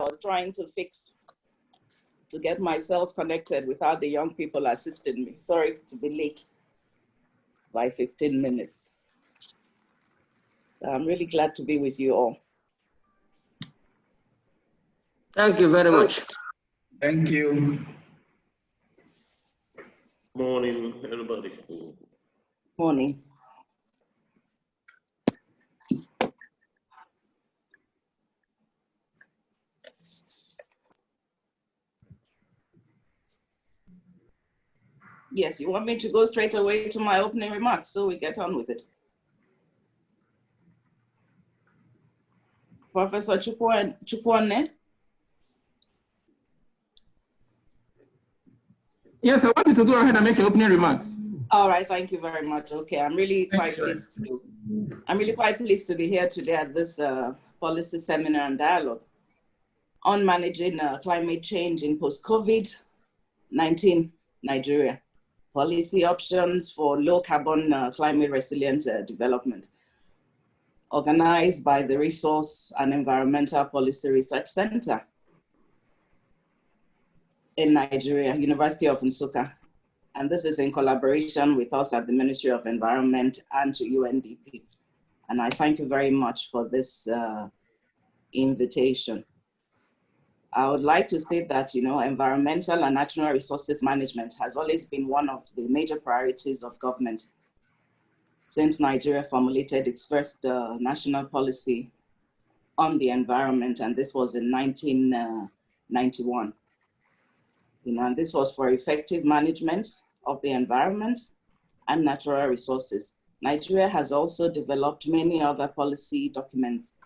was trying to fix to get myself connected without the young people assisting me. Sorry to be late by 15 minutes. I'm really glad to be with you all. Thank you very much. Thank you. Morning, everybody. Morning. Yes, you want me to go straight away to my opening remarks so we get on with it? Professor Chukwane? Yes, I want you to go ahead and make your opening remarks. All right, thank you very much. Okay, I'm really quite pleased to be here today at this policy seminar and dialogue on managing climate change in post-COVID-19 Nigeria. Policy options for low carbon climate resilient development, organized by the Resource and Environmental Policy Research Center in Nigeria, University of Nsukka. And this is in collaboration with us at the Ministry of Environment and to UNDP. And I thank you very much for this invitation. I would like to state that, environmental and natural resources management has always been one of the major priorities of government since Nigeria formulated its first national policy on the environment, and this was in 1991. And this was for effective management of the environment and natural resources. Nigeria has also developed many other policy documents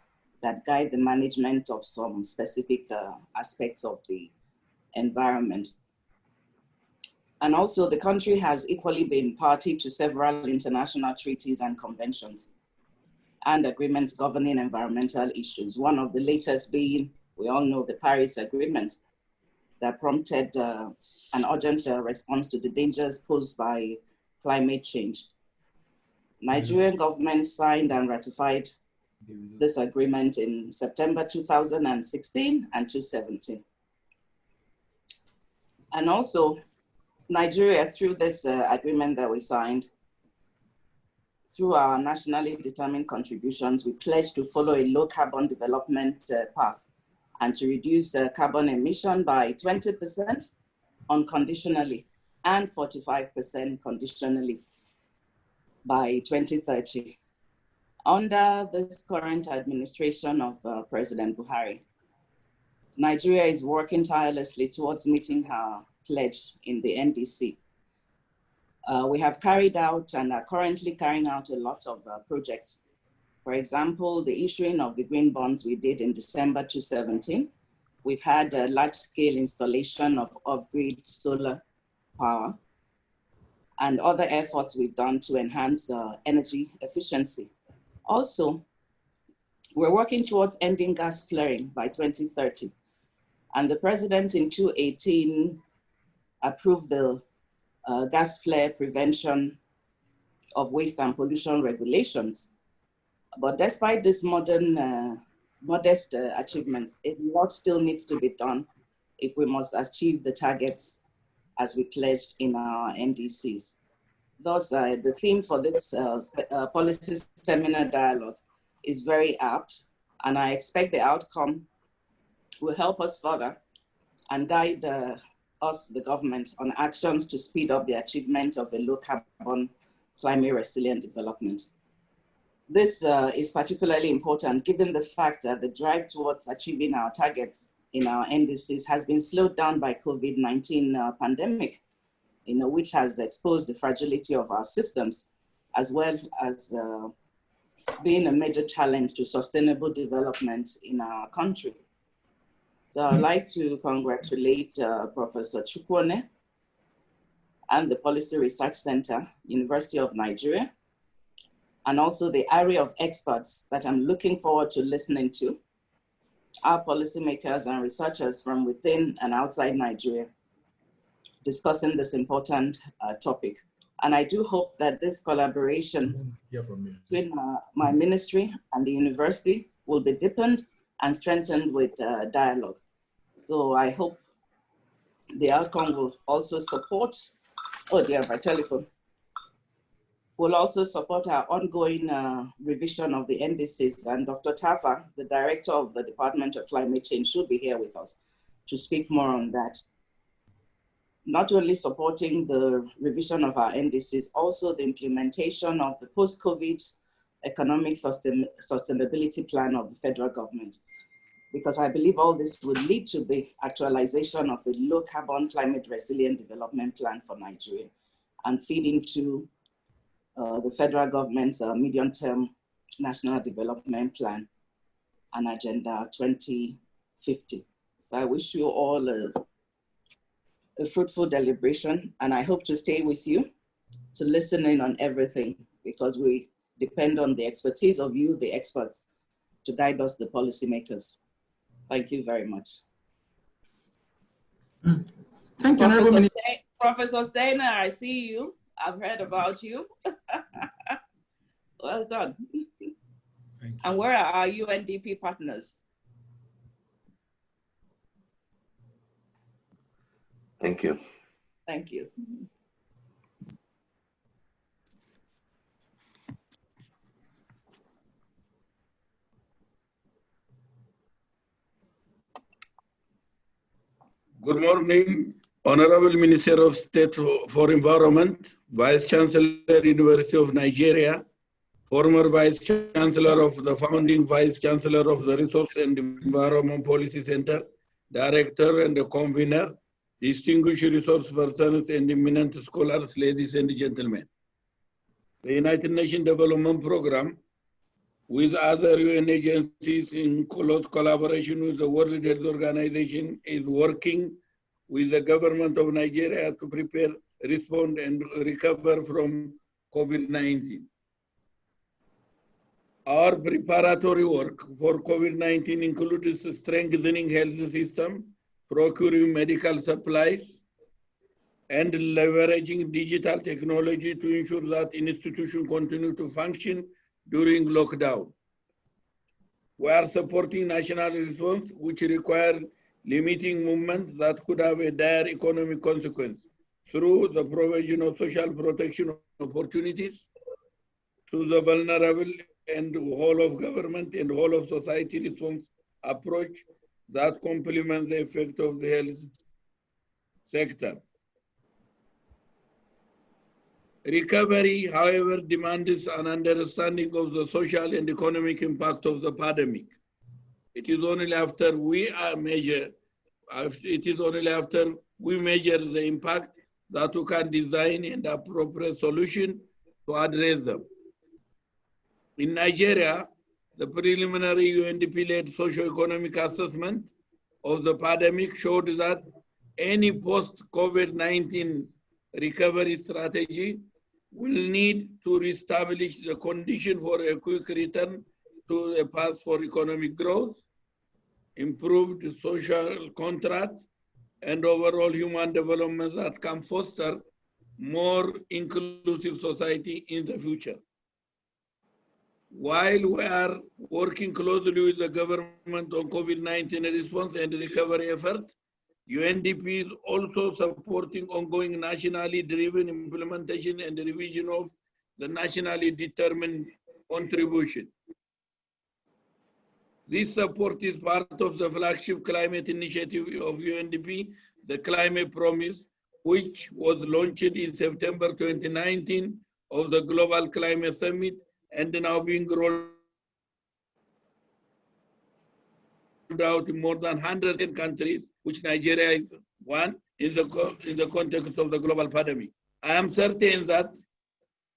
that guide the management of some specific aspects of the environment. And also the country has equally been party to several international treaties and conventions and agreements governing environmental issues. One of the latest being, we all know, the Paris Agreement that prompted an urgent response to the dangers posed by climate change. Nigerian government signed and ratified this agreement in September 2016 and 2017. And also, Nigeria, through this agreement that we signed, through our nationally determined contributions, we pledged to follow a low carbon development path and to reduce carbon emission by 20% unconditionally and 45% conditionally by 2030. Under this current administration of President Buhari, Nigeria is working tirelessly towards meeting her pledge in the NDC. We have carried out and are currently carrying out a lot of projects. For example, the issuing of the green bonds we did in December 2017. We've had a large-scale installation of off-grid solar power and other efforts we've done to enhance energy efficiency. Also, we're working towards ending gas flaring by 2030. And the president in 2018 approved the gas flare prevention of waste and pollution regulations. But despite this modest achievements, a lot still needs to be done if we must achieve the targets as we pledged in our NDCs. Thus, the theme for this policy seminar dialogue is very apt, and I expect the outcome will help us further and guide us, the government, on actions to speed up the achievement of a low carbon climate resilient development. This is particularly important given the fact that the drive towards achieving our targets in our NDCs has been slowed down by COVID-19 pandemic, which has exposed the fragility of our systems, as well as being a major challenge to sustainable development in our country. So I'd like to congratulate Professor Chukwane and the Policy Research Center, University of Nigeria, and also the array of experts that I'm looking forward to listening to, our policymakers and researchers from within and outside Nigeria, discussing this important topic. And I do hope that this collaboration between my ministry and the university will be deepened and strengthened with dialogue. So I hope the outcome will also support, oh dear, my telephone, will also support our ongoing revision of the NDCs. And Dr. Tafa, the Director of the Department of Climate Change, should be here with us to speak more on that. Not only supporting the revision of our NDCs, also the implementation of the post-COVID economic sustainability plan of the federal government. Because I believe all this will lead to the actualization of a low carbon climate resilient development plan for Nigeria and feed into the federal government's medium-term national development plan and Agenda 2050. So I wish you all a fruitful deliberation, and I hope to stay with you to listen in on everything, because we depend on the expertise of you, the experts, to guide us, the policymakers. Thank you very much. Thank you, Honorable Minister. Professor Steiner, I see you. I've heard about you. Well done. Thank you. And where are our UNDP partners? Thank you. Thank you. Good morning, Honorable Minister of State for Environment, Vice Chancellor, University of Nigeria, former Vice Chancellor of the founding Vice Chancellor of the Resource and Environment Policy Center, Director and the Convener, distinguished resource persons and eminent scholars, ladies and gentlemen. The United Nations Development Programme, with other UN agencies in close collaboration with the World Health Organization, is working with the government of Nigeria to prepare, respond, and recover from COVID-19. Our preparatory work for COVID-19 includes strengthening health system, procuring medical supplies, and leveraging digital technology to ensure that institutions continue to function during lockdown. We are supporting national response, which require limiting movement that could have a dire economic consequence through the provision of social protection opportunities to the vulnerable and whole of government and whole of society response approach that complements the effect of the health sector. Recovery, however, demands an understanding of the social and economic impact of the pandemic. It is only after we measure the impact that we can design an appropriate solution to address them. In Nigeria, the preliminary UNDP-led socio-economic assessment of the pandemic showed that any post-COVID-19 recovery strategy will need to reestablish the condition for a quick return to a path for economic growth, improved social contract, and overall human development that can foster more inclusive society in the future. While we are working closely with the government on COVID-19 response and recovery effort, UNDP is also supporting ongoing nationally driven implementation and revision of the nationally determined contribution. This support is part of the flagship climate initiative of UNDP, the Climate Promise, which was launched in September 2019 of the Global Climate Summit and now being rolled out in more than 110 countries, which Nigeria is one in the context of the global pandemic. I am certain that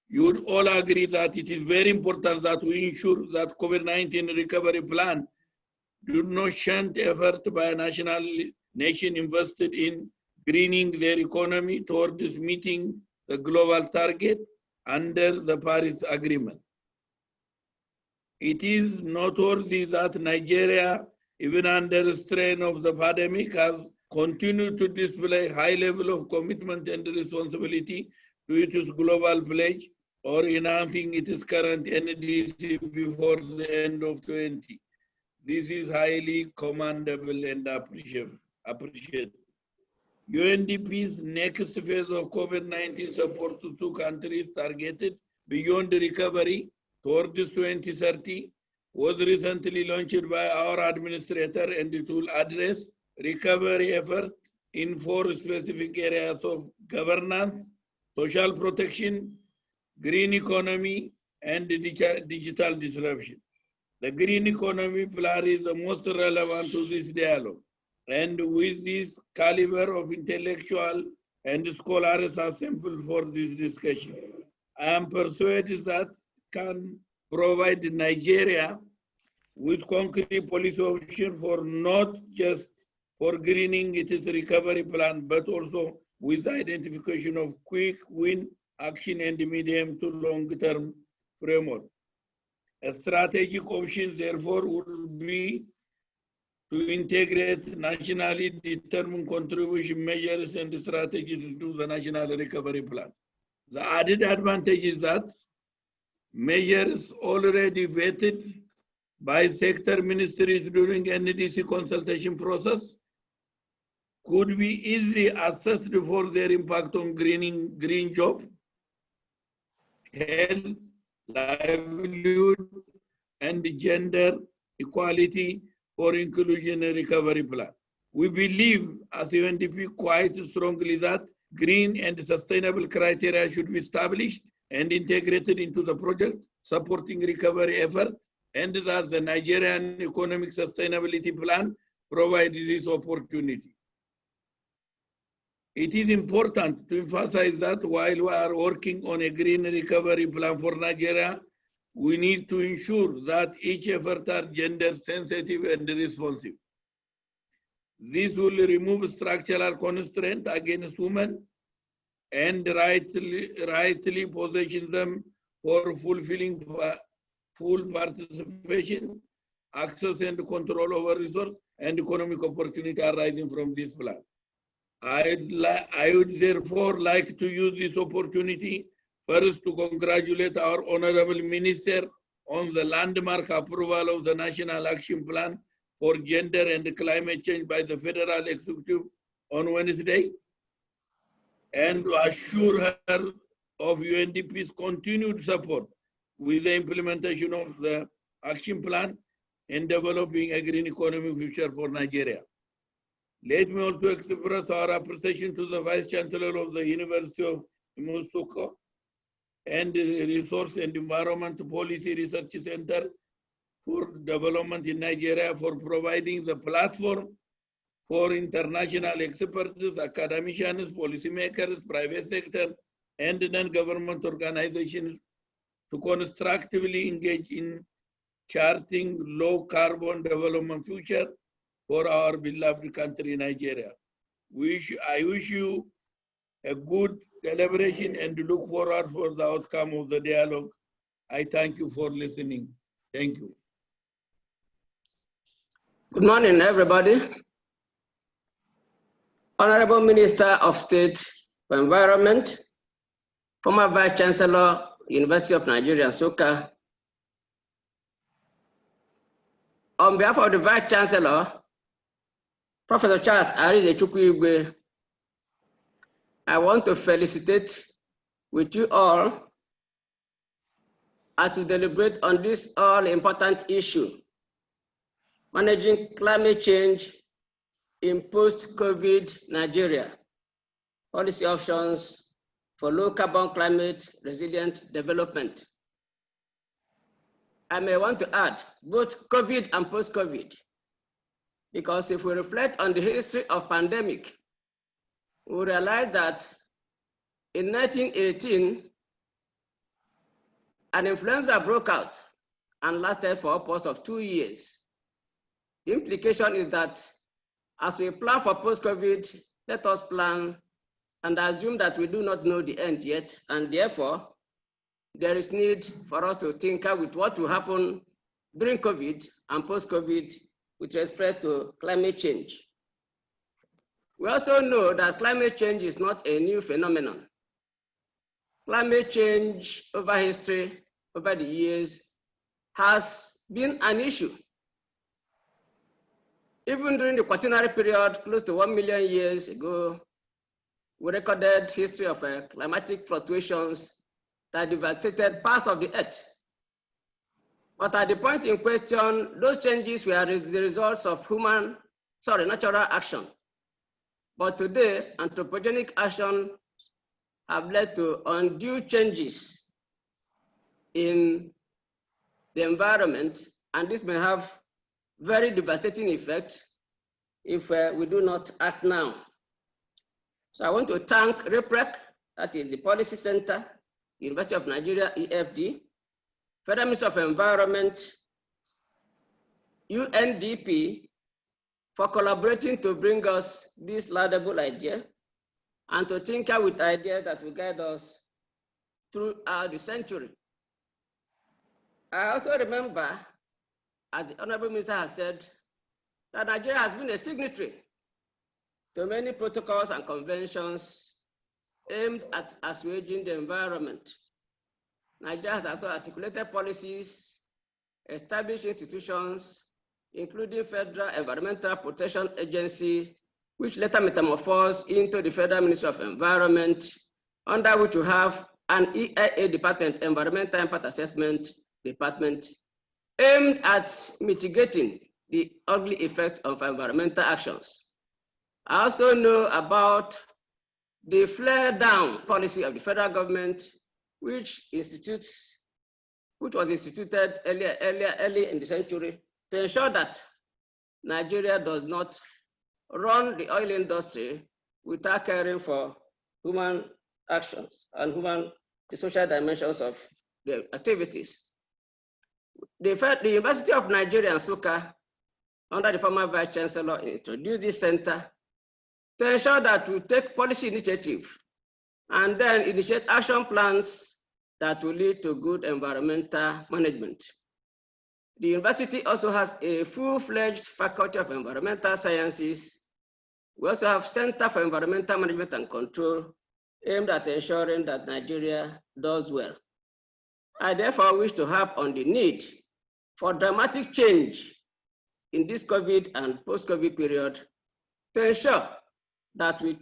you would all agree that it is very important that we ensure that COVID-19 recovery plan do not shunt effort by a nation invested in greening their economy towards meeting the global target under the Paris Agreement. It is noteworthy that Nigeria, even under the strain of the pandemic, has continued to display high level of commitment and responsibility to its global pledge or enhancing its current NDC before the end of 2020. This is highly commendable and appreciated. UNDP's next phase of COVID-19 support to 2 countries targeted beyond recovery towards 2030 was recently launched by our administrator, and it will address recovery effort in 4 specific areas of governance, social protection, green economy, and digital disruption. The green economy plan is the most relevant to this dialogue. And with this caliber of intellectual and scholars assembled for this discussion, I am persuaded that can provide Nigeria with concrete policy options for not just for greening its recovery plan, but also with identification of quick win action and medium to long-term framework. A strategic option, therefore, would be to integrate nationally determined contribution measures and strategies into the National Recovery Plan. The added advantage is that measures already vetted by sector ministries during NDC consultation process could be easily assessed for their impact on green job, health, livelihood, and gender equality for inclusion and recovery plan. We believe as UNDP quite strongly that green and sustainable criteria should be established and integrated into the project supporting recovery effort, and that the Nigerian Economic Sustainability Plan provides this opportunity. It is important to emphasize that while we are working on a green recovery plan for Nigeria, we need to ensure that each effort are gender sensitive and responsive. This will remove structural constraints against women and rightly position them for fulfilling full participation, access and control over resource and economic opportunity arising from this plan. I would therefore like to use this opportunity first to congratulate our Honorable Minister on the landmark approval of the National Action Plan for Gender and Climate Change by the Federal Executive on Wednesday, and to assure her of UNDP's continued support with the implementation of the action plan in developing a green economic future for Nigeria. Let me also express our appreciation to the Vice Chancellor of the University of Nsukka and the Resource and Environment Policy Research Center for Development in Nigeria for providing the platform for international experts, academicians, policymakers, private sector, and non-government organizations to constructively engage in charting low-carbon development future for our beloved country, Nigeria. I wish you a good deliberation and look forward for the outcome of the dialogue. I thank you for listening. Thank you. Good morning, everybody. Honorable Minister of State for Environment, former Vice Chancellor, University of Nigeria, Nsukka. On behalf of the Vice Chancellor, Professor Charles Arize-Chukwuigwe, I want to felicitate with you all as we deliberate on this all-important issue, managing climate change in post-COVID Nigeria, policy options for low-carbon climate resilient development. I may want to add both COVID and post-COVID, because if we reflect on the history of pandemic, we realize that in 1918, an influenza broke out and lasted for upwards of 2 years. The implication is that as we plan for post-COVID, let us plan and assume that we do not know the end yet, and therefore, there is need for us to tinker with what will happen during COVID and post-COVID with respect to climate change. We also know that climate change is not a new phenomenon. Climate change over history, over the years, has been an issue. Even during the Quaternary period, close to 1 million years ago, we recorded history of climatic fluctuations that devastated parts of the Earth. But at the point in question, those changes were the results of natural action. But today, anthropogenic action have led to undue changes in the environment, and this may have very devastating effect if we do not act now. So I want to thank REPREC, that is the Policy Center, University of Nigeria, EFD, Federal Ministry of Environment, UNDP, for collaborating to bring us this laudable idea and to tinker with ideas that will guide us throughout the century. I also remember, as the Honorable Minister has said, that Nigeria has been a signatory to many protocols and conventions aimed at assuaging the environment. Nigeria has also articulated policies, established institutions, including Federal Environmental Protection Agency, which later metamorphosed into the Federal Ministry of Environment, under which we have an EIA department, Environmental Impact Assessment Department, aimed at mitigating the ugly effect of environmental actions. I also know about the flare down policy of the federal government, which was instituted early in the century to ensure that Nigeria does not run the oil industry without caring for human actions and the social dimensions of the activities. The University of Nigeria, Nsukka, under the former Vice Chancellor, introduced this center to ensure that we take policy initiative and then initiate action plans that will lead to good environmental management. The university also has a full-fledged Faculty of Environmental Sciences. We also have Center for Environmental Management and Control, aimed at ensuring that Nigeria does well. I therefore wish to harp on the need for dramatic change in this COVID and post-COVID period to ensure that we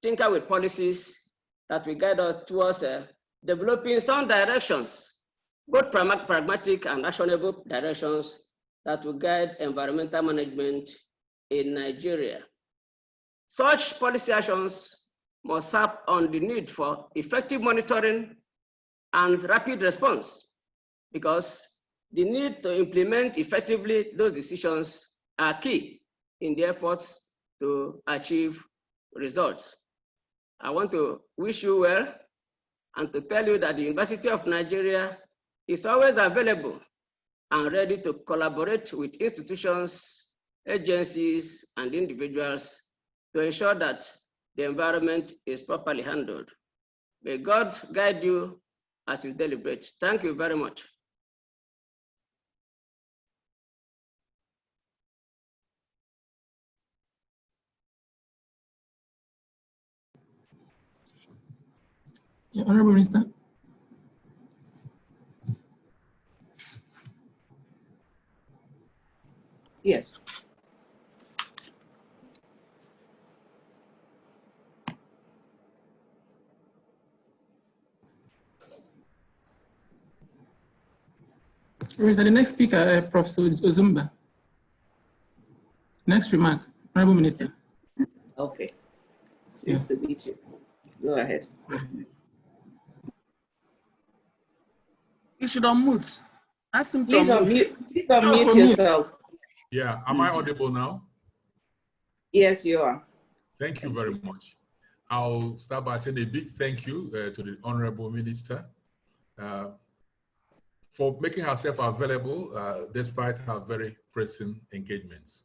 tinker with policies that will guide us towards developing some directions, both pragmatic and actionable directions that will guide environmental management in Nigeria. Such policy actions must harp on the need for effective monitoring and rapid response, because the need to implement effectively those decisions are key in the efforts to achieve results. I want to wish you well and to tell you that the University of Nigeria is always available and ready to collaborate with institutions, agencies, and individuals to ensure that the environment is properly handled. May God guide you as you deliberate. Thank you very much. Yeah, Honorable Minister. Yes. Minister, the next speaker, Professor Ozumba. Next remark, Honorable Minister. Okay. Nice to meet you. Go ahead. You should unmute. Ask him to Please unmute yourself. Yeah, am I audible now? Yes, you are. Thank you very much. I'll start by saying a big thank you to the Honorable Minister for making herself available despite her very pressing engagements.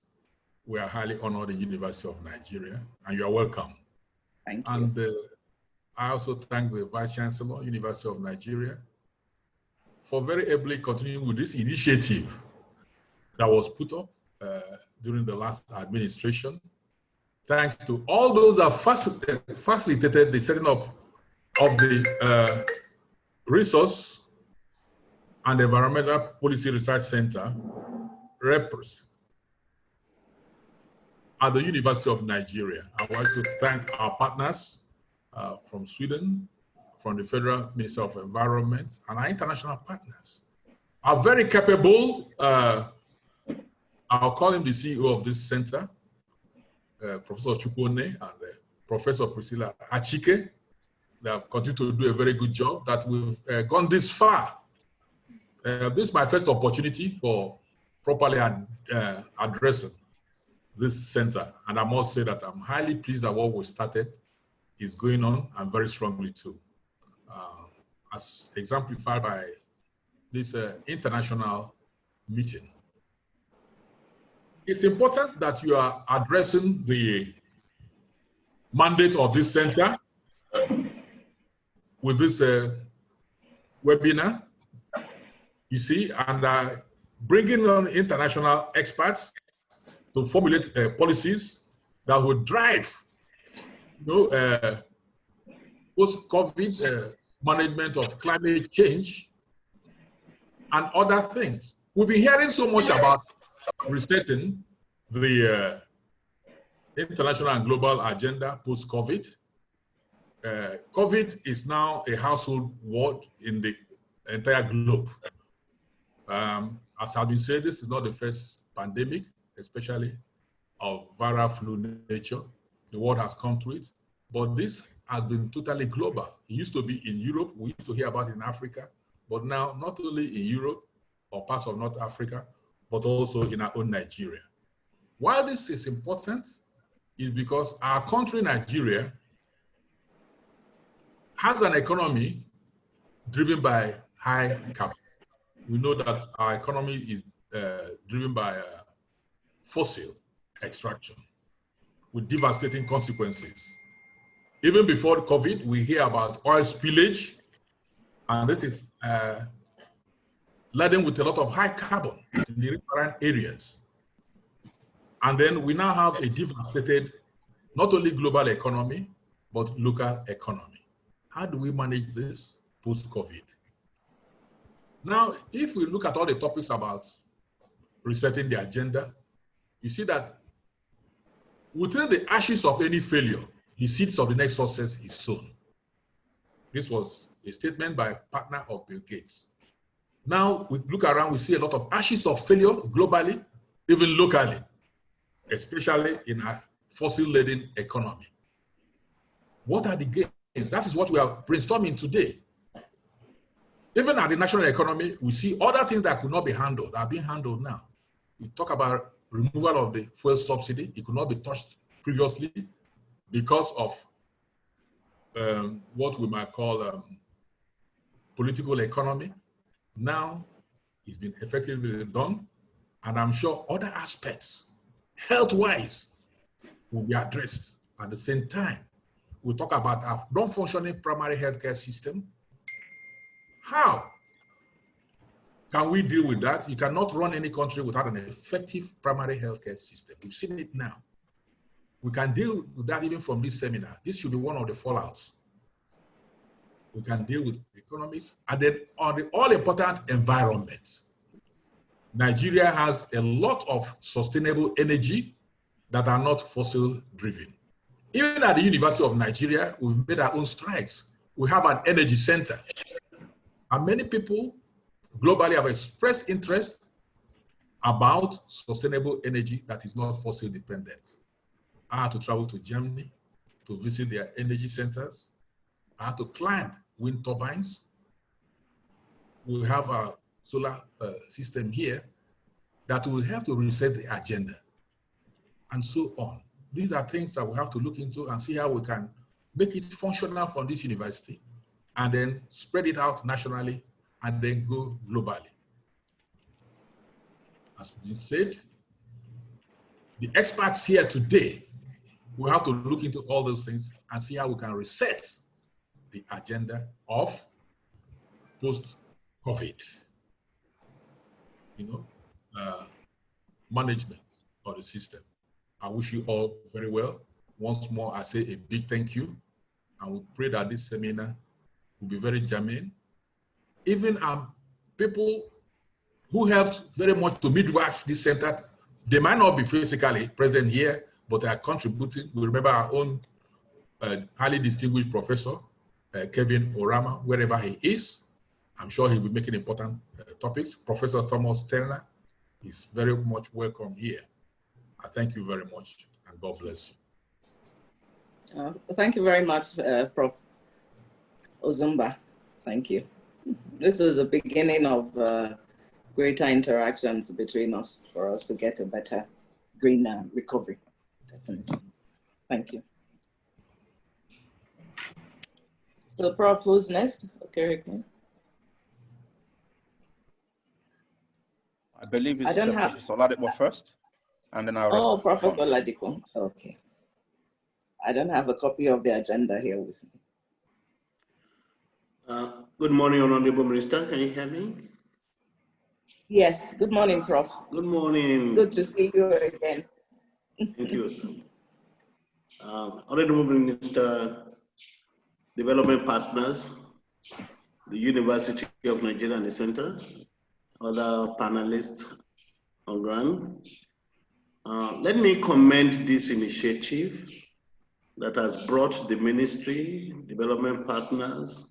We are highly honored in University of Nigeria, and you are welcome. Thank you. And I also thank the Vice Chancellor, University of Nigeria, for very ably continuing with this initiative that was put up during the last administration. Thanks to all those that facilitated the setting up of the Resource and Environmental Policy Research Center, REPRES. at the University of Nigeria. I want to thank our partners from Sweden, from the Federal Ministry of Environment, and our international partners. Are very capable, I'll call him the CEO of this center, Professor Chukwone and Professor Priscilla Achike. They have continued to do a very good job, that we've gone this far. This is my first opportunity for properly addressing this center. And I must say that I'm highly pleased that what we started is going on, and very strongly too. As exemplified by this international meeting. It's important that you are addressing the mandate of this center with this webinar, you see, and bringing on international experts to formulate policies that will drive, post-COVID management of climate change and other things. We've been hearing so much about resetting the international and global agenda post-COVID. COVID is now a household word in the entire globe. As has been said, this is not the first pandemic, especially of viral flu nature. The world has come to it, but this has been totally global. It used to be in Europe, we used to hear about it in Africa, but now not only in Europe or parts of North Africa, but also in our own Nigeria. Why this is important is because our country, Nigeria, has an economy driven by high carbon. We know that our economy is driven by fossil extraction with devastating consequences. Even before COVID, we hear about oil spillage, and this is laden with a lot of high carbon in the riverine areas. And then we now have a devastated, not only global economy, but local economy. How do we manage this post-COVID? Now, if we look at all the topics about resetting the agenda, you see that within the ashes of any failure, the seeds of the next success is sown. This was a statement by a partner of Bill Gates. Now we look around, we see a lot of ashes of failure globally, even locally, especially in a fossil-laden economy. What are the gains? That is what we are brainstorming today. Even at the national economy, we see other things that could not be handled are being handled now. We talk about removal of the fuel subsidy. It could not be touched previously because of what we might call political economy. Now it's been effectively done, and I'm sure other aspects, health-wise, will be addressed at the same time. We'll talk about our non-functioning primary healthcare system. How can we deal with that? You cannot run any country without an effective primary healthcare system. We've seen it now. We can deal with that even from this seminar. This should be one of the fallouts. We can deal with economics, and then on the all-important environment. Nigeria has a lot of sustainable energy that are not fossil-driven. Even at the University of Nigeria, we've made our own strides. We have an energy center. And many people globally have expressed interest about sustainable energy that is not fossil dependent. I had to travel to Germany to visit their energy centers. I had to climb wind turbines. We have a solar system here that will help to reset the agenda, and so on. These are things that we have to look into and see how we can make it functional from this university, and then spread it out nationally, and then go globally. As we said, the experts here today will have to look into all those things and see how we can reset the agenda of post-COVID, management of the system. I wish you all very well. Once more, I say a big thank you, and we pray that this seminar will be very germane. Even people who helped very much to midwife this center, they might not be physically present here, but are contributing. We remember our own highly distinguished professor, Kevin Orama, wherever he is. I'm sure he'll be making important topics. Professor Thomas Sterner is very much welcome here. I thank you very much, and God bless you. Thank you very much, Prof. Ozumba. Thank you. This is the beginning of greater interactions between us for us to get a better greener recovery. Definitely. Thank you. So, Prof, who's next? Okay. I believe it's Professor Oladipo first, and then I'll Oh, Professor Oladipo. Okay. I don't have a copy of the agenda here with me. Good morning, Honorable Minister. Can you hear me? Yes. Good morning, Prof. Good morning. Good to see you again. Thank you. Honorable Minister, development partners, the University of Nigeria and the Center, other panelists on ground. Let me commend this initiative that has brought the ministry, development partners,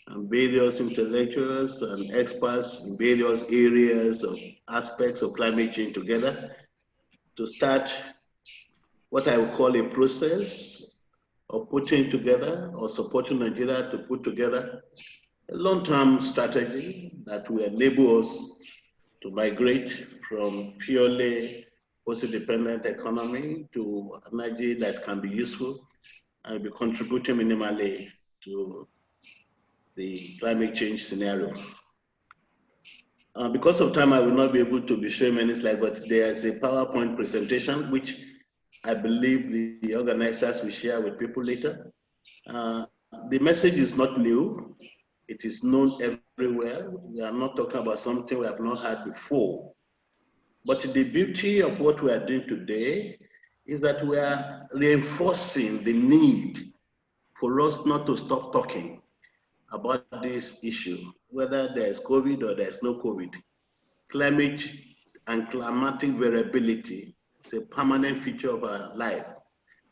and various intellectuals and experts in various areas of aspects of climate change together to start what I would call a process of putting together or supporting Nigeria to put together a long-term strategy that will enable us to migrate from purely fossil-dependent economy to energy that can be useful and be contributing minimally to the climate change scenario. Because of time, I will not be able to be showing many slides, but there is a PowerPoint presentation, which I believe the organizers will share with people later. The message is not new. It is known everywhere. We are not talking about something we have not had before. But the beauty of what we are doing today is that we are reinforcing the need for us not to stop talking about this issue, whether there's COVID or there's no COVID. Climate and climatic variability is a permanent feature of our life.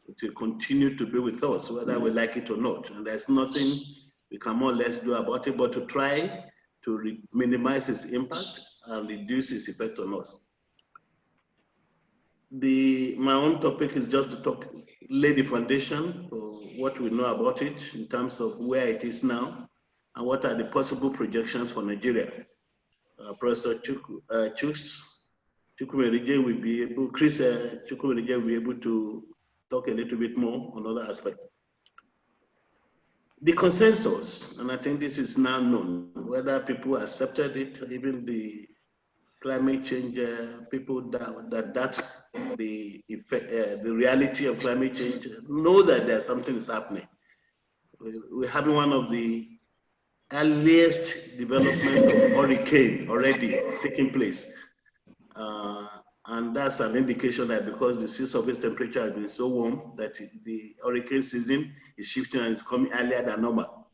It will continue to be with us, whether we like it or not. And there's nothing we can more or less do about it, but to try to minimize its impact and reduce its effect on us. My own topic is just to lay the foundation for what we know about it in terms of where it is now and what are the possible projections for Nigeria. Professor Chukwumerije will be able, Chris Chukwumerije will be able to talk a little bit more on other aspects. The consensus, and I think this is now known, whether people accepted it, even the climate change people that the effect, the reality of climate change, know that there's something is happening. We're having one of the earliest development of hurricane already taking place. And that's an indication that because the sea surface temperature has been so warm that the hurricane season is shifting and it's coming earlier than normal.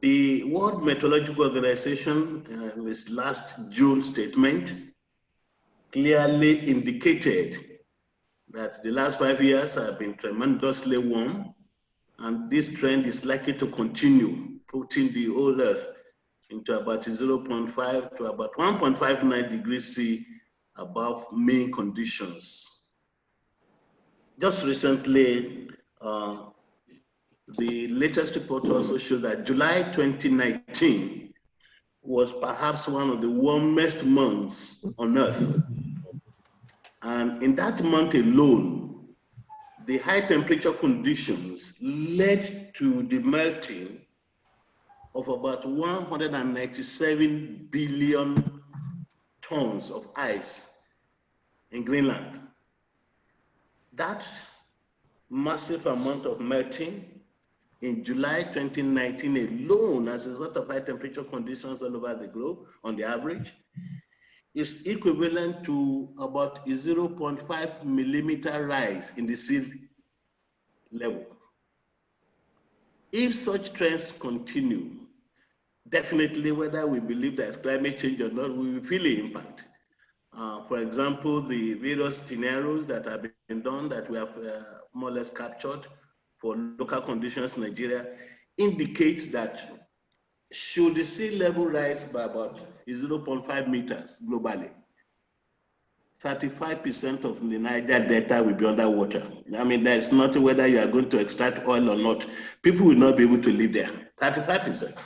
The World Meteorological Organization, in its last June statement, clearly indicated that the last 5 years have been tremendously warm, and this trend is likely to continue, putting the whole Earth into about 0.5 to about 1.59 degrees C above mean conditions. Just recently, the latest report also shows that July 2019 was perhaps one of the warmest months on Earth. And in that month alone, the high temperature conditions led to the melting of about 197 billion tons of ice in Greenland. That massive amount of melting in July 2019 alone, as a result of high temperature conditions all over the globe, on the average, is equivalent to about a 0.5 millimeter rise in the sea level. If such trends continue, definitely whether we believe there's climate change or not, we will feel the impact. For example, the various scenarios that have been done that we have more or less captured for local conditions in Nigeria indicates that should the sea level rise by about 0.5 meters globally, 35% of the Niger Delta will be underwater. I mean, there's nothing whether you are going to extract oil or not. People will not be able to live there, 35%.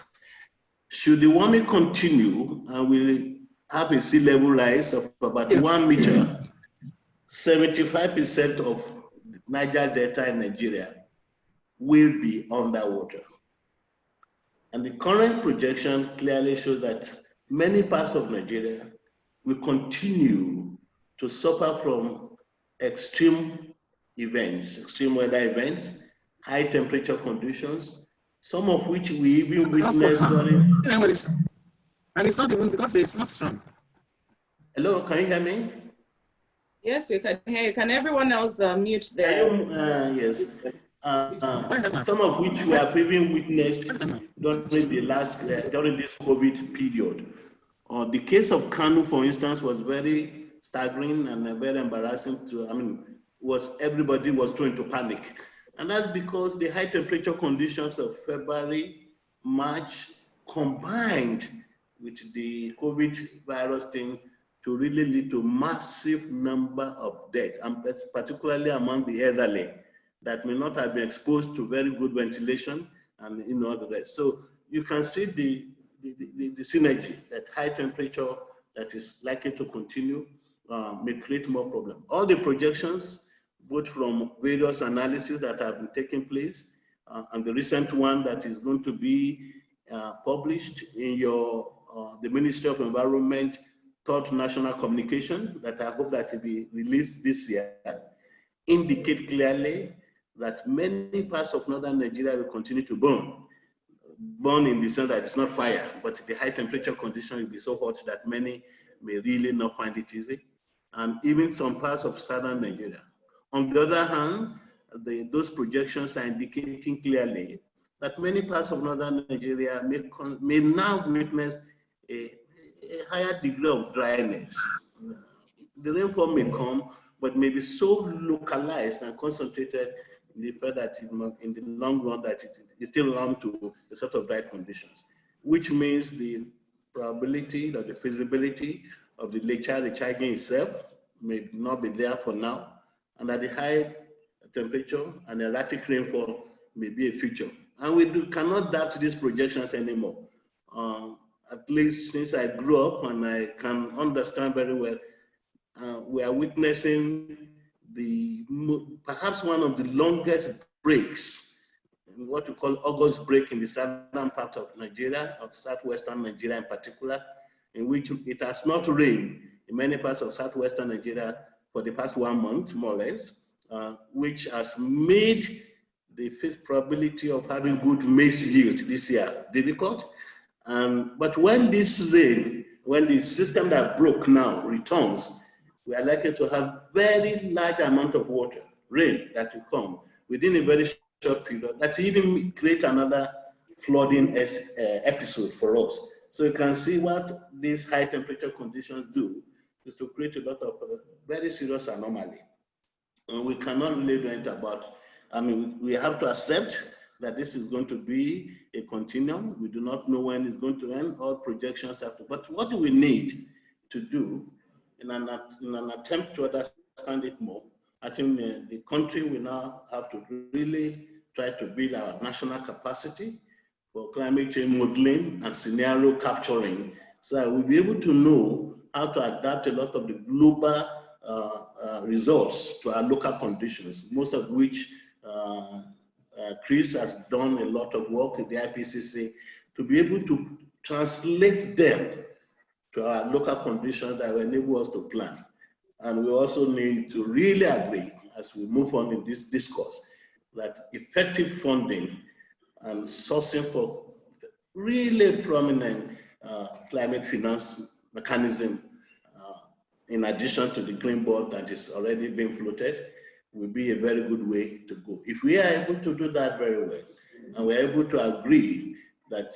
Should the warming continue and we have a sea level rise of about 1 meter, 75% of Niger Delta in Nigeria will be underwater. And the current projection clearly shows that many parts of Nigeria will continue to suffer from extreme events, extreme weather events, high temperature conditions, some of which we even witnessed during. And it's not even because it's not strong. Hello, can you hear me? Yes, we can hear you. Can everyone else mute their? Yes. Some of which we have even witnessed during this COVID period. The case of Kanu, for instance, was very staggering and very embarrassing everybody was thrown into panic. And that's because the high temperature conditions of February, March combined with the COVID virus thing to really lead to massive number of deaths, and particularly among the elderly that may not have been exposed to very good ventilation and all the rest. So you can see the synergy that high temperature that is likely to continue may create more problems. All the projections, both from various analyses that have been taking place and the recent one that is going to be published in the Ministry of Environment third national communication that I hope that will be released this year, indicate clearly that many parts of northern Nigeria will continue to burn in the sense that it's not fire, but the high temperature condition will be so hot that many may really not find it easy, and even some parts of southern Nigeria. On the other hand, those projections are indicating clearly that many parts of northern Nigeria may now witness a higher degree of dryness. The rainfall may come, but may be so localized and concentrated in the fact that in the long run that it is still bound to a sort of dry conditions, which means the probability or the feasibility of the glacier recharging itself may not be there for now, and that the high temperature and erratic rainfall may be a feature. And we cannot doubt these projections anymore. At least since I grew up and I can understand very well, we are witnessing perhaps one of the longest breaks, what we call August break in the southern part of Nigeria, of southwestern Nigeria in particular, in which it has not rained in many parts of southwestern Nigeria for the past 1 month, more or less, which has made the probability of having good maize yield this year difficult. But when this rain, when the system that broke now returns, we are likely to have very large amount of water, rain that will come within a very short period that will even create another flooding episode for us. So you can see what these high temperature conditions do is to create a lot of very serious anomaly. And we cannot really do anything about. I mean, we have to accept that this is going to be a continuum. We do not know when it's going to end. All projections have to. But what do we need to do in an attempt to understand it more? I think the country will now have to really try to build our national capacity for climate change modeling and scenario capturing, so that we'll be able to know how to adapt a lot of the global results to our local conditions, most of which Chris has done a lot of work with the IPCC to be able to translate them to our local conditions that will enable us to plan. And we also need to really agree as we move on in this discourse that effective funding and sourcing for really prominent climate finance mechanism, in addition to the green board that is already being floated, will be a very good way to go. If we are able to do that very well, and we're able to agree that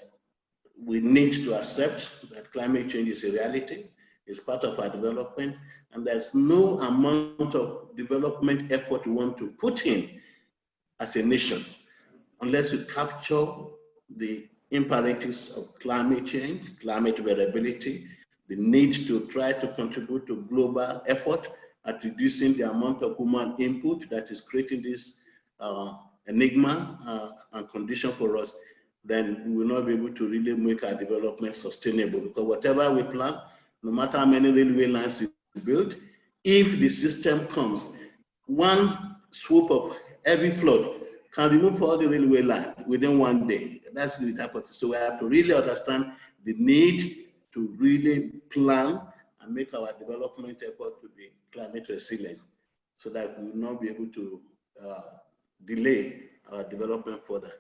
we need to accept that climate change is a reality, It's part of our development, and there's no amount of development effort we want to put in as a nation unless we capture the imperatives of climate change, climate variability, the need to try to contribute to global effort at reducing the amount of human input that is creating this enigma and condition for us, then we will not be able to really make our development sustainable, because whatever we plan, no matter how many railway lines we build, if the system comes, one swoop of heavy flood can remove all the railway line within 1 day. That's the hypothesis. So we have to really understand the need to really plan and make our development effort to be climate resilient, so that we will not be able to delay our development further.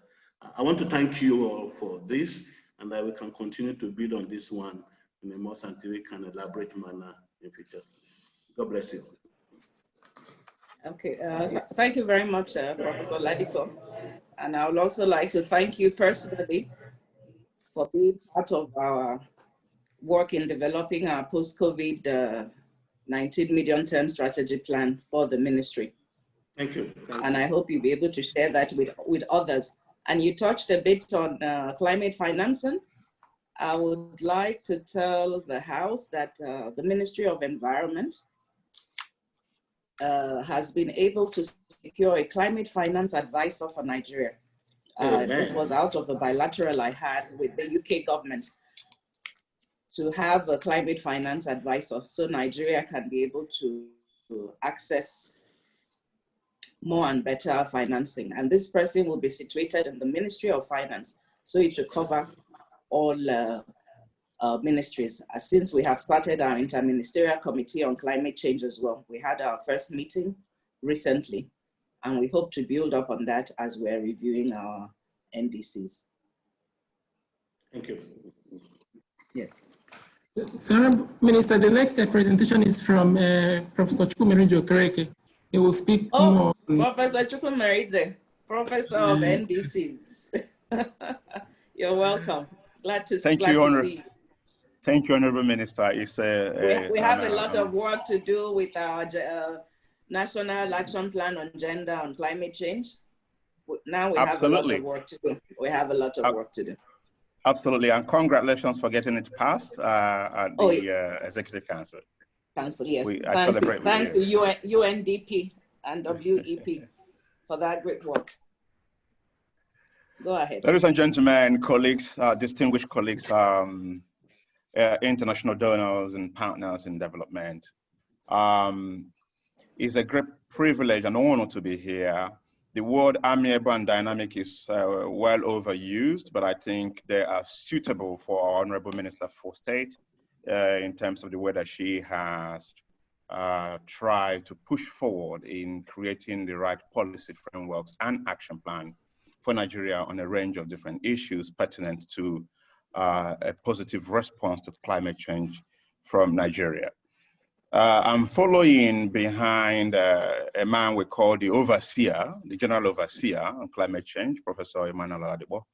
I want to thank you all for this, and that we can continue to build on this one in a more scientific and elaborate manner in future. God bless you. Okay, thank you very much, Professor Ladipo. And I would also like to thank you personally for being part of our work in developing our post-COVID-19 medium-term strategy plan for the ministry. Thank you. And I hope you'll be able to share that with others. And you touched a bit on climate financing. I would like to tell the House that the Ministry of Environment has been able to secure a climate finance advisor for Nigeria. This was out of a bilateral I had with the UK government to have a climate finance advisor, so Nigeria can be able to access more and better financing. And this person will be situated in the Ministry of Finance, so it should cover all ministries. Since we have started our interministerial committee on climate change as well. We had our first meeting recently, and we hope to build up on that as we're reviewing our NDCs. Thank you. Yes. So, Minister, the next presentation is from Professor Chukwumerijio Okereke. He will speak more. Professor Chukwumerijio, Professor of NDCs. You're welcome. Glad to see you. Thank you, Honorable Minister. We have a lot of work to do with our National Action Plan on Gender and Climate Change. Now we have a lot of work to do. We have a lot of work to do. Absolutely, and congratulations for getting it passed at the Executive Council. Yes. Thanks to UNDP and WEP for that great work. Go ahead. Ladies and gentlemen, colleagues, distinguished colleagues, international donors and partners in development. It's a great privilege and honor to be here. The word amiable and dynamic is well overused, but I think they are suitable for our Honorable Minister for State in terms of the way that she has tried to push forward in creating the right policy frameworks and action plan for Nigeria on a range of different issues pertinent to a positive response to climate change from Nigeria. I'm following behind a man we call the overseer, the general overseer on climate change, Professor Emmanuel Ladipo.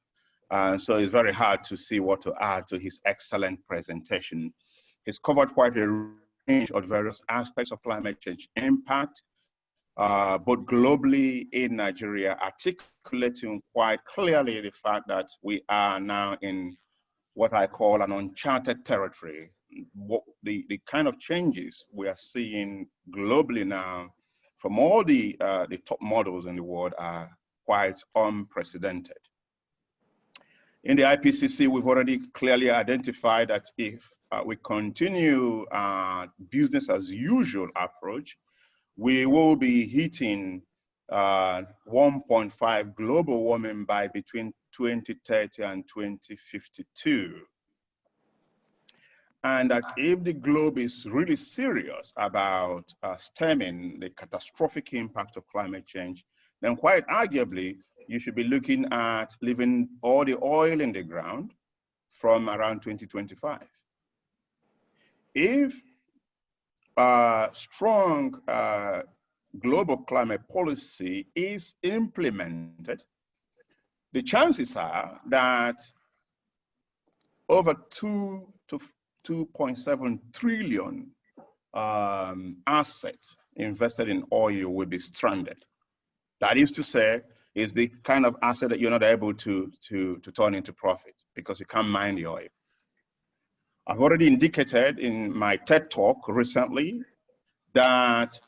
So it's very hard to see what to add to his excellent presentation. He's covered quite a range of various aspects of climate change impact, both globally in Nigeria, articulating quite clearly the fact that we are now in what I call an uncharted territory. What the kind of changes we are seeing globally now from all the top models in the world are quite unprecedented. In the IPCC, we've already clearly identified that if we continue our business as usual approach, we will be hitting 1.5 global warming by between 2030 and 2052. And that if the globe is really serious about stemming the catastrophic impact of climate change, then quite arguably, you should be looking at leaving all the oil in the ground from around 2025. If strong global climate policy is implemented, the chances are that over 2 2.7 trillion assets invested in oil will be stranded. That is to say, is the kind of asset that you're not able to turn into profit because you can't mine the oil. I've already indicated in my TED talk recently that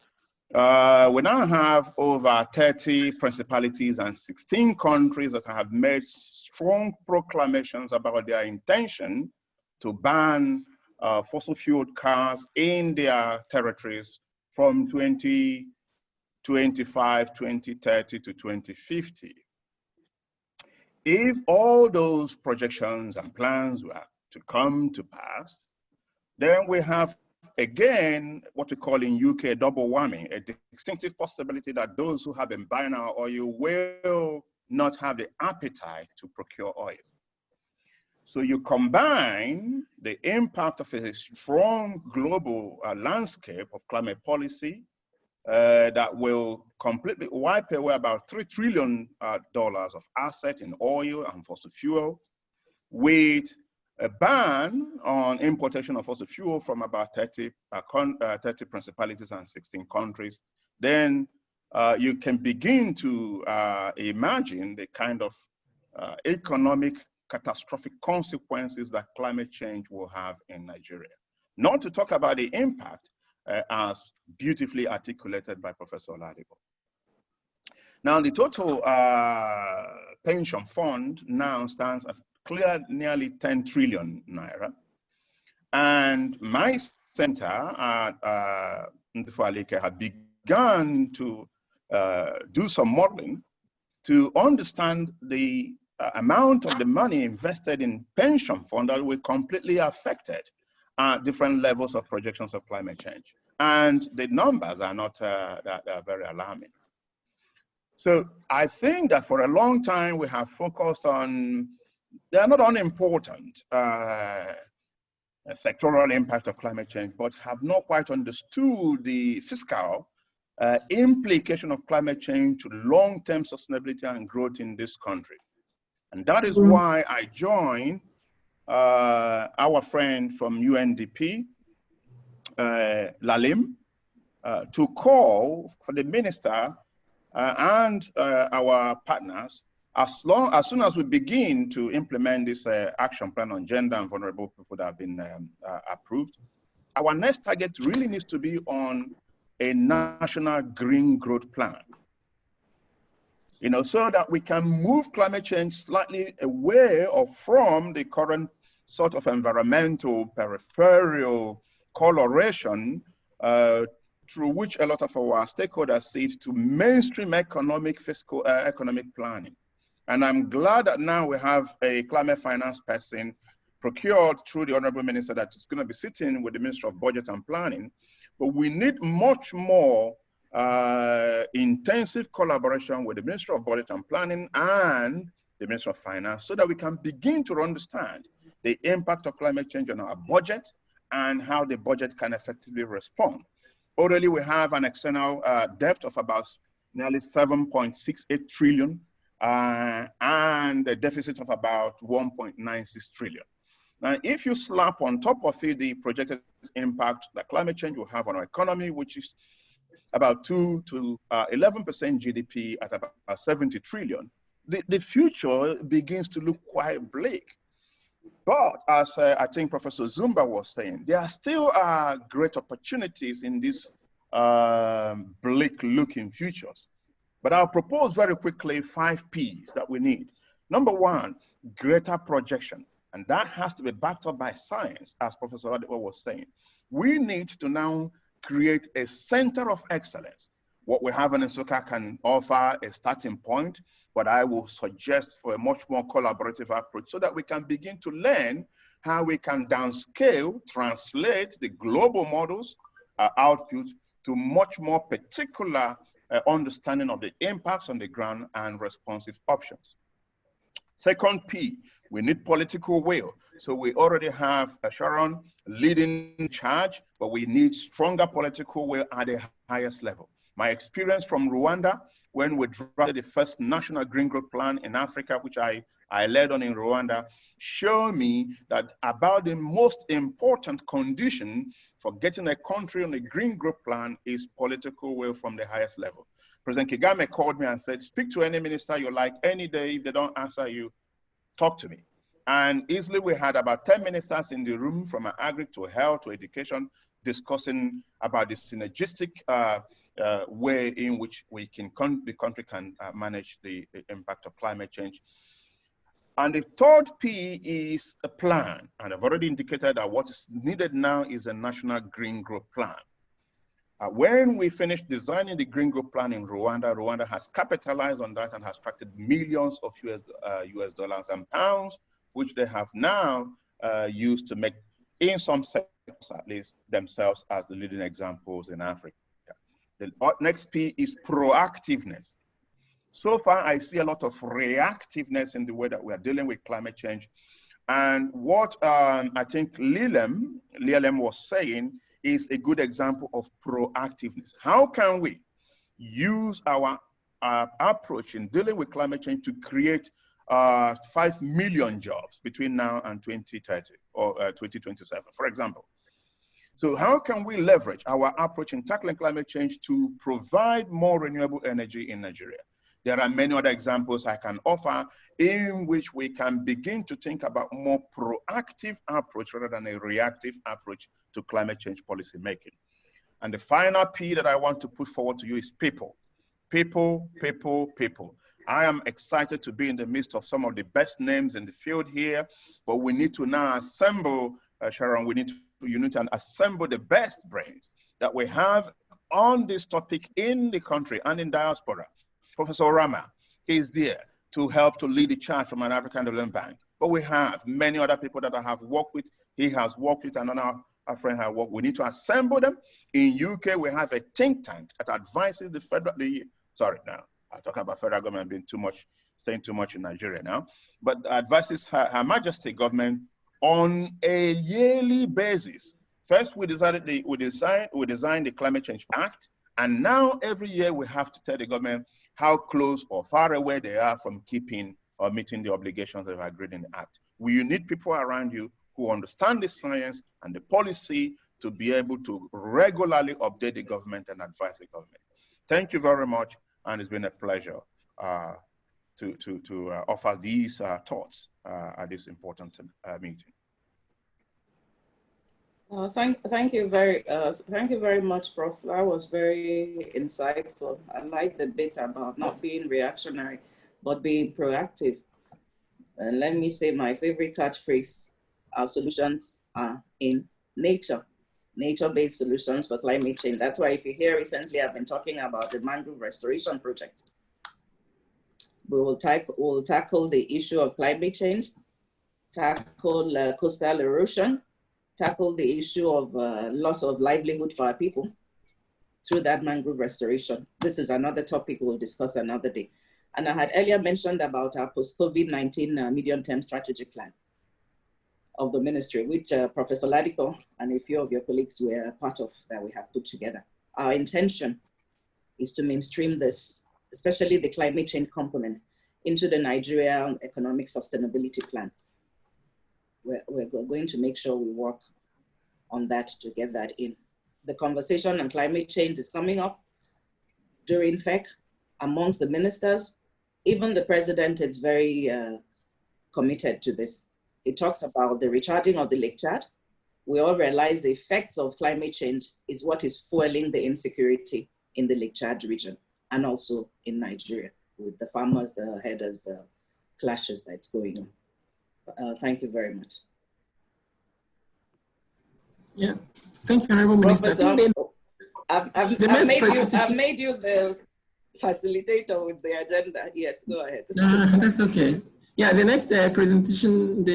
we now have over 30 principalities and 16 countries that have made strong proclamations about their intention to ban fossil-fueled cars in their territories from 2025, 2030 to 2050. If all those projections and plans were to come to pass, then we have again what we call in UK double whammy, a distinctive possibility that those who have been buying our oil will not have the appetite to procure oil. So you combine the impact of a strong global landscape of climate policy that will completely wipe away about $3 trillion of assets in oil and fossil fuel, with a ban on importation of fossil fuel from about 30 principalities and 16 countries, then you can begin to imagine the kind of economic catastrophic consequences that climate change will have in Nigeria. Not to talk about the impact as beautifully articulated by Professor Oladipo. Now, the total pension fund now stands at nearly 10 trillion naira. And my center at Ndufo-Alike had begun to do some modeling to understand the amount of the money invested in pension fund that will completely affected at different levels of projections of climate change. And the numbers are not that very alarming. So I think that for a long time we have focused on, they are not unimportant sectoral impact of climate change, but have not quite understood the fiscal implication of climate change to long-term sustainability and growth in this country. And that is why I joined our friend from UNDP, Lalim, to call for the minister and our partners, as soon as we begin to implement this action plan on gender and vulnerable people that have been approved, our next target really needs to be on a national green growth plan. You know, so that we can move climate change slightly away or from the current sort of environmental peripheral coloration through which a lot of our stakeholders see it, to mainstream economic, fiscal, economic planning. And I'm glad that now we have a climate finance person procured through the Honorable Minister that is going to be sitting with the Minister of Budget and Planning. But we need much more intensive collaboration with the Minister of Budget and Planning and the Minister of Finance so that we can begin to understand the impact of climate change on our budget and how the budget can effectively respond. Already we have an external debt of about nearly 7.68 trillion and a deficit of about 1.96 trillion. Now, if you slap on top of it the projected impact that climate change will have on our economy, which is about 2 to 11% GDP at about 70 trillion, the future begins to look quite bleak. But as I think Professor Zumba was saying, there are still great opportunities in these bleak looking futures. But I'll propose very quickly 5 Ps that we need. Number one, greater projection. And that has to be backed up by science, as Professor Oladipo was saying. We need to now create a center of excellence. What we have in Nsukka can offer a starting point, but I will suggest for a much more collaborative approach so that we can begin to learn how we can downscale, translate the global models output to much more particular understanding of the impacts on the ground and responsive options. Second P, we need political will. So we already have Sharon leading charge, but we need stronger political will at the highest level. My experience from Rwanda when we drafted the first national green growth plan in Africa, which I led on in Rwanda, show me that about the most important condition for getting a country on a green growth plan is political will from the highest level. President Kagame called me and said, speak to any minister you like any day. If they don't answer you, talk to me. And easily we had about 10 ministers in the room, from agri to health to education, discussing about the synergistic way in which the country can manage the impact of climate change. And the third P is a plan. And I've already indicated that what is needed now is a national green growth plan. When we finished designing the green growth plan in Rwanda, Rwanda has capitalized on that and has attracted millions of US dollars and pounds, which they have now used to make, in some sectors at least, themselves as the leading examples in Africa. The next P is proactiveness. So far, I see a lot of reactiveness in the way that we are dealing with climate change. And what I think Liam was saying is a good example of proactiveness. How can we use our approach in dealing with climate change to create 5 million jobs between now and 2030 or 2027, for example? So how can we leverage our approach in tackling climate change to provide more renewable energy in Nigeria? There are many other examples I can offer in which we can begin to think about more proactive approach rather than a reactive approach to climate change policy making. And the final P that I want to put forward to you is people. People, people, people. I am excited to be in the midst of some of the best names in the field here, but we need to now assemble, Sharon, you need to assemble the best brains that we have on this topic in the country and in diaspora. Professor Rama is there to help to lead the charge from an African Development Bank. But we have many other people that I have worked with. He has worked with, and another friend has worked. We need to assemble them. In UK, we have a think tank that advises the federal, sorry, now I'm talking about federal government being staying too much in Nigeria now, but advises Her Majesty government on a yearly basis. First, we designed the Climate Change Act, and now every year we have to tell the government how close or far away they are from keeping or meeting the obligations that are agreed in the Act. You need people around you who understand the science and the policy to be able to regularly update the government and advise the government. Thank you very much, and it's been a pleasure to offer these thoughts at this important meeting. Thank you very much, Prof. That was very insightful. I like the bit about not being reactionary, but being proactive. And let me say my favorite catchphrase: our solutions are in nature, nature-based solutions for climate change. That's why if you hear recently, I've been talking about the mangrove restoration project. We'll tackle the issue of climate change, tackle coastal erosion, tackle the issue of loss of livelihood for our people through that mangrove restoration. This is another topic we'll discuss another day. And I had earlier mentioned about our post-COVID-19 medium-term strategic plan of the ministry, which Professor Ladiko and a few of your colleagues were part of, that we have put together. Our intention is to mainstream this, especially the climate change component, into the Nigerian economic sustainability plan. We're going to make sure we work on that to get that in. The conversation on climate change is coming up during FEC amongst the ministers. Even the president is very committed to this. He talks about the recharging of the Lake Chad. We all realize the effects of climate change is what is fueling the insecurity in the Lake Chad region and also in Nigeria with the farmers, headers, clashes that's going on. Thank you very much. Yeah, thank you, Honorable Minister. I've made you the facilitator with the agenda. Yes, go ahead. That's okay. Yeah, the next presentation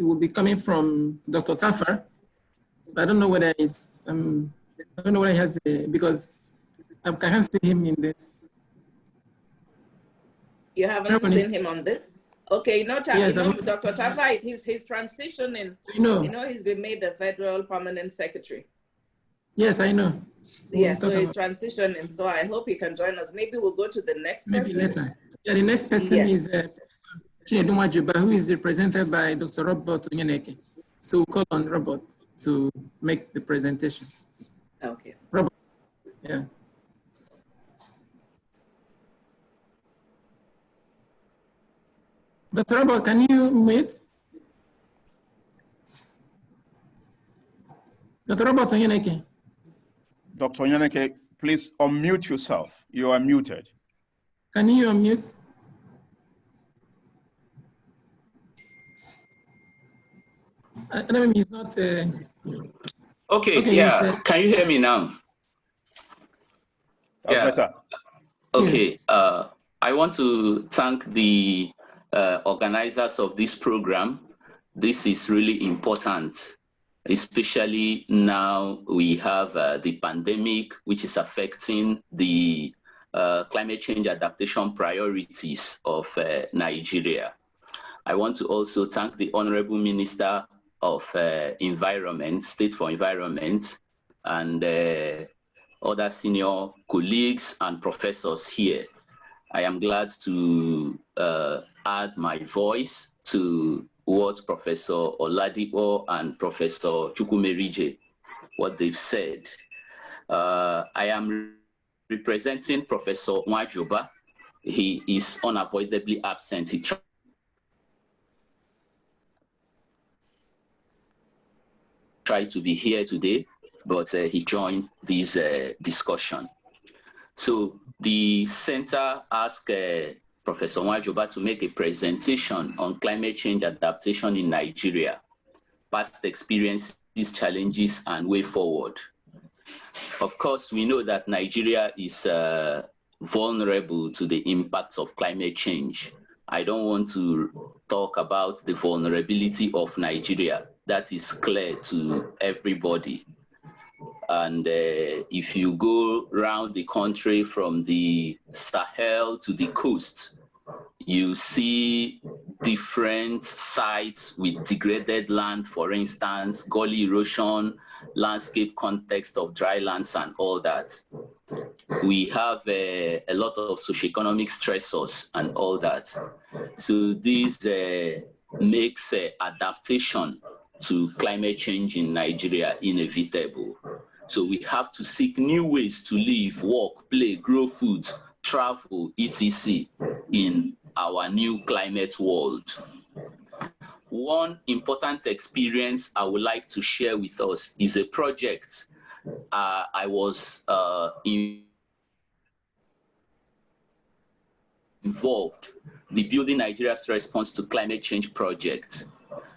will be coming from Dr. Tafar. I don't know whether it's, I don't know whether he has, because I can't see him in this. You haven't seen him on this? Okay, you know, yes, Dr. Tafar, he's transitioning. You know, he's been made the federal permanent secretary. Yes, I know. Yeah, so it's transitioning. So I hope he can join us. Maybe we'll go to the next person. Maybe later. Yeah, the next person is Chinedu Nwajuba, who is represented by Dr. Robert Onyeneke. So we'll call on Robert to make the presentation. Okay. Robert, yeah. Dr. Robert, can you mute? Dr. Robert Onyeneke. Dr. Onyeneke, please unmute yourself. You are muted. Can you unmute? I mean, he's not. Okay, yeah. Can you hear me now? That's better. Okay. I want to thank the organizers of this program. This is really important, especially now we have the pandemic, which is affecting the climate change adaptation priorities of Nigeria. I want to also thank the Honorable Minister of Environment, State for Environment, and other senior colleagues and professors here. I am glad to add my voice to what Professor Oladipo and Professor Chukwumerije, what they've said. I am representing Professor Nwajuba. He is unavoidably absent. He tried to be here today, but he joined this discussion. So the center asked Professor Nwajuba to make a presentation on climate change adaptation in Nigeria, past experiences, challenges, and way forward. Of course, we know that Nigeria is vulnerable to the impacts of climate change. I don't want to talk about the vulnerability of Nigeria. That is clear to everybody. And if you go around the country from the Sahel to the coast, you see different sites with degraded land, for instance, gully erosion, landscape context of dry lands and all that. We have a lot of socioeconomic stressors and all that. So this makes adaptation to climate change in Nigeria inevitable. So we have to seek new ways to live, work, play, grow food, travel, etc. in our new climate world. One important experience I would like to share with us is a project I was involved, the Building Nigeria's Response to Climate Change project.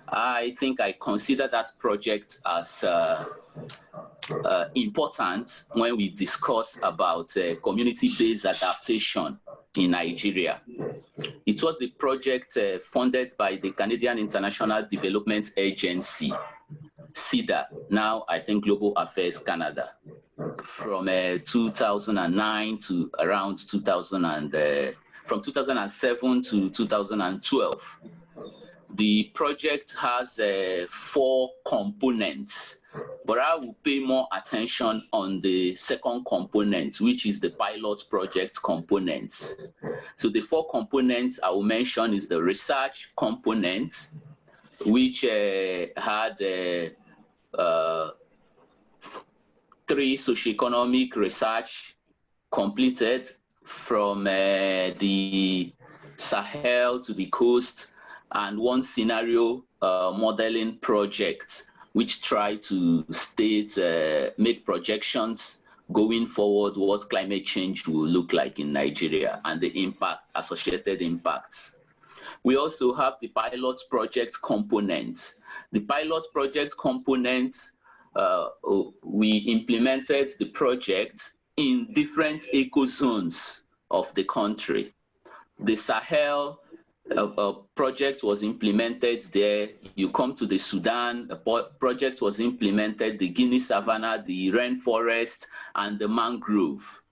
I think I consider that project as important when we discuss about community-based adaptation in Nigeria. It was a project funded by the Canadian International Development Agency, CIDA, now I think Global Affairs Canada, from 2009 to around from 2007 to 2012. The project has 4 components, but I will pay more attention on the second component, which is the pilot project components. So the 4 components I will mention is the research component, which had 3 socioeconomic research completed from the Sahel to the coast, and 1 scenario modeling project, which try to state, make projections going forward what climate change will look like in Nigeria and the associated impacts. We also have the pilot project component. The pilot project component, we implemented the project in different ecozones of the country. The Sahel project was implemented there. You come to the Sudan, a project was implemented, the Guinea Savannah, the rainforest, and the mangrove.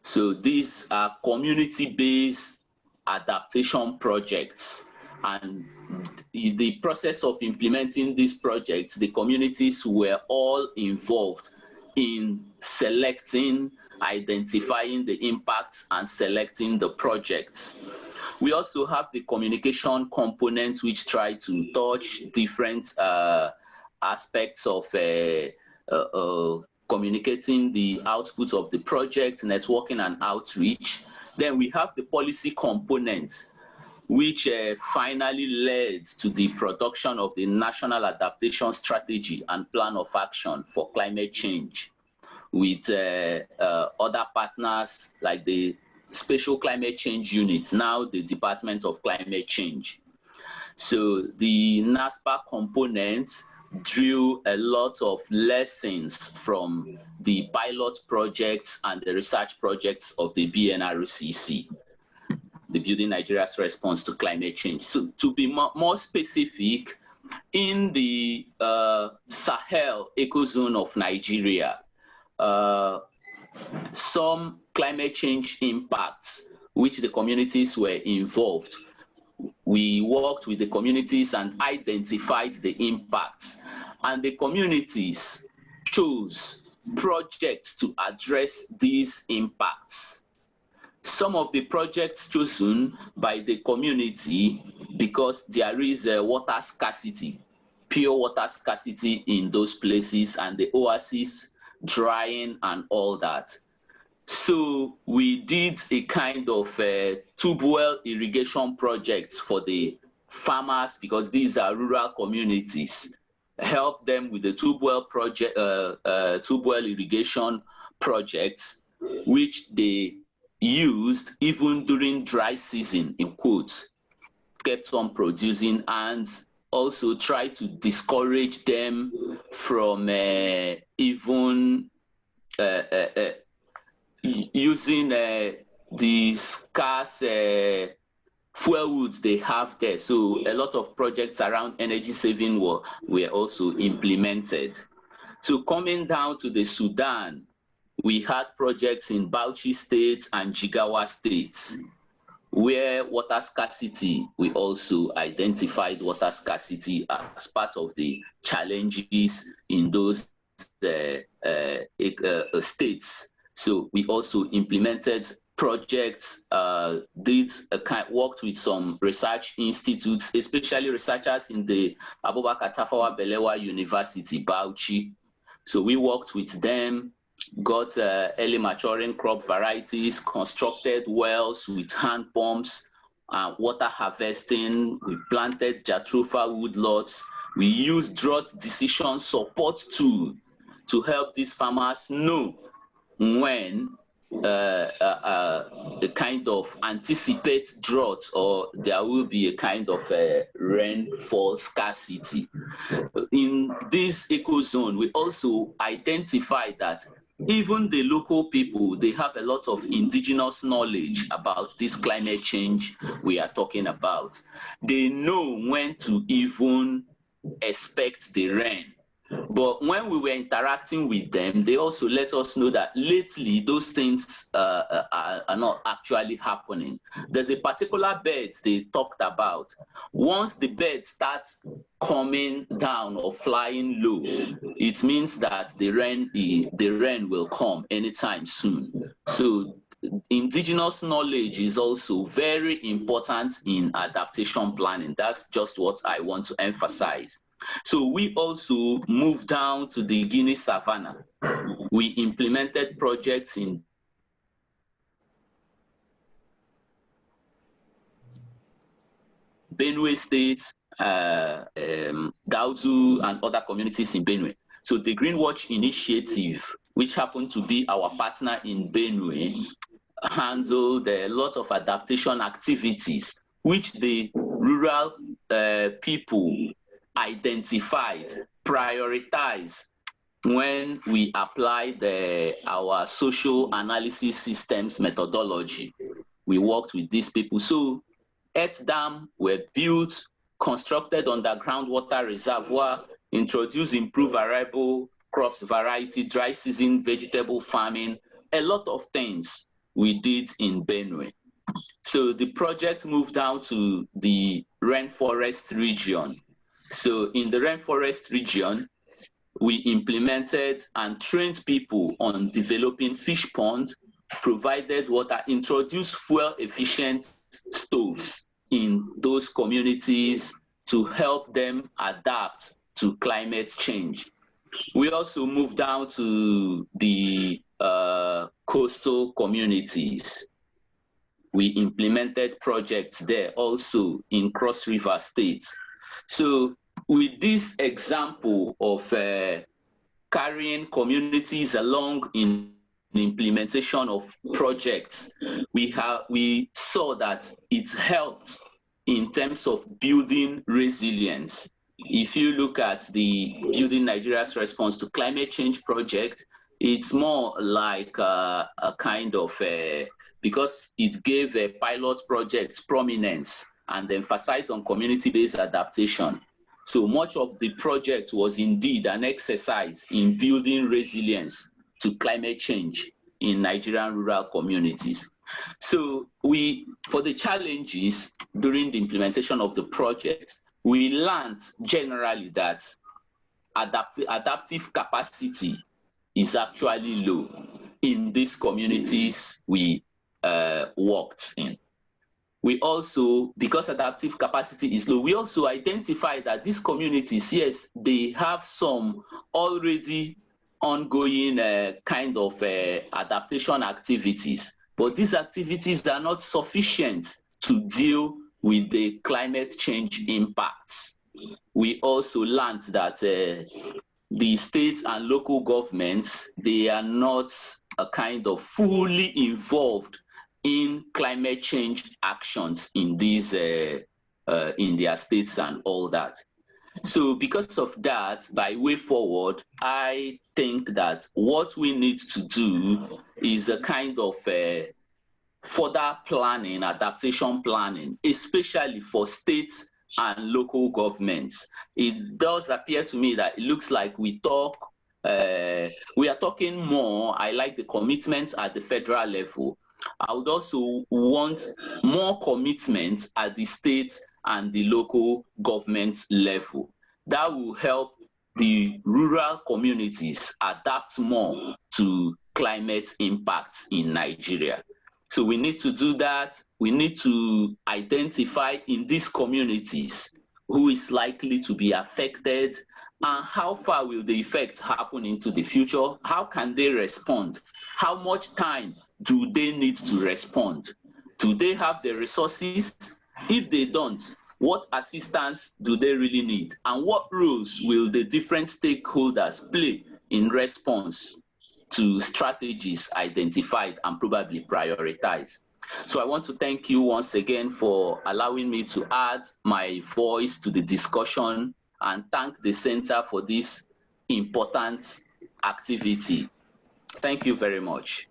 So these are community-based adaptation projects. And the process of implementing these projects, the communities were all involved in selecting, identifying the impacts and selecting the projects. We also have the communication component, which try to touch different aspects of communicating the outputs of the project, networking and outreach. Then we have the policy component, which finally led to the production of the National Adaptation Strategy and Plan of Action for Climate Change, with other partners like the Special Climate Change Unit, now the Department of Climate Change. So the NASPA component drew a lot of lessons from the pilot projects and the research projects of the BNRCC, the Building Nigeria's Response to Climate Change. So to be more specific, in the Sahel ecozone of Nigeria, some climate change impacts which the communities were involved. We worked with the communities and identified the impacts, and the communities chose projects to address these impacts. Some of the projects chosen by the community, because there is a water scarcity, pure water scarcity in those places, and the oasis drying and all that. So we did a kind of tube well irrigation projects for the farmers, because these are rural communities. Help them with the tube well project, tube well irrigation projects, which they used even during dry season, in quotes, kept on producing, and also try to discourage them from even using the scarce fuel woods they have there. So a lot of projects around energy saving were also implemented. So coming down to the Sudan, we had projects in Bauchi State and Jigawa State, where water scarcity, we also identified water scarcity as part of the challenges in those states. So we also implemented projects, worked with some research institutes, especially researchers in the Abubakar Tafawa Balewa University, Bauchi. So we worked with them, got early maturing crop varieties, constructed wells with hand pumps, water harvesting. We planted jatropha woodlots. We used drought decision support tool to help these farmers know when a kind of anticipate drought, or there will be a kind of rainfall scarcity. In this ecozone, we also identified that even the local people, they have a lot of indigenous knowledge about this climate change we are talking about. They know when to even expect the rain. But when we were interacting with them, they also let us know that lately those things are not actually happening. There's a particular bird they talked about. Once the bird starts coming down or flying low, it means that the rain will come anytime soon. So indigenous knowledge is also very important in adaptation planning. That's just what I want to emphasize. So we also moved down to the Guinea Savannah. We implemented projects in Benue State, Dauzu, and other communities in Benue. So the Green Watch Initiative, which happened to be our partner in Benue, handled a lot of adaptation activities, which the rural people identified, prioritized when we applied our social analysis systems methodology. We worked with these people. So earth dams were built, constructed underground water reservoir, introduced improved variable crops variety, dry season vegetable farming, a lot of things we did in Benue. So the project moved down to the rainforest region. So in the rainforest region, we implemented and trained people on developing fish ponds, provided water, introduced fuel-efficient stoves in those communities to help them adapt to climate change. We also moved down to the coastal communities. We implemented projects there also in Cross River State. So with this example of carrying communities along in implementation of projects, we saw that it helped in terms of building resilience. If you look at the Building Nigeria's Response to Climate Change project, it's more like a kind of, because it gave pilot projects prominence and emphasized on community-based adaptation. So much of the project was indeed an exercise in building resilience to climate change in Nigerian rural communities. So for the challenges during the implementation of the project, we learned generally that adaptive capacity is actually low in these communities we worked in. We also, because adaptive capacity is low, we also identified that these communities, yes, they have some already ongoing kind of adaptation activities, but these activities are not sufficient to deal with the climate change impacts. We also learned that the states and local governments, they are not a kind of fully involved in climate change actions in these in their states and all that. So because of that, by way forward, I think that what we need to do is a kind of further planning, adaptation planning, especially for states and local governments. It does appear to me that it looks like we are talking more. I like the commitments at the federal level. I would also want more commitments at the state and the local government level. That will help the rural communities adapt more to climate impacts in Nigeria. So we need to do that. We need to identify in these communities who is likely to be affected and how far will the effects happen into the future? How can they respond? How much time do they need to respond? Do they have the resources? If they don't, what assistance do they really need? And what roles will the different stakeholders play in response to strategies identified and probably prioritized? So I want to thank you once again for allowing me to add my voice to the discussion and thank the Center for this important activity. Thank you very much.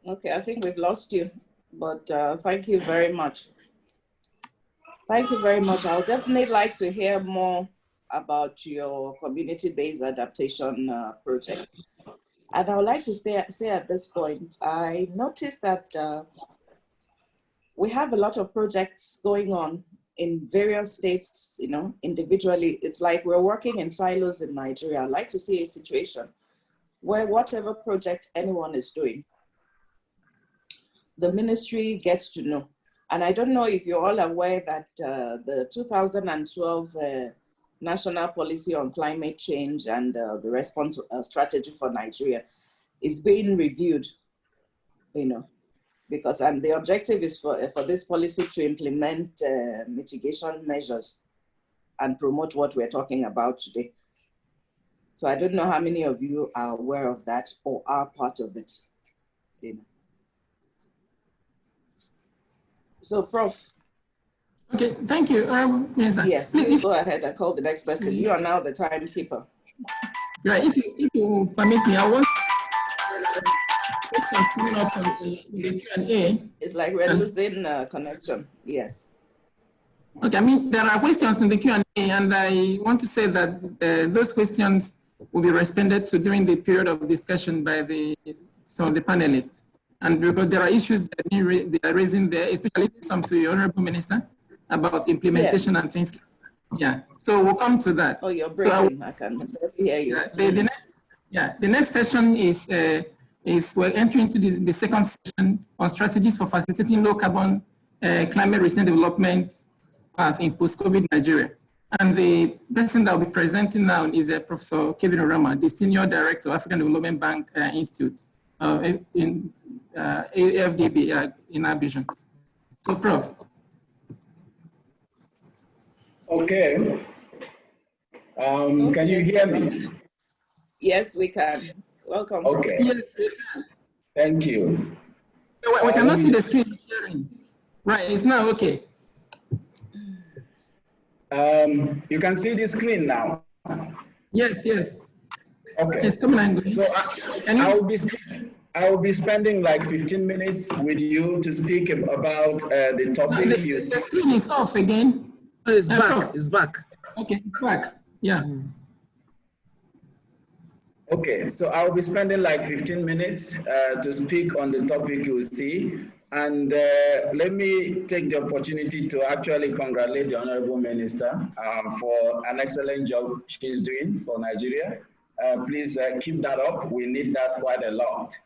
Okay, I think we've lost you, but thank you very much. Thank you very much. I'll definitely like to hear more about your community-based adaptation projects. And I would like to say at this point, I noticed that we have a lot of projects going on in various states, you know, individually. It's like we're working in silos in Nigeria. I'd like to see a situation where whatever project anyone is doing, the ministry gets to know. And I don't know if you're all aware that the 2012 National Policy on Climate Change and the Response Strategy for Nigeria is being reviewed, you know, because the objective is for this policy to implement mitigation measures and promote what we're talking about today. So I don't know how many of you are aware of that or are part of it, you know. So, Prof. Okay, thank you. Yes, you go ahead and call the next person. You are now the timekeeper. Right, if you permit me, I want questions coming up on the Q&A. It's like we're losing connection, yes. Okay, I mean, there are questions in the Q&A, and I want to say that those questions will be responded to during the period of discussion by some of the panelists. And because there are issues that they are raising there, especially some to the Honorable Minister, about implementation and things like that. Yeah, so we'll come to that. Oh, you're breaking. So I can hear you. The next session is we're entering into the second session on strategies for facilitating low carbon climate resilient development path in post-COVID Nigeria. And the person that will be presenting now is Professor Kevin Oramah, the Senior Director of African Development Bank Institute in AFDB in Abidjan. So, Prof. Okay. Can you hear me? Yes, we can. Welcome. Okay. Yes, we can. Thank you. We cannot see the screen sharing. Right, it's now okay. You can see the screen now. Yes, yes. Okay. It's coming and going. So I will be spending like 15 minutes with you to speak about the topic. The screen is off again. Oh, it's back. It's back. Okay, it's back. Yeah. Okay, so I'll be spending like 15 minutes to speak on the topic you will see. And let me take the opportunity to actually congratulate the Honorable Minister for an excellent job she's doing for Nigeria. Please keep that up. We need that quite a lot.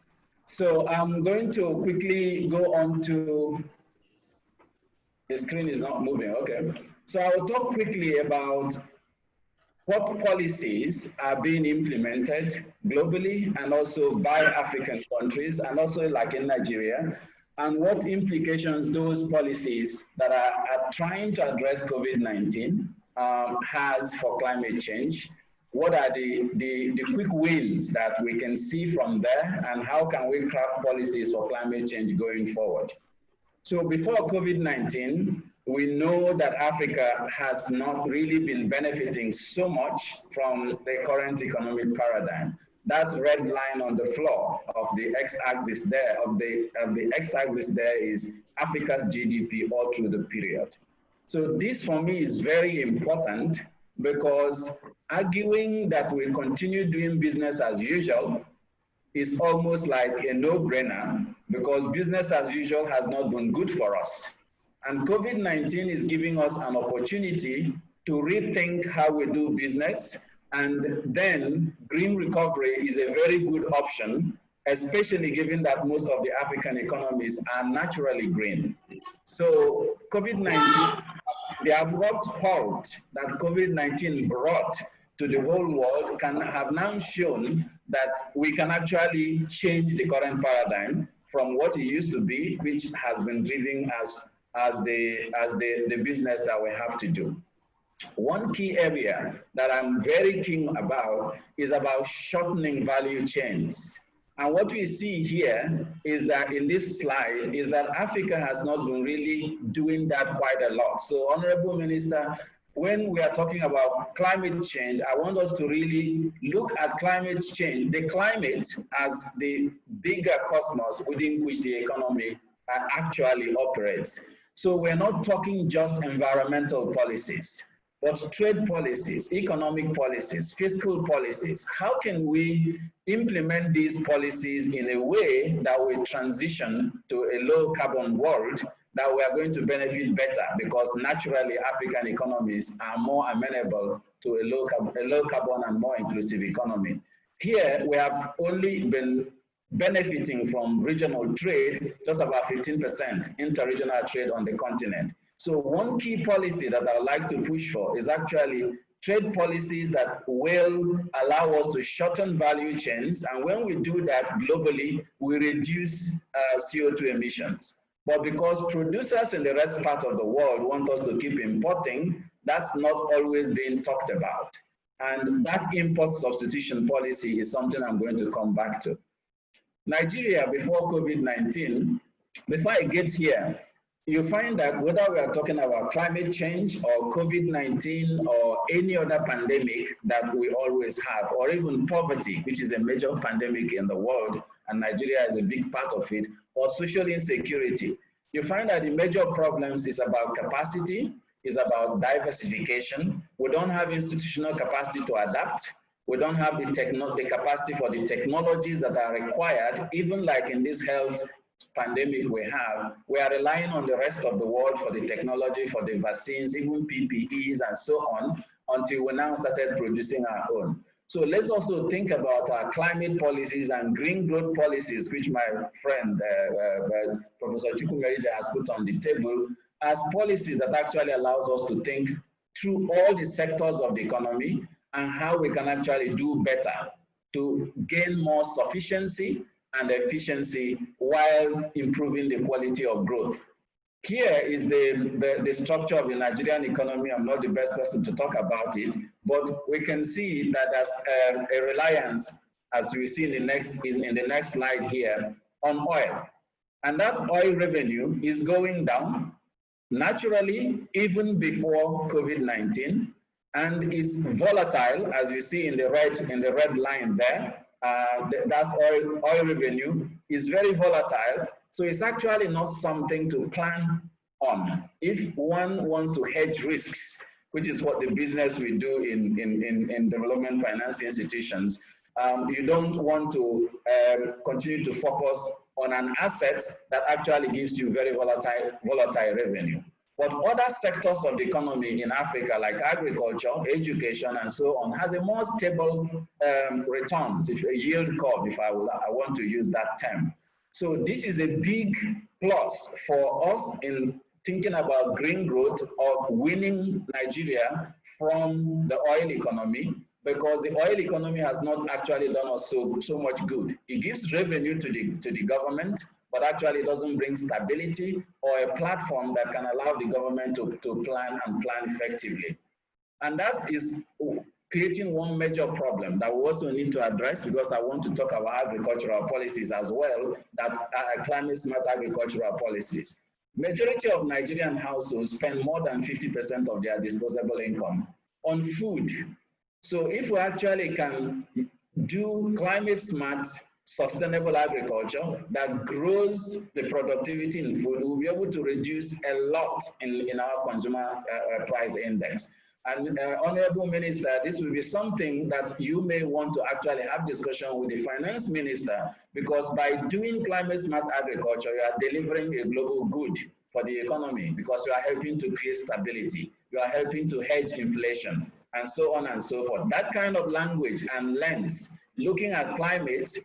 So I'm going to quickly go on to, the screen is not moving, okay. So I will talk quickly about what policies are being implemented globally and also by African countries and also like in Nigeria, and what implications those policies that are trying to address COVID-19 has for climate change. What are the quick wins that we can see from there, and how can we craft policies for climate change going forward? So before COVID-19, we know that Africa has not really been benefiting so much from the current economic paradigm. That red line on the floor of the x-axis there, the x-axis there is Africa's GDP all through the period. So this for me is very important, because arguing that we continue doing business as usual is almost like a no-brainer, because business as usual has not been good for us. And COVID-19 is giving us an opportunity to rethink how we do business, and then green recovery is a very good option, especially given that most of the African economies are naturally green. So COVID-19, the abrupt halt that COVID-19 brought to the whole world have now shown that we can actually change the current paradigm from what it used to be, which has been driven as the business that we have to do. One key area that I'm very keen about is about shortening value chains. And what we see here is that in this slide is that Africa has not been really doing that quite a lot. So, Honorable Minister, when we are talking about climate change, I want us to really look at climate change, the climate as the bigger cosmos within which the economy actually operates. So we're not talking just environmental policies, but trade policies, economic policies, fiscal policies. How can we implement these policies in a way that will transition to a low carbon world that we are going to benefit better, because naturally African economies are more amenable to a low carbon and more inclusive economy. Here we have only been benefiting from regional trade, just about 15% interregional trade on the continent. So one key policy that I would like to push for is actually trade policies that will allow us to shorten value chains. And when we do that globally, we reduce CO2 emissions. But because producers in the rest part of the world want us to keep importing, that's not always being talked about. And that import substitution policy is something I'm going to come back to. Nigeria, before COVID-19, before I get here, you find that whether we are talking about climate change or COVID-19 or any other pandemic that we always have, or even poverty, which is a major pandemic in the world, and Nigeria is a big part of it, or social insecurity, you find that the major problems is about capacity, is about diversification. We don't have institutional capacity to adapt. We don't have the capacity for the technologies that are required, even like in this health pandemic we have, we are relying on the rest of the world for the technology, for the vaccines, even PPEs and so on, until we now started producing our own. So let's also think about our climate policies and green growth policies, which my friend, Professor Chukwumerije has put on the table, as policies that actually allows us to think through all the sectors of the economy and how we can actually do better to gain more sufficiency and efficiency while improving the quality of growth. Here is the structure of the Nigerian economy. I'm not the best person to talk about it, but we can see that there's a reliance, as we see in the next slide here, on oil. And that oil revenue is going down naturally even before COVID-19, and it's volatile, as you see in the red line there. That's oil revenue is very volatile. So it's actually not something to plan on. If one wants to hedge risks, which is what the business we do in development finance institutions, you don't want to continue to focus on an asset that actually gives you very volatile revenue. But other sectors of the economy in Africa, like agriculture, education, and so on, has a more stable returns, if a yield curve, if I want to use that term. So this is a big plus for us in thinking about green growth of winning Nigeria from the oil economy, because the oil economy has not actually done us so much good. It gives revenue to the government, but actually doesn't bring stability or a platform that can allow the government to plan effectively. And that is creating one major problem that we also need to address, because I want to talk about agricultural policies as well, that are climate smart agricultural policies. Majority of Nigerian households spend more than 50% of their disposable income on food. So if we actually can do climate smart, sustainable agriculture that grows the productivity in food, we'll be able to reduce a lot in our consumer price index. And Honorable Minister, this will be something that you may want to actually have discussion with the Finance Minister, because by doing climate smart agriculture, you are delivering a global good for the economy, because you are helping to create stability, you are helping to hedge inflation, and so on and so forth. That kind of language and lens, looking at climate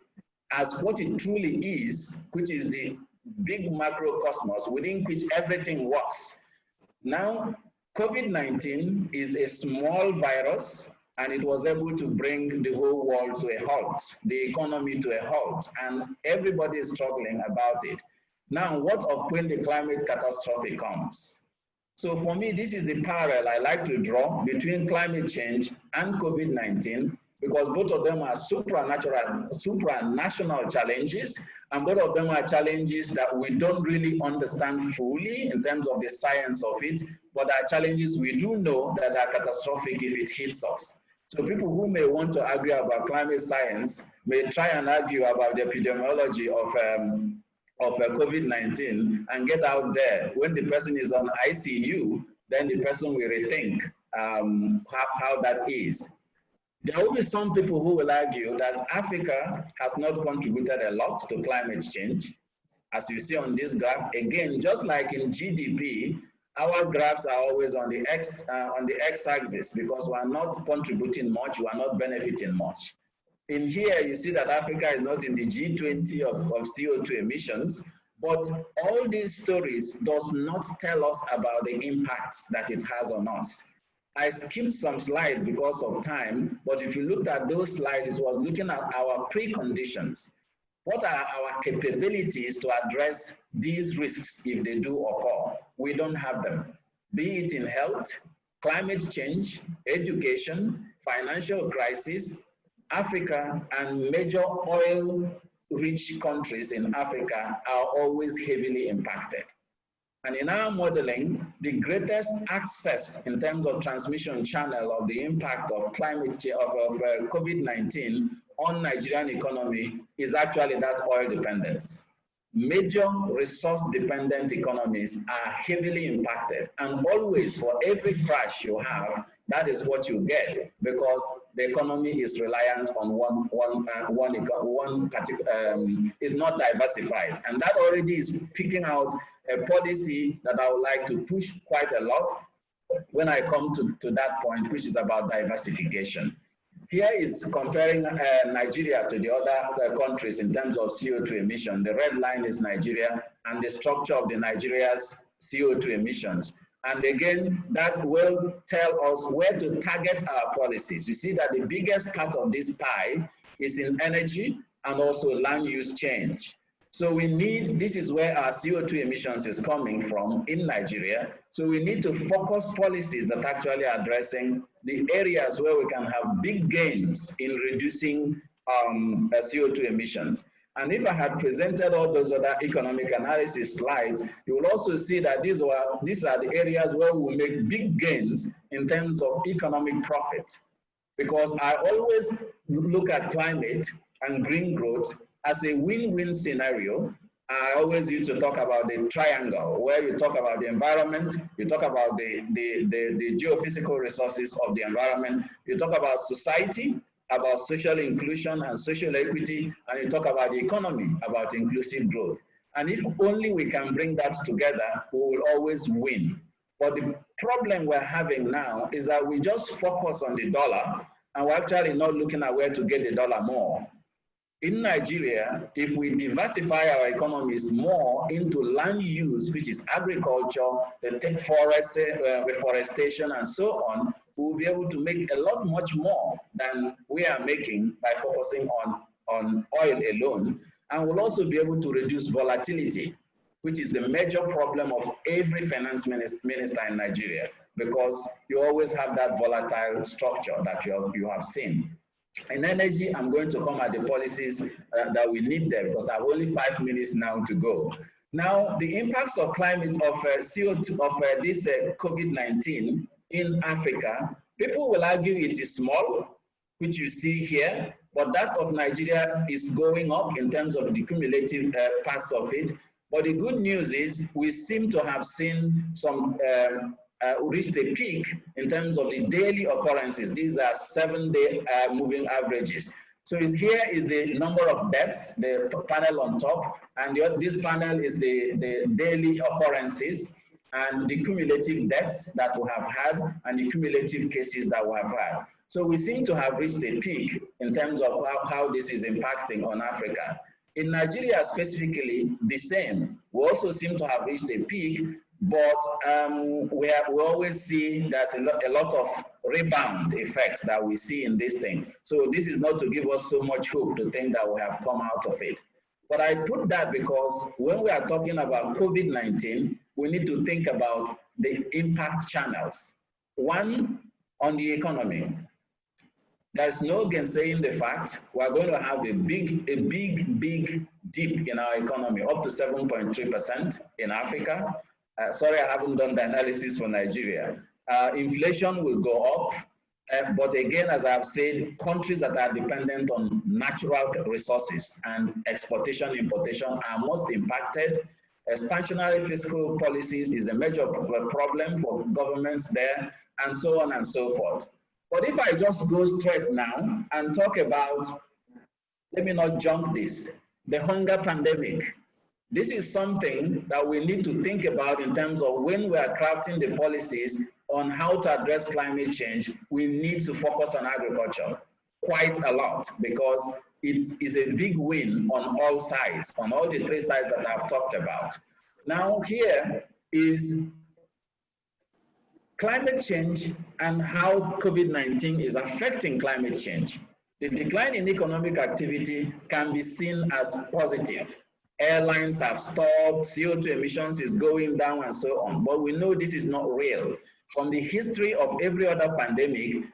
as what it truly is, which is the big macrocosmos within which everything works. Now, COVID-19 is a small virus, and it was able to bring the whole world to a halt, the economy to a halt, and everybody is struggling about it. Now, what of when the climate catastrophe comes? So for me, this is the parallel I like to draw between climate change and COVID-19, because both of them are supranational challenges, and both of them are challenges that we don't really understand fully in terms of the science of it, but are challenges we do know that are catastrophic if it hits us. So people who may want to argue about climate science may try and argue about the epidemiology of COVID-19 and get out there. When the person is on ICU, then the person will rethink how that is. There will be some people who will argue that Africa has not contributed a lot to climate change. As you see on this graph, again, just like in GDP, our graphs are always on the x-axis, because we are not contributing much, we are not benefiting much. In here, you see that Africa is not in the G20 of CO2 emissions, but all these stories does not tell us about the impacts that it has on us. I skipped some slides because of time, but if you looked at those slides, it was looking at our preconditions. What are our capabilities to address these risks if they do occur? We don't have them, be it in health, climate change, education, financial crisis. Africa and major oil-rich countries in Africa are always heavily impacted. And in our modeling, the greatest access in terms of transmission channel of the impact of climate change, of COVID-19 on Nigerian economy is actually that oil dependence. major resource-dependent economies are heavily impacted. And always, for every crash you have, that is what you get, because the economy is reliant on one particular, is not diversified. And that already is picking out a policy that I would like to push quite a lot when I come to that point, which is about diversification. Here is comparing Nigeria to the other countries in terms of CO2 emission. The red line is Nigeria and the structure of the Nigeria's CO2 emissions. And again, that will tell us where to target our policies. You see that the biggest part of this pie is in energy and also land use change. So we need, this is where our CO2 emissions is coming from in Nigeria. So we need to focus policies that actually addressing the areas where we can have big gains in reducing CO2 emissions. And if I had presented all those other economic analysis slides, you will also see that these are the areas where we will make big gains in terms of economic profit. Because I always look at climate and green growth as a win-win scenario. I always used to talk about the triangle, where you talk about the environment, you talk about the geophysical resources of the environment, you talk about society, about social inclusion and social equity, and you talk about the economy, about inclusive growth. And if only we can bring that together, we will always win. But the problem we're having now is that we just focus on the dollar, and we're actually not looking at where to get the dollar more. In Nigeria, if we diversify our economies more into land use, which is agriculture, the forest, reforestation, and so on, we'll be able to make a lot much more than we are making by focusing on oil alone. And we'll also be able to reduce volatility, which is the major problem of every finance minister in Nigeria, because you always have that volatile structure that you have seen. In energy, I'm going to come at the policies that we need there, because I have only 5 minutes now to go. Now, the impacts of climate, of CO2, of this COVID-19 in Africa, people will argue it is small, which you see here, but that of Nigeria is going up in terms of the cumulative parts of it. But the good news is we seem to have seen some reached a peak in terms of the daily occurrences. These are 7-day moving averages. So here is the number of deaths, the panel on top, and this panel is the daily occurrences and the cumulative deaths that we have had and the cumulative cases that we have had. So we seem to have reached a peak in terms of how this is impacting on Africa. In Nigeria specifically, the same. We also seem to have reached a peak, but we always see there's a lot of rebound effects that we see in this thing. So this is not to give us so much hope to think that we have come out of it. But I put that because when we are talking about COVID-19, we need to think about the impact channels. One, on the economy. There's no gainsaying the fact we're going to have a big dip in our economy, up to 7.3% in Africa. Sorry, I haven't done the analysis for Nigeria. Inflation will go up, but again, as I've said, countries that are dependent on natural resources and exportation, importation are most impacted. Expansionary fiscal policies is a major problem for governments there, and so on and so forth. But if I just go straight now and talk about, let me not jump this, the hunger pandemic. This is something that we need to think about in terms of when we are crafting the policies on how to address climate change. We need to focus on agriculture quite a lot, because it's a big win on all sides, on all the 3 sides that I've talked about. Now here is climate change and how COVID-19 is affecting climate change. The decline in economic activity can be seen as positive. Airlines have stopped, CO2 emissions is going down and so on, but we know this is not real. From the history of every other pandemic,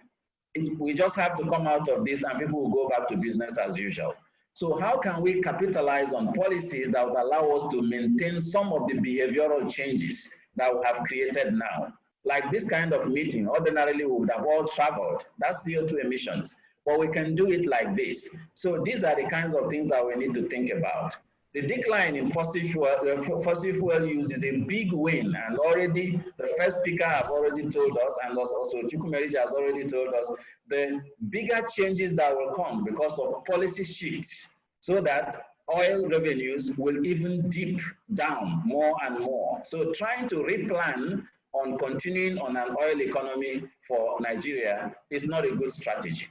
we just have to come out of this and people will go back to business as usual. So how can we capitalize on policies that would allow us to maintain some of the behavioral changes that we have created now? Like this kind of meeting, ordinarily we would have all traveled, that's CO2 emissions, but we can do it like this. So these are the kinds of things that we need to think about. The decline in fossil fuel use is a big win, and already the first speaker have already told us, and also Chukwumerija has already told us, the bigger changes that will come because of policy shifts, so that oil revenues will even dip down more and more. So trying to replan on continuing on an oil economy for Nigeria is not a good strategy.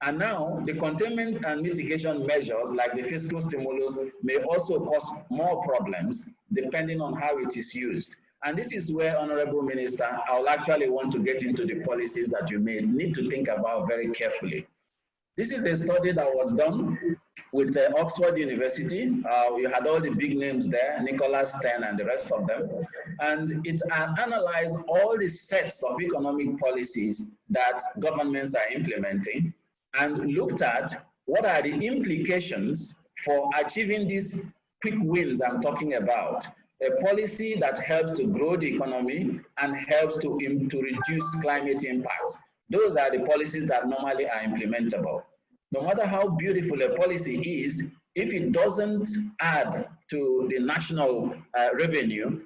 And now the containment and mitigation measures like the fiscal stimulus may also cause more problems depending on how it is used. And this is where, Honorable Minister, I'll actually want to get into the policies that you may need to think about very carefully. This is a study that was done with Oxford University. You had all the big names there, Nicholas Stern and the rest of them. And it analyzed all the sets of economic policies that governments are implementing and looked at what are the implications for achieving these quick wins I'm talking about. A policy that helps to grow the economy and helps to reduce climate impacts. Those are the policies that normally are implementable. No matter how beautiful a policy is, if it doesn't add to the national revenue,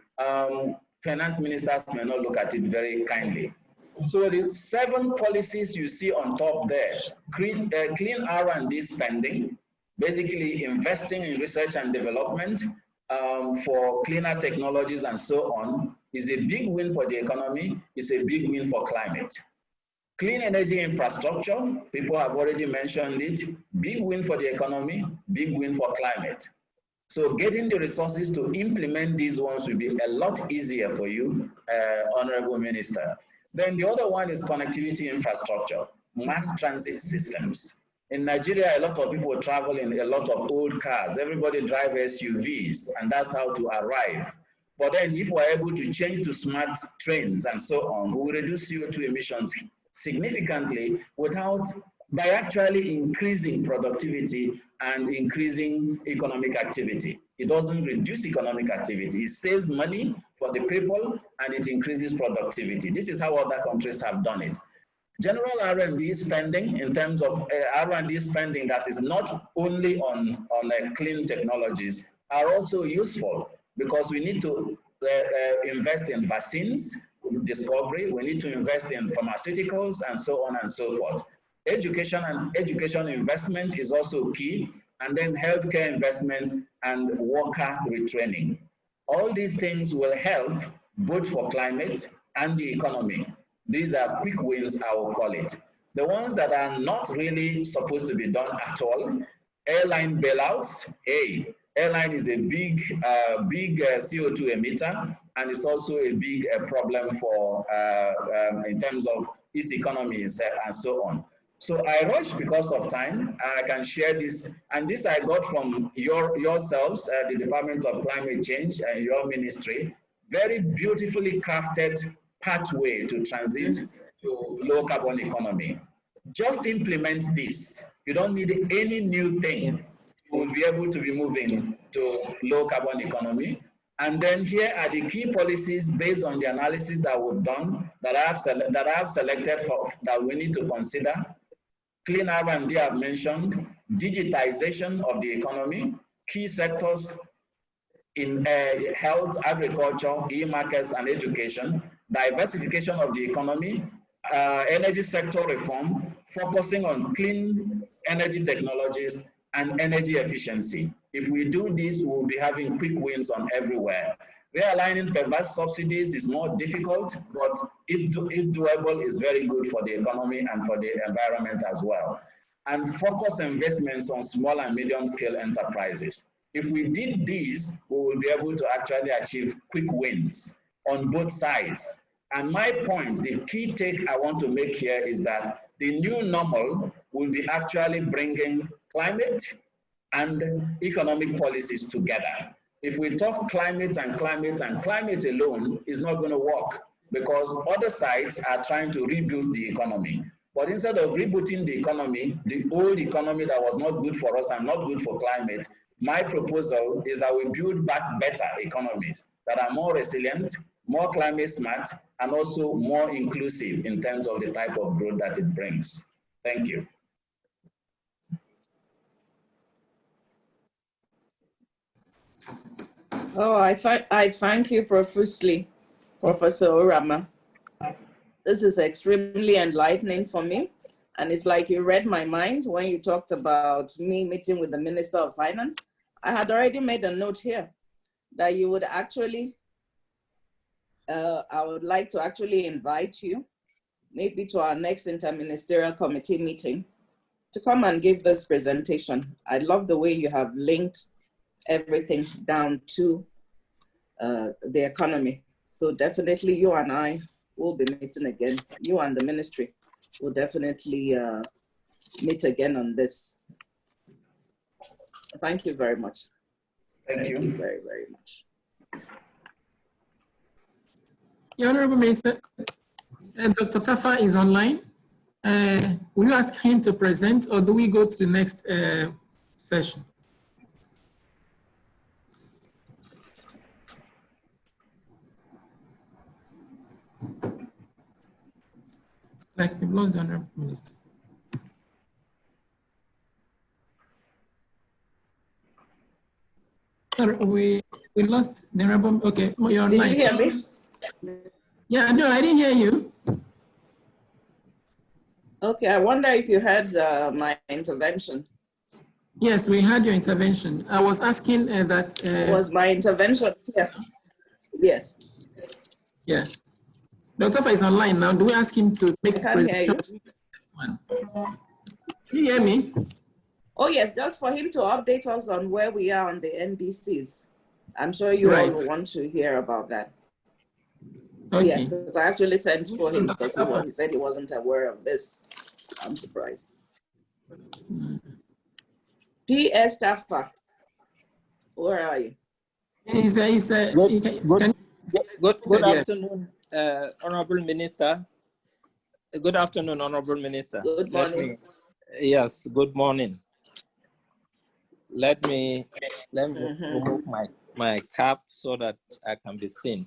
finance ministers may not look at it very kindly. So the 7 policies you see on top there, clean R&D spending, basically investing in research and development for cleaner technologies and so on, is a big win for the economy, is a big win for climate. Clean energy infrastructure, people have already mentioned it, big win for the economy, big win for climate. So getting the resources to implement these ones will be a lot easier for you, Honorable Minister. Then the other one is connectivity infrastructure, mass transit systems. In Nigeria, a lot of people travel in a lot of old cars. Everybody drives SUVs, and that's how to arrive. But then if we're able to change to smart trains and so on, we will reduce CO2 emissions significantly by actually increasing productivity and increasing economic activity. It doesn't reduce economic activity. It saves money for the people and it increases productivity. This is how other countries have done it. General R&D spending, in terms of R&D spending that is not only on clean technologies, are also useful because we need to invest in vaccines, discovery, we need to invest in pharmaceuticals and so on and so forth. Education and education investment is also key, and then healthcare investment and worker retraining. All these things will help both for climate and the economy. These are quick wins, I will call it. The ones that are not really supposed to be done at all, airline bailouts. Hey, airline is a big CO2 emitter, and it's also a big problem for in terms of its economy and so on. So I rush because of time. I can share this, and this I got from yourselves, the Department of Climate Change and your ministry. Very beautifully crafted pathway to transit to low carbon economy. Just implement this. You don't need any new thing. You will be able to be moving to low carbon economy. And then here are the key policies based on the analysis that we've done that I have selected for that we need to consider. Clean R&D I've mentioned, digitization of the economy, key sectors in health, agriculture, e-markets, and education, diversification of the economy, energy sector reform, focusing on clean energy technologies and energy efficiency. If we do this, we'll be having quick wins on everywhere. Realigning perverse subsidies is more difficult, but if doable, is very good for the economy and for the environment as well. And focus investments on small and medium scale enterprises. If we did this, we will be able to actually achieve quick wins on both sides. And my point, the key take I want to make here is that the new normal will be actually bringing climate and economic policies together. If we talk climate and climate and climate alone is not going to work because other sides are trying to rebuild the economy. But instead of rebooting the economy, the old economy that was not good for us and not good for climate, my proposal is that we build back better economies that are more resilient, more climate smart, and also more inclusive in terms of the type of growth that it brings. Thank you. Oh, I thank you profusely, Professor Orama. This is extremely enlightening for me. And it's like you read my mind when you talked about me meeting with the Minister of Finance. I had already made a note here that you would actually, I would like to actually invite you maybe to our next interministerial committee meeting to come and give this presentation. I love the way you have linked everything down to the economy. So definitely you and I will be meeting again. You and the ministry will definitely meet again on this. Thank you very much. Thank you very, very much. Your Honorable Minister, Dr. Tafa is online. Will you ask him to present, or do we go to the next session? Like we've lost the Honorable Minister. Sorry, we lost the Honorable. Okay, you're online. Did you hear me? Yeah, no, I didn't hear you. Okay, I wonder if you heard my intervention. Yes, we had your intervention. I was asking that. Was my intervention? Yes. Yes. Yeah. Dr. Tafa is online now. Do we ask him to make his presentation? Can you hear me? Oh, yes, just for him to update us on where we are on the NDCs. I'm sure you all want to hear about that. Okay. Yes, because I actually sent for him because he said he wasn't aware of this. I'm surprised. P.S. Tafa, where are you? Good afternoon, Honorable Minister. Good afternoon, Honorable Minister. Good morning. Yes, good morning. Let me remove my cap so that I can be seen.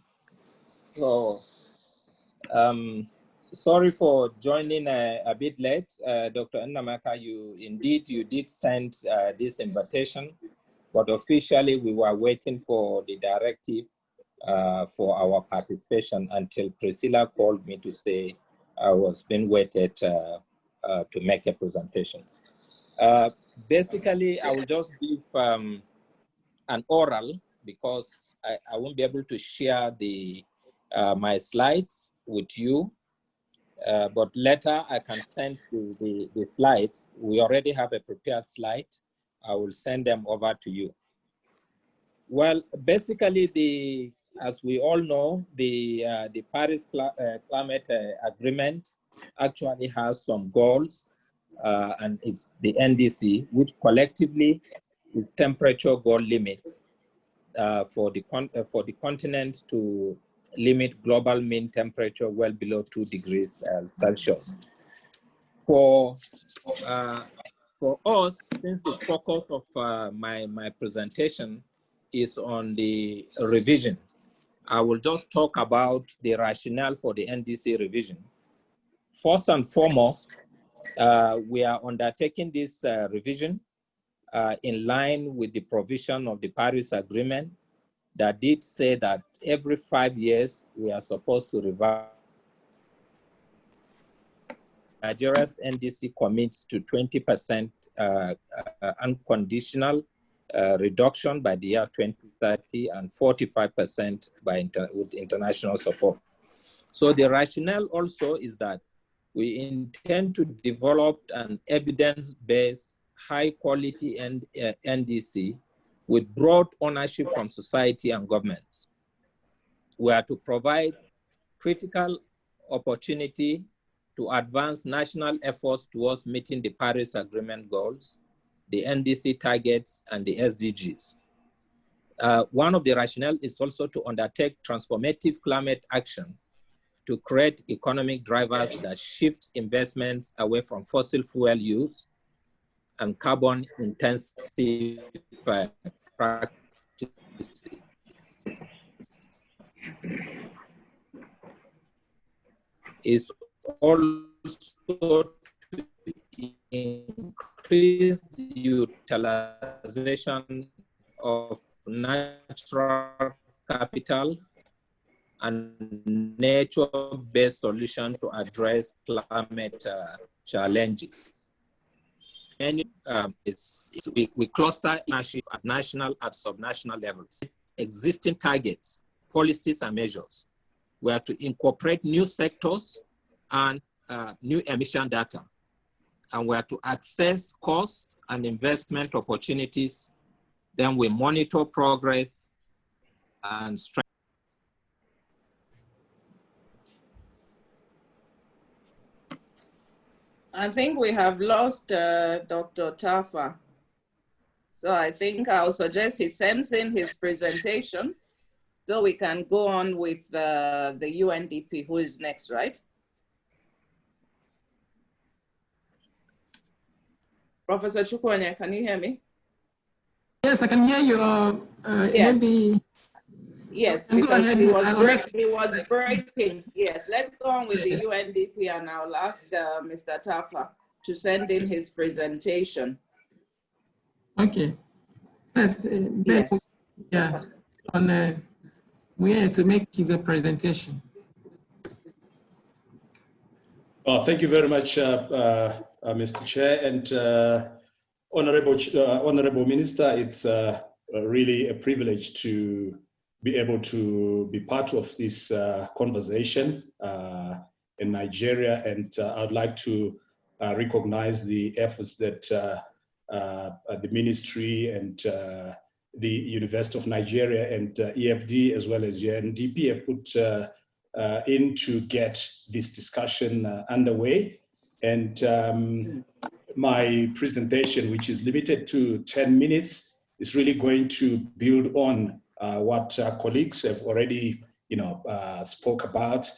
So, sorry for joining a bit late, Dr. Nnamaka. You did send this invitation, but officially we were waiting for the directive for our participation until Priscilla called me to say I was being waited to make a presentation. Basically, I will just give an oral because I won't be able to share my slides with you, but later I can send the slides. We already have a prepared slide. I will send them over to you. Well, basically, as we all know, the Paris Climate Agreement actually has some goals, and it's the NDC, which collectively is temperature goal limits for the continent to limit global mean temperature well below 2 degrees Celsius. For us, since the focus of my presentation is on the revision, I will just talk about the rationale for the NDC revision. First and foremost, we are undertaking this revision in line with the provision of the Paris Agreement that did say that every 5 years we are supposed to revise. Nigeria's NDC commits to 20% unconditional reduction by the year 2030 and 45% with international support. So the rationale also is that we intend to develop an evidence-based, high-quality NDC with broad ownership from society and government. We are to provide critical opportunity to advance national efforts towards meeting the Paris Agreement goals, the NDC targets, and the SDGs. One of the rationale is also to undertake transformative climate action to create economic drivers that shift investments away from fossil fuel use and carbon-intensive practices. Is also to increase the utilization of natural natural capital and nature-based solution to address climate challenges. And we cluster ownership at national and subnational levels. Existing targets, policies, and measures were to incorporate new sectors and new emission data, and were to access cost and investment opportunities. Then we monitor progress and strengthen. I think we have lost Dr. Tafa. So I think I'll suggest he sends in his presentation so we can go on with the UNDP, who is next, right? Professor Chukwuonye, can you hear me? Yes, I can hear you. Yes. Maybe. Yes, because he was breaking. Yes, let's go on with the UNDP, and I'll ask Mr. Tafa to send in his presentation. Okay. That's yes. Yeah. On we had to make his presentation. Oh, thank you very much, Mr. Chair, and Honorable Minister. It's really a privilege to be able to be part of this conversation in Nigeria, and I'd like to recognize the efforts that the ministry and the University of Nigeria and EFD as well as UNDP have put in to get this discussion underway. And my presentation, which is limited to 10 minutes, is really going to build on what colleagues have already, spoke about.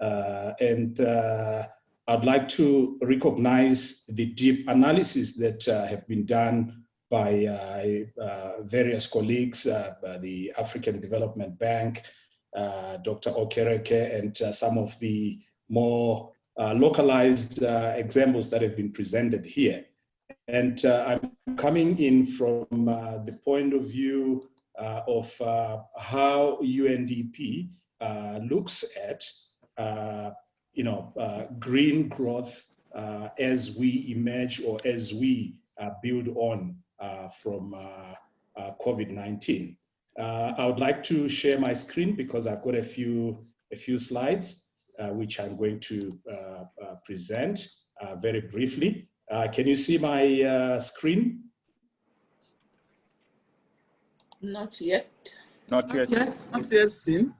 And I'd like to recognize the deep analysis that have been done by various colleagues, the African Development Bank, Dr. Okereke, and some of the more localized examples that have been presented here. And I'm coming in from the point of view of how UNDP looks at, green growth as we emerge or as we build on from COVID-19. I would like to share my screen because I've got a few slides which I'm going to present very briefly. Can you see my screen? Not yet. Not yet seen.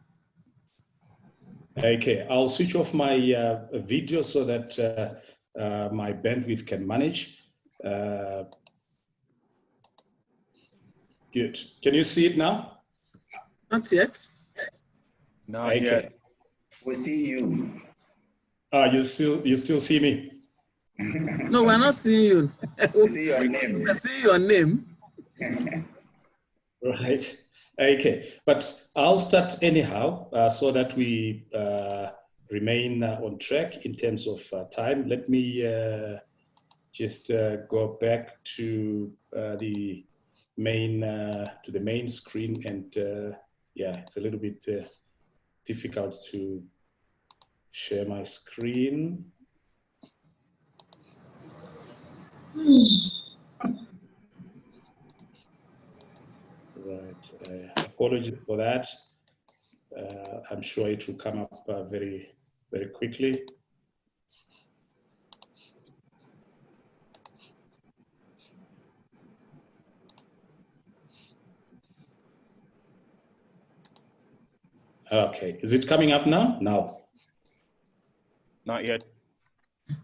Okay, I'll switch off my video so that my bandwidth can manage. Good. Can you see it now? Not yet. Not yet. We see you. You still see me? No, we're not seeing you. We see your name. I see your name. Right. Okay, but I'll start anyhow so that we remain on track in terms of time. Let me just go back to the main screen, and yeah, it's a little bit difficult to share my screen. Right, apologies for that. I'm sure it will come up very, very quickly. Okay, is it coming up now? No. Not yet.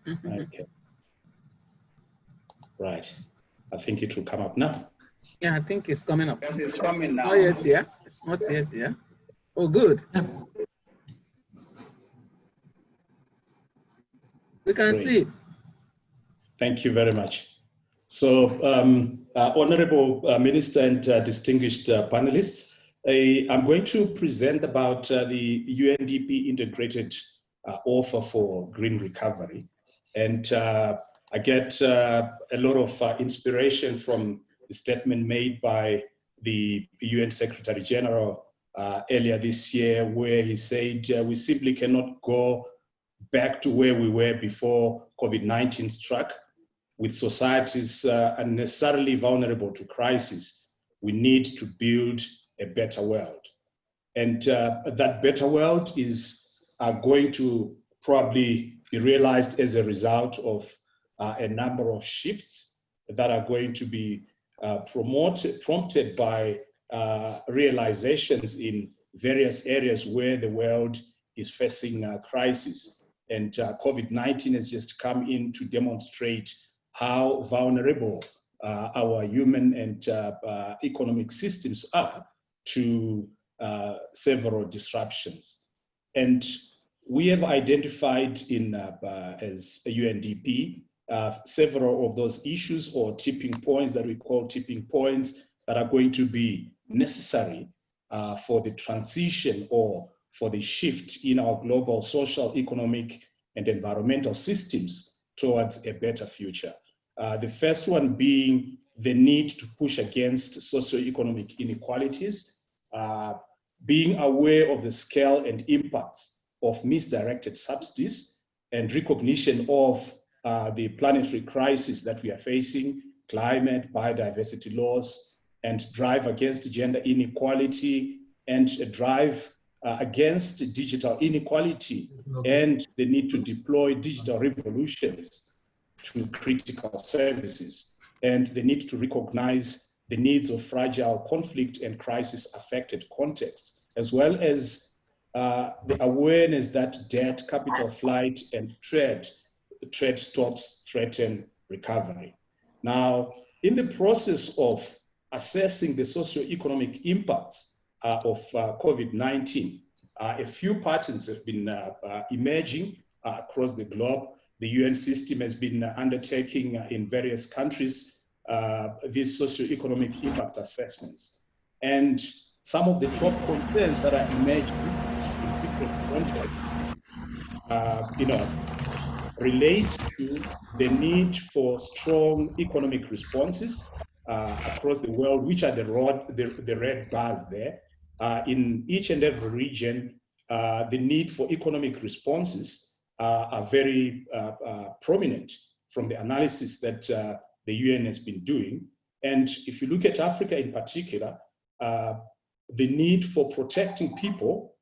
Okay. Right, I think it will come up now. Yeah, I think it's coming up. Yes, it's coming now. Not yet, yeah. It's not yet, yeah. Oh, good. We can Great. see it. Thank you very much. So, Honorable Minister and distinguished panelists, I'm going to present about the UNDP integrated offer for green recovery. And I get a lot of inspiration from the statement made by the UN Secretary General earlier this year, where he said we simply cannot go back to where we were before COVID-19 struck, with societies unnecessarily vulnerable to crisis. We need to build a better world. And that better world is going to probably be realized as a result of a number of shifts that are going to be prompted by realizations in various areas where the world is facing crisis. And COVID-19 has just come in to demonstrate how vulnerable our human and economic systems are to several disruptions. And we have identified as a UNDP several of those issues or tipping points that we call tipping points that are going to be necessary for the transition or for the shift in our global social, economic, and environmental systems towards a better future. The first one being the need to push against socioeconomic inequalities, being aware of the scale and impacts of misdirected subsidies, and recognition of the planetary crisis that we are facing, climate, biodiversity loss, and drive against gender inequality, and drive against digital inequality, and the need to deploy digital revolutions to critical services, and the need to recognize the needs of fragile conflict and crisis affected contexts, as well as the awareness that debt, capital flight, and trade stops threaten recovery. Now, in the process of assessing the socioeconomic impacts of COVID-19, a few patterns have been emerging across the globe. The UN system has been undertaking in various countries these socioeconomic impact assessments. And some of the top concerns that are emerging in different contexts, relate to the need for strong economic responses across the world, which are the red bars there. In each and every region, the need for economic responses are very prominent from the analysis that the UN has been doing. And if you look at Africa in particular, the need for protecting people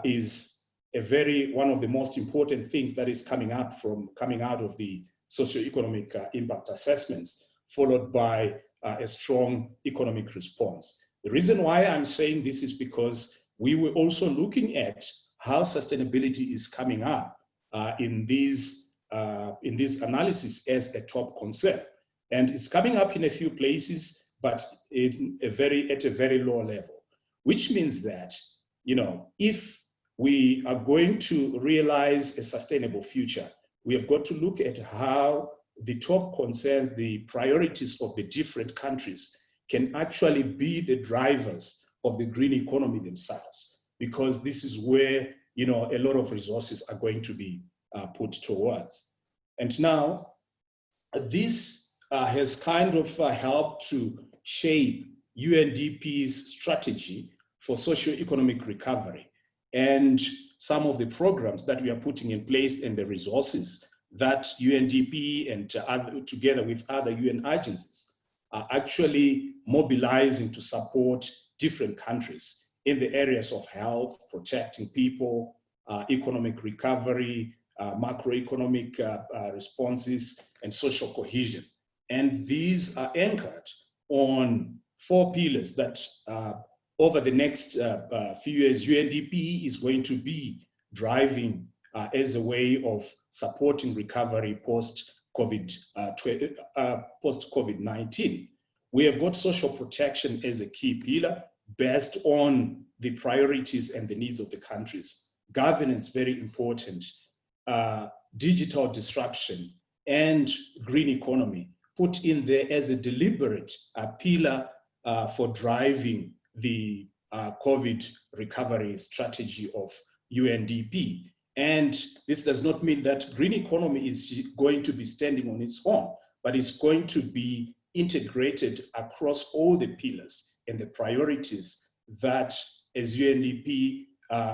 is one of the most important things that is coming out of the socioeconomic impact assessments, followed by a strong economic response. The reason why I'm saying this is because we were also looking at how sustainability is coming up in these analyses as a top concern, and it's coming up in a few places, but at a very low level, which means that if we are going to realize a sustainable future, we have got to look at how the top concerns, the priorities of the different countries can actually be the drivers of the green economy themselves, because this is where a lot of resources are going to be put towards. And now this has kind of helped to shape UNDP's strategy for socioeconomic recovery, and some of the programs that we are putting in place and the resources that UNDP and together with other UN agencies are actually mobilizing to support different countries in the areas of health, protecting people, economic recovery, macroeconomic responses, and social cohesion. And these are anchored on 4 pillars that over the next few years, UNDP is going to be driving as a way of supporting recovery post-COVID-19. We have got social protection as a key pillar based on the priorities and the needs of the countries. Governance, very important. Digital disruption and green economy put in there as a deliberate pillar for driving the COVID recovery strategy of UNDP. And this does not mean that green economy is going to be standing on its own, but it's going to be integrated across all the pillars and the priorities that as UNDP,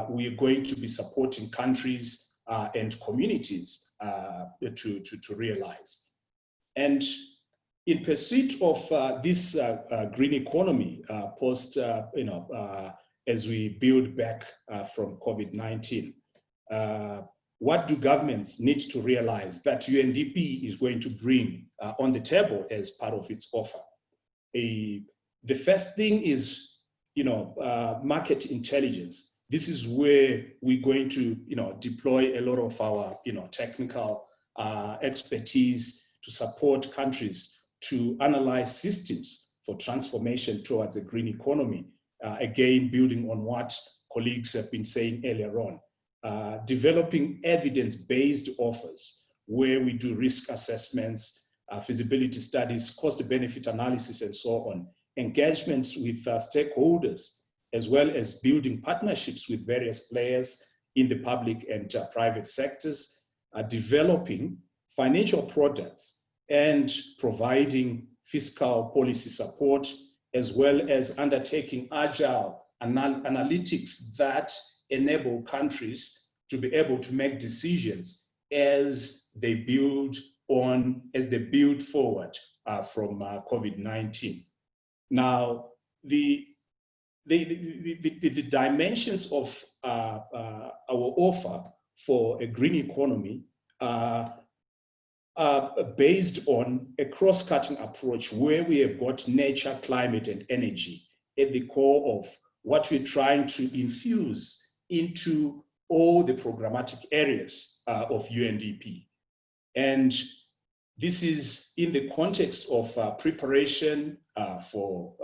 we are going to be supporting countries and communities to realize. And in pursuit of this green economy post, as we build back from COVID-19, what do governments need to realize that UNDP is going to bring on the table as part of its offer? The first thing is, market intelligence. This is where we're going to, deploy a lot of our, technical expertise to support countries to analyze systems for transformation towards a green economy. Again, building on what colleagues have been saying earlier on. Developing evidence-based offers where we do risk assessments, feasibility studies, cost-benefit analysis, and so on. Engagements with stakeholders, as well as building partnerships with various players in the public and private sectors, developing financial products and providing fiscal policy support, as well as undertaking agile analytics that enable countries to be able to make decisions as they build forward from COVID-19. Now, the dimensions of our offer for a green economy are based on a cross-cutting approach where we have got nature, climate, and energy at the core of what we're trying to infuse into all the programmatic areas of UNDP. And this is in the context of preparation for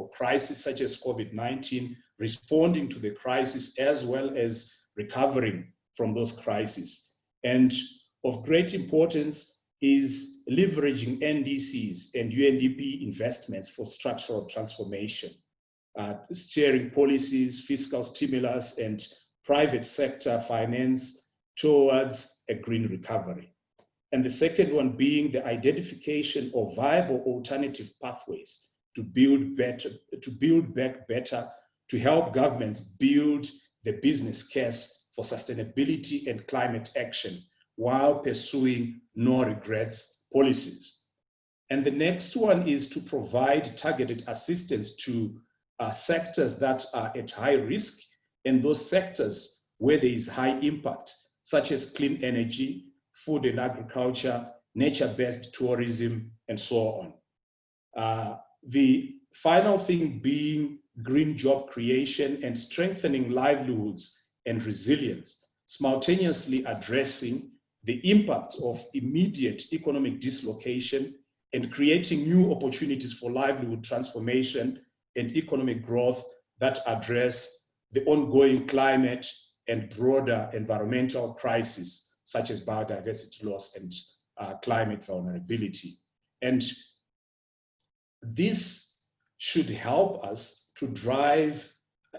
crises such as COVID-19, responding to the crisis, as well as recovering from those crises. And of great importance is leveraging NDCs and UNDP investments for structural transformation, steering policies, fiscal stimulus, and private sector finance towards a green recovery. And the second one being the identification of viable alternative pathways to build back better, to help governments build the business case for sustainability and climate action while pursuing no regrets policies. And the next one is to provide targeted assistance to sectors that are at high risk and those sectors where there is high impact, such as clean energy, food and agriculture, nature-based tourism, and so on. The final thing being green job creation and strengthening livelihoods and resilience, simultaneously addressing the impacts of immediate economic dislocation and creating new opportunities for livelihood transformation and economic growth that address the ongoing climate and broader environmental crises, such as biodiversity loss and climate vulnerability. And this should help us to drive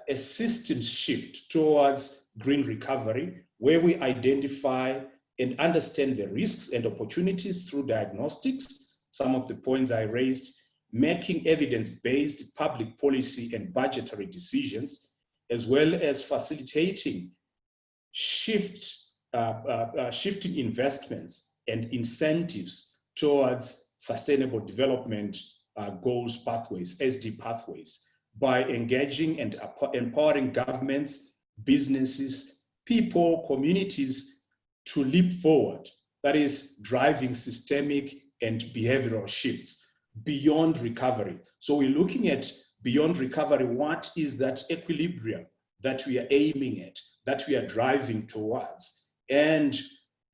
a systems shift towards green recovery, where we identify and understand the risks and opportunities through diagnostics, some of the points I raised, making evidence-based public policy and budgetary decisions, as well as facilitating shifting investments and incentives towards sustainable development goals pathways, SD pathways, by engaging and empowering governments, businesses, people, communities to leap forward. That is driving systemic and behavioral shifts beyond recovery. So we're looking at beyond recovery, what is that equilibrium that we are aiming at, that we are driving towards, and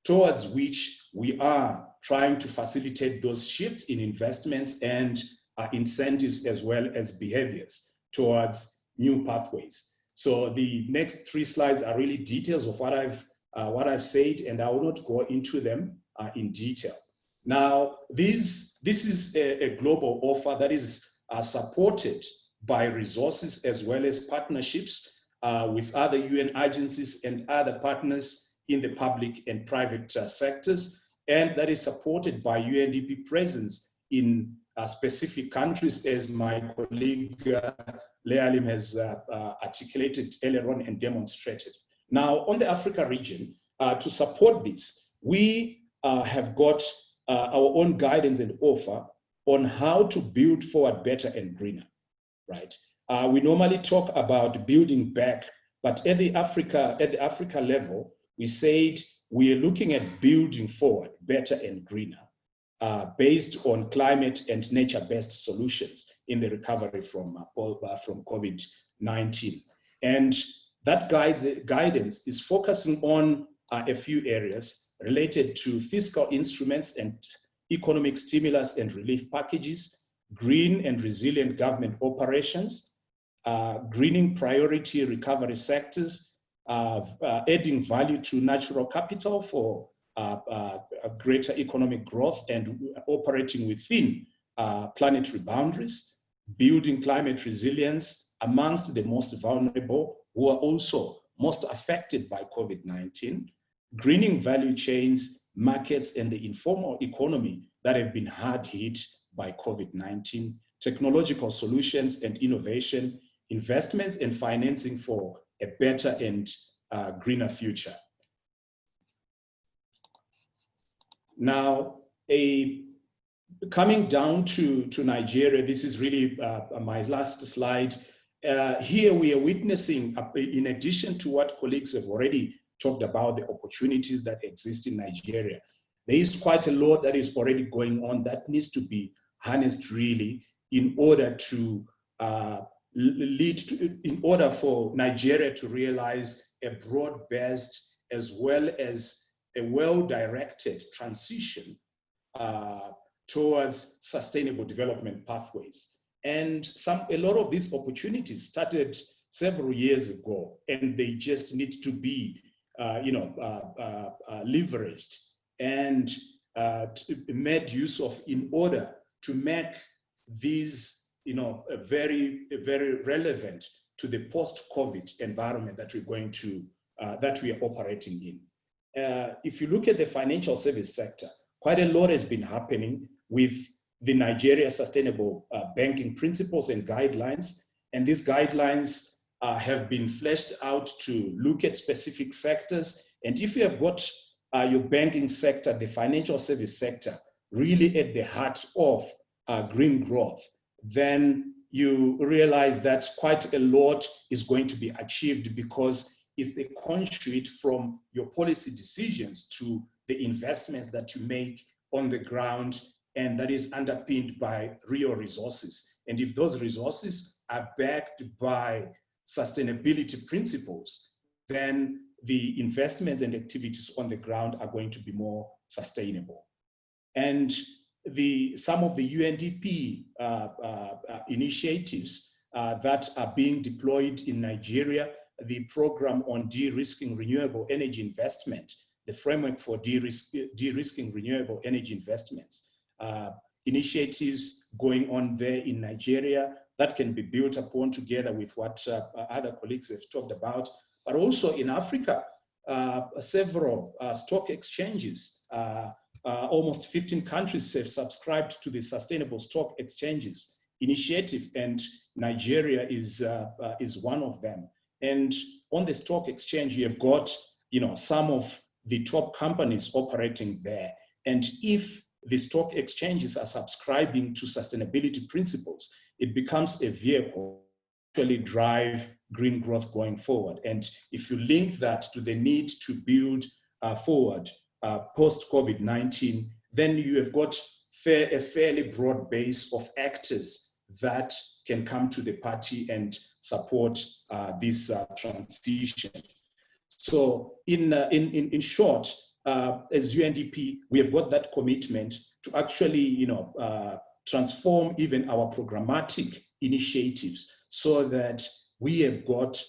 towards which we are trying to facilitate those shifts in investments and incentives, as well as behaviors towards new pathways. So the next 3 slides are really details of what I've said, and I will not go into them in detail. Now, this is a global offer that is supported by resources as well as partnerships with other UN agencies and other partners in the public and private sectors, and that is supported by UNDP presence in specific countries, as my colleague Lealim has articulated earlier on and demonstrated. Now, on the Africa region, to support this, we have got our own guidance and offer on how to build forward better and greener, right? We normally talk about building back, but at the Africa level, we said we are looking at building forward better and greener, based on climate and nature-based solutions in the recovery from COVID-19. And that guidance is focusing on a few areas related to fiscal instruments and economic stimulus and relief packages, green and resilient government operations, greening priority recovery sectors, adding value to natural capital for greater economic growth and operating within planetary boundaries, building climate resilience amongst the most vulnerable who are also most affected by COVID-19, greening value chains, markets, and the informal economy that have been hard hit by COVID-19, technological solutions and innovation, investments and financing for a better and greener future. Now, coming down to Nigeria, this is really my last slide. Here we are witnessing, in addition to what colleagues have already talked about, the opportunities that exist in Nigeria, there is quite a lot that is already going on that needs to be harnessed really in order to in order for Nigeria to realize a broad-based as well as a well-directed transition towards sustainable development pathways. And a lot of these opportunities started several years ago, and they just need to be, leveraged and made use of in order to make these, very, very relevant to the post-COVID environment that we're going to, that we are operating in. If you look at the financial service sector, quite a lot has been happening with the Nigeria Sustainable Banking Principles and Guidelines. And these guidelines have been fleshed out to look at specific sectors. And if you have got your banking sector, the financial service sector, really at the heart of green growth, then you realize that quite a lot is going to be achieved because it's the conduit from your policy decisions to the investments that you make on the ground, and that is underpinned by real resources. And if those resources are backed by sustainability principles, then the investments and activities on the ground are going to be more sustainable. And some of the UNDP initiatives that are being deployed in Nigeria, the program on de-risking renewable energy investment, the framework for de-risking renewable energy investments, initiatives going on there in Nigeria that can be built upon together with what other colleagues have talked about, but also in Africa, several stock exchanges, almost 15 countries have subscribed to the Sustainable Stock Exchanges initiative, and Nigeria is one of them. And on the stock exchange, you have got, some of the top companies operating there. And if the stock exchanges are subscribing to sustainability principles, it becomes a vehicle to actually drive green growth going forward. And if you link that to the need to build forward post-COVID-19, then you have got a fairly broad base of actors that can come to the party and support this transition. So in short, as UNDP, we have got that commitment to actually, transform even our programmatic initiatives so that we have got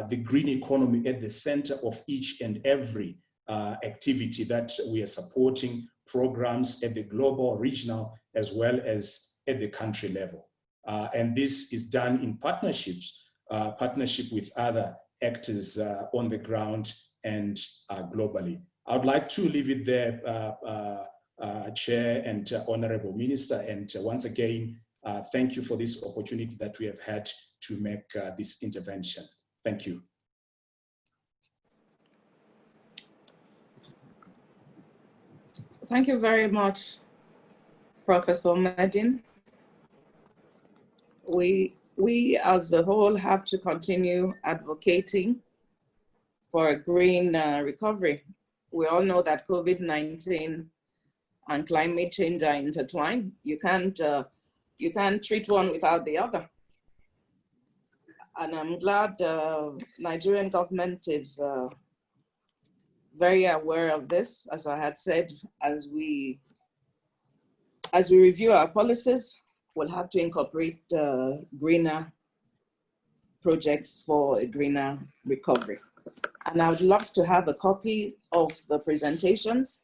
the green economy at the center of each and every activity that we are supporting, programs at the global, regional, as well as at the country level. And this is done in partnership with other actors on the ground and globally. I would like to leave it there, Chair and Honorable Minister. And once again, thank you for this opportunity that we have had to make this intervention. Thank you. Thank you very much, Professor Medin. We as a whole have to continue advocating for a green recovery. We all know that COVID-19 and climate change are intertwined. You can't treat one without the other. And I'm glad the Nigerian government is very aware of this. As I had said, as we review our policies, we'll have to incorporate greener projects for a greener recovery. And I would love to have a copy of the presentations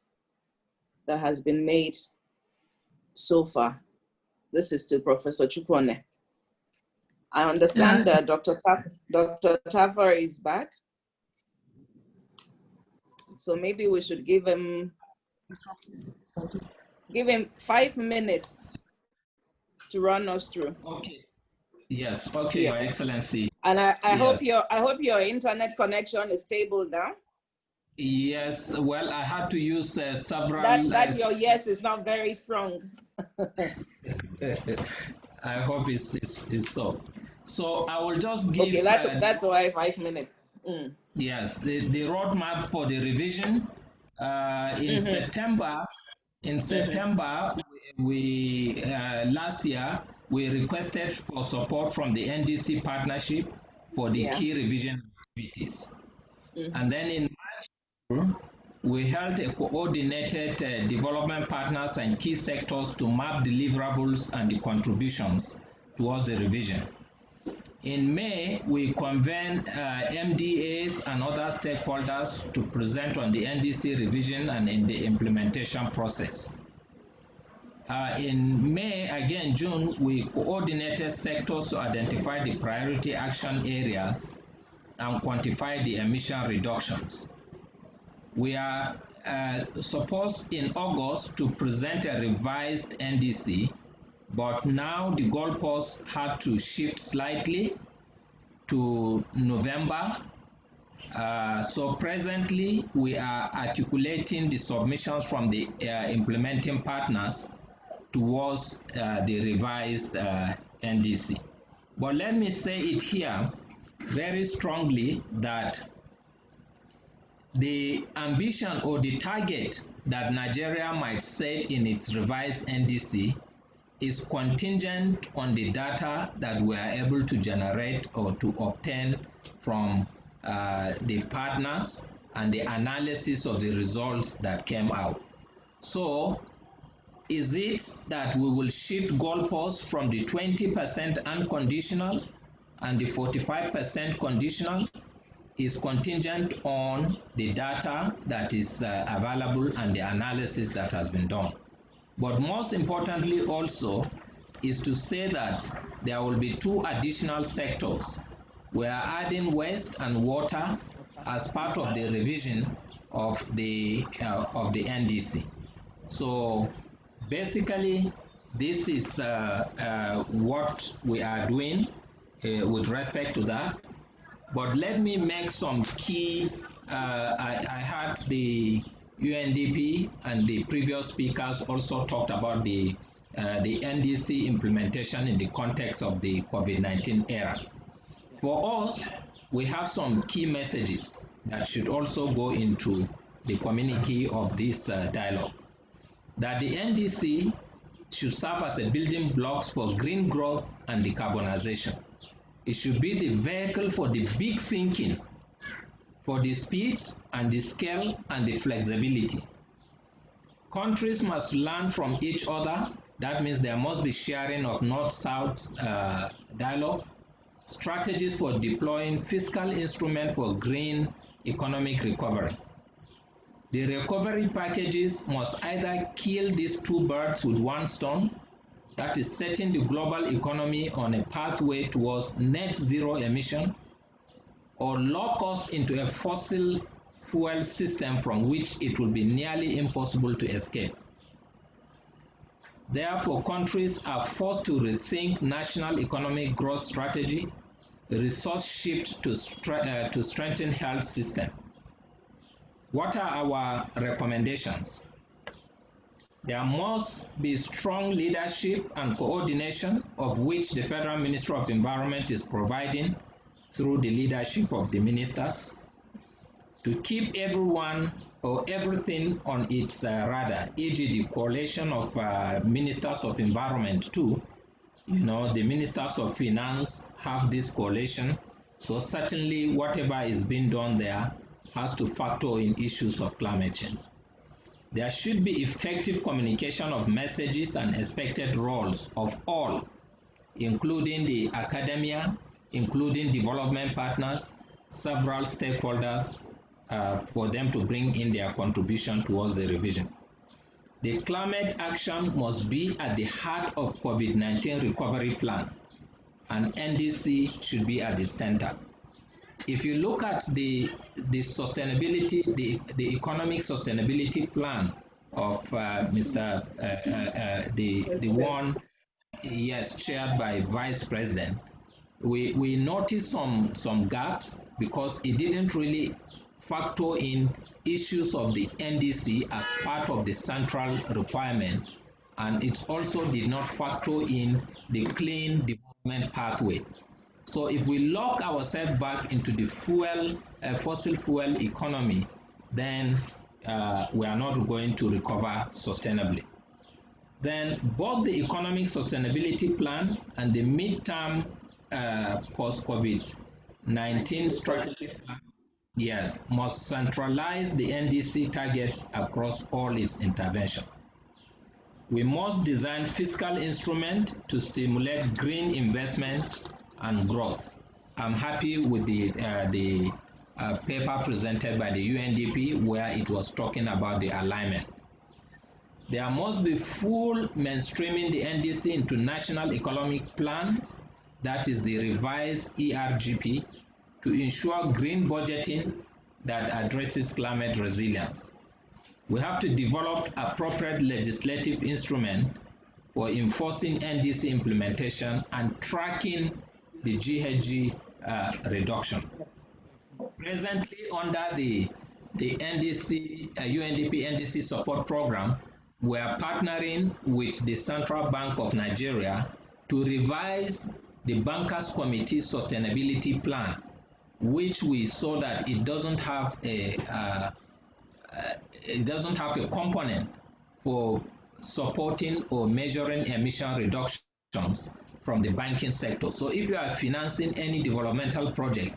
that has been made so far. This is to Professor Chukwone. I understand that Dr. Tafar is back. So maybe we should give him 5 minutes to run us through. Okay. Yes. Okay, Your Excellency. And I Yes. hope your internet connection is stable now. Yes. Well, I had to use several. That your yes is not very strong. I hope it's so. So I will just give. Okay, that's why 5 minutes. Mm. Yes, the roadmap for the revision in September. In September, we last year we requested for support from the NDC partnership for the key revision activities, and then in March we held a coordinated development partners and key sectors to map deliverables and the contributions towards the revision. In May, we convened MDAs and other stakeholders to present on the NDC revision and in the implementation process. In May, again June, we coordinated sectors to identify the priority action areas and quantify the emission reductions. We are supposed in August to present a revised NDC, but now the goalposts had to shift slightly to November. So presently, we are articulating the submissions from the implementing partners towards the revised NDC. But let me say it here very strongly that the ambition or the target that Nigeria might set in its revised NDC is contingent on the data that we are able to generate or to obtain from the partners and the analysis of the results that came out. So, is it that we will shift goalposts from the 20% unconditional and the 45% conditional? Is contingent on the data that is available and the analysis that has been done. But most importantly also is to say that there will be 2 additional sectors. We are adding waste and water as part of the revision of the NDC. So basically, this is what we are doing with respect to that. But let me make some key, I had the UNDP and the previous speakers also talked about the NDC implementation in the context of the COVID-19 era. For us, we have some key messages that should also go into the communique of this dialogue. That the NDC should serve as a building blocks for green growth and decarbonization. It should be the vehicle for the big thinking, for the speed and the scale and the flexibility. Countries must learn from each other. That means there must be sharing of North-South dialogue, strategies for deploying fiscal instruments for green economic recovery. The recovery packages must either kill these 2 birds with 1 stone, that is setting the global economy on a pathway towards net zero emission, or lock us into a fossil fuel system from which it will be nearly impossible to escape. Therefore, countries are forced to rethink national economic growth strategy, resource shift to strengthen health system. What are our recommendations? There must be strong leadership and coordination, of which the Federal Ministry of Environment is providing through the leadership of the ministers, to keep everyone or everything on its radar, e.g. the coalition of ministers of environment too. You know, the ministers of finance have this coalition, so certainly whatever is being done there has to factor in issues of climate change. There should be effective communication of messages and expected roles of all, including the academia, including development partners, several stakeholders, for them to bring in their contribution towards the revision. The climate action must be at the heart of COVID-19 recovery plan, and NDC should be at its center. If you look at the sustainability, the economic sustainability plan of the one, yes, chaired by Vice President, we noticed some gaps because it didn't really factor in issues of the NDC as part of the central requirement, and it also did not factor in the clean development pathway. So if we lock ourselves back into the fossil fuel economy, then we are not going to recover sustainably. Then both the economic sustainability plan and the midterm post-COVID-19 strategy plan, yes, must centralize the NDC targets across all its intervention. We must design fiscal instruments to stimulate green investment and growth. I'm happy with the paper presented by the UNDP where it was talking about the alignment. There must be full mainstreaming the NDC into national economic plans, that is the revised ERGP, to ensure green budgeting that addresses climate resilience. We have to develop appropriate legislative instruments for enforcing NDC implementation and tracking the GHG reduction. Presently, under the NDC, UNDP NDC support program, we are partnering with the Central Bank of Nigeria to revise the Bankers Committee Sustainability Plan, which we saw that it doesn't have a component for supporting or measuring emission reductions from the banking sector. So if you are financing any developmental project,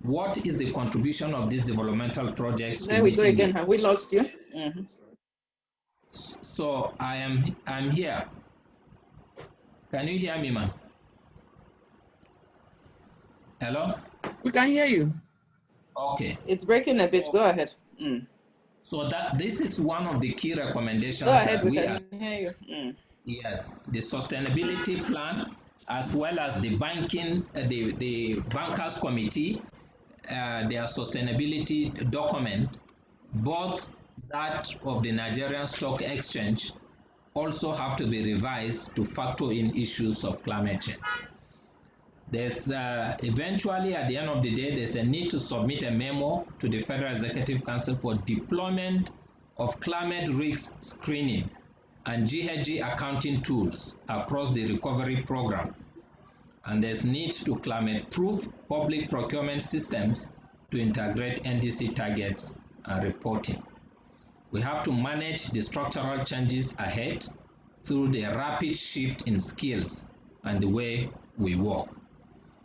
what is the contribution of these developmental projects? There we go again. Have we lost you? Mm-hmm. So I'm here. Can you hear me, ma'am? Hello? We can hear you. Okay. It's breaking a bit. Go ahead. So that this is one of the key recommendations. Go ahead. That We can hear you. Yes, the sustainability plan, as well as the banking, the Bankers Committee, their sustainability document, both that of the Nigerian Stock Exchange, also have to be revised to factor in issues of climate change. There's eventually, at the end of the day, there's a need to submit a memo to the Federal Executive Council for deployment of climate risk screening and GHG accounting tools across the recovery program. And there's need to climate-proof public procurement systems to integrate NDC targets and reporting. We have to manage the structural changes ahead through the rapid shift in skills and the way we work.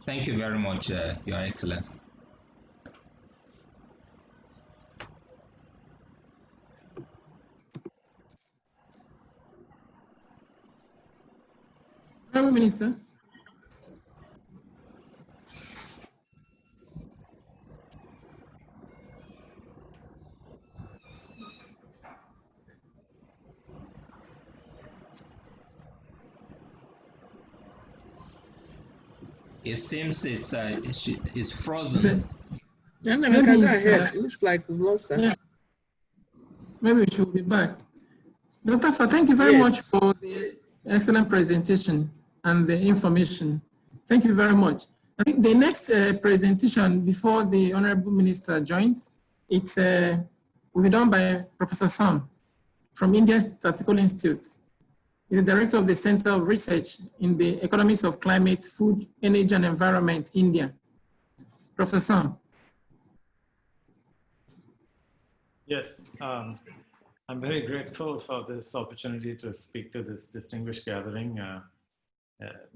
Thank you very much, Your Excellency. Prime Minister. It seems it's frozen. Yeah, Maybe go it's, ahead. Looks like we've lost her. yeah, maybe we should be back. Dr. Fa, thank you very much for the excellent presentation and the information. Thank you very much. I think the next presentation before the Honorable Minister joins, it's will be done by Professor Sam from Indian Statistical Institute. He's the Director of the Center of Research in the Economics of Climate, Food, Energy and Environment, India. Professor Sam. Yes, I'm very grateful for this opportunity to speak to this distinguished gathering,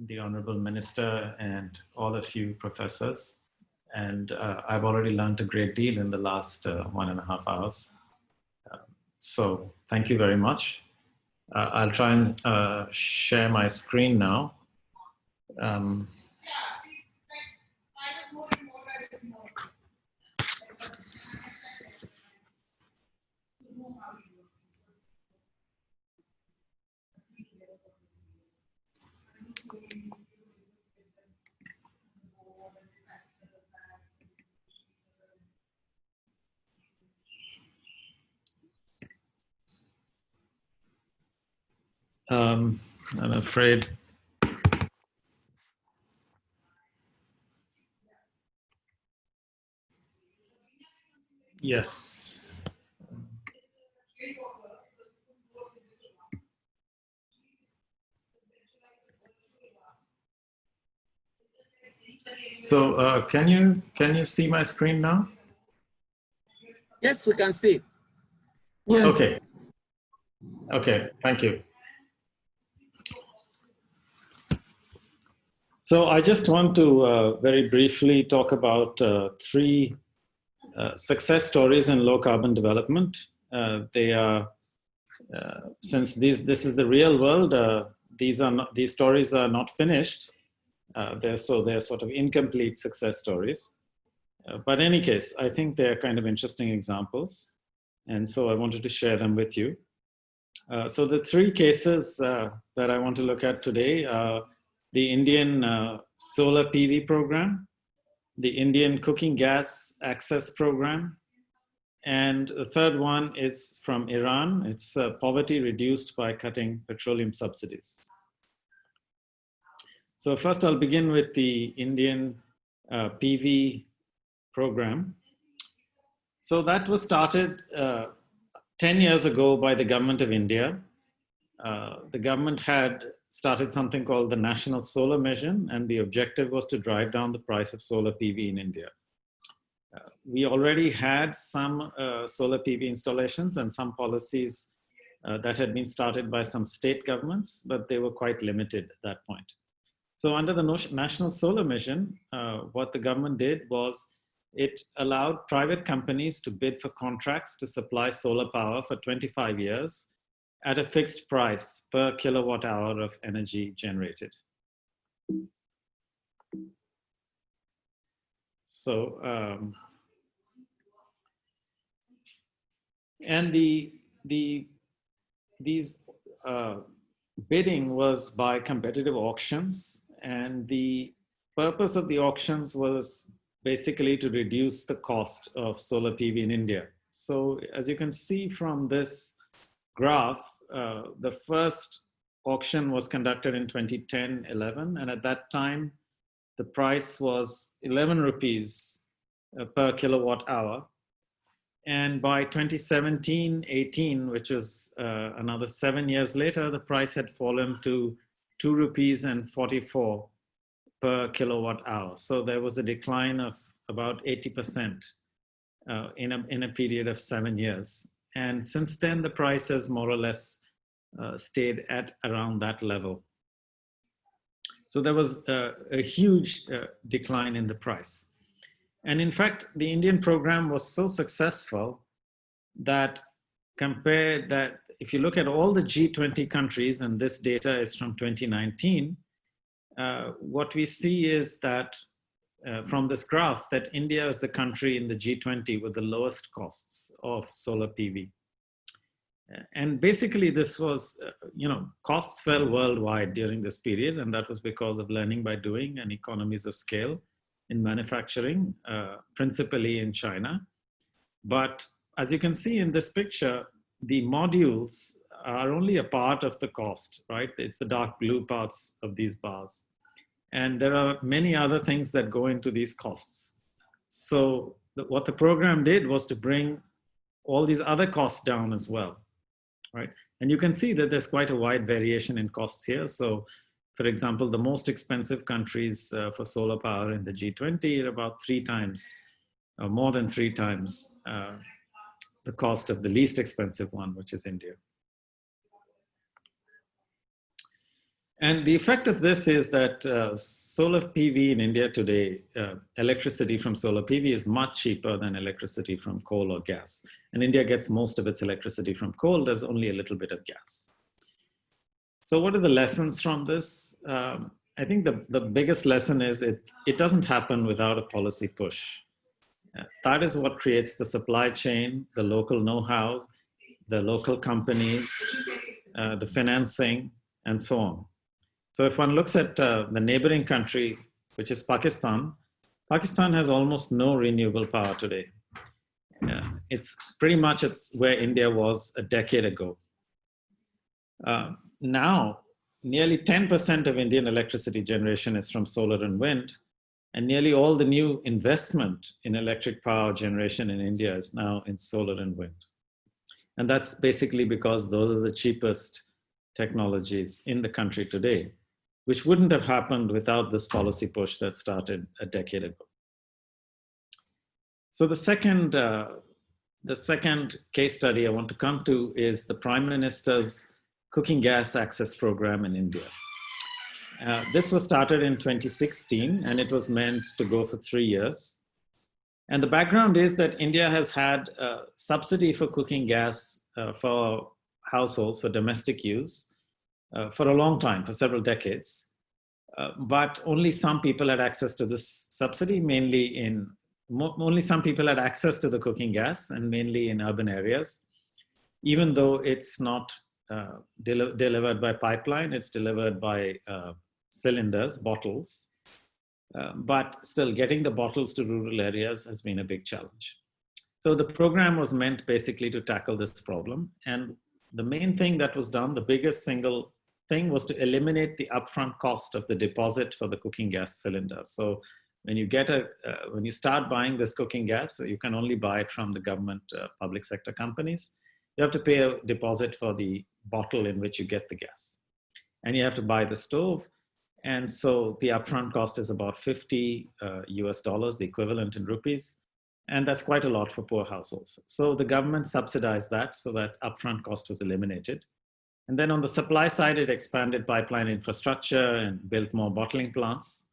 the Honorable Minister and all of you professors. And I've already learned a great deal in the last 1.5 hours. So thank you very much. I'll try and share my screen now. I'm afraid. Yes. So can you see my screen now? Yes, we can see. Yes. Okay. Okay, thank you. So I just want to very briefly talk about 3 success stories in low carbon development. They are, since this is the real world, these stories are not finished. They're sort of incomplete success stories. But in any case, I think they're kind of interesting examples. And so I wanted to share them with you. So the 3 cases that I want to look at today are the Indian solar PV program, the Indian cooking gas access program, and the third one is from Iran. It's poverty reduced by cutting petroleum subsidies. So first I'll begin with the Indian PV program. So that was started 10 years ago by the government of India. The government had started something called the National Solar Mission, and the objective was to drive down the price of solar PV in India. We already had some solar PV installations and some policies that had been started by some state governments, but they were quite limited at that point. So under the National Solar Mission, what the government did was it allowed private companies to bid for contracts to supply solar power for 25 years at a fixed price per kilowatt hour of energy generated. So, and these bidding was by competitive auctions, and the purpose of the auctions was basically to reduce the cost of solar PV in India. So as you can see from this graph, the first auction was conducted in 2010-11, and at that time, the price was 11 rupees per kilowatt hour. And by 2017-18, which was another 7 years later, the price had fallen to 2 rupees and 44 per kilowatt hour. So there was a decline of about 80% in a period of 7 years. And since then, the price has more or less stayed at around that level. So there was a huge decline in the price. And in fact, the Indian program was so successful that if you look at all the G20 countries, and this data is from 2019, what we see is that from this graph that India is the country in the G20 with the lowest costs of solar PV. And basically this was, costs fell worldwide during this period, and that was because of learning by doing and economies of scale. in manufacturing, principally in China. But as you can see in this picture, the modules are only a part of the cost, right? It's the dark blue parts of these bars. And there are many other things that go into these costs. So what the program did was to bring all these other costs down as well, right? And you can see that there's quite a wide variation in costs here. So for example, the most expensive countries for solar power in the G20 are about 3 times, or more than 3 times the cost of the least expensive one, which is India. And the effect of this is that solar PV in India today, electricity from solar PV is much cheaper than electricity from coal or gas. And India gets most of its electricity from coal. There's only a little bit of gas. So what are the lessons from this? I think the biggest lesson is it doesn't happen without a policy push. That is what creates the supply chain, the local know-how, the local companies, the financing, and so on. So if one looks at the neighboring country, which is Pakistan, Pakistan has almost no renewable power today. It's pretty much where India was a decade ago. Now, nearly 10% of Indian electricity generation is from solar and wind, and nearly all the new investment in electric power generation in India is now in solar and wind. And that's basically because those are the cheapest technologies in the country today, which wouldn't have happened without this policy push that started a decade ago. So the second case study I want to come to is the Prime Minister's Cooking Gas Access Program in India. This was started in 2016, and it was meant to go for 3 years. And the background is that India has had a subsidy for cooking gas for households, for domestic use, for a long time, for several decades. But only some people had access to this subsidy, only some people had access to the cooking gas, and mainly in urban areas. Even though it's not delivered by pipeline, it's delivered by cylinders, bottles. But still, getting the bottles to rural areas has been a big challenge. So the program was meant basically to tackle this problem. And the main thing that was done, the biggest single thing, was to eliminate the upfront cost of the deposit for the cooking gas cylinder. So when you start buying this cooking gas, you can only buy it from the government public sector companies. You have to pay a deposit for the bottle in which you get the gas. And you have to buy the stove. And so the upfront cost is about $50 US, the equivalent in rupees. And that's quite a lot for poor households. So the government subsidized that so that upfront cost was eliminated. And then on the supply side, it expanded pipeline infrastructure and built more bottling plants.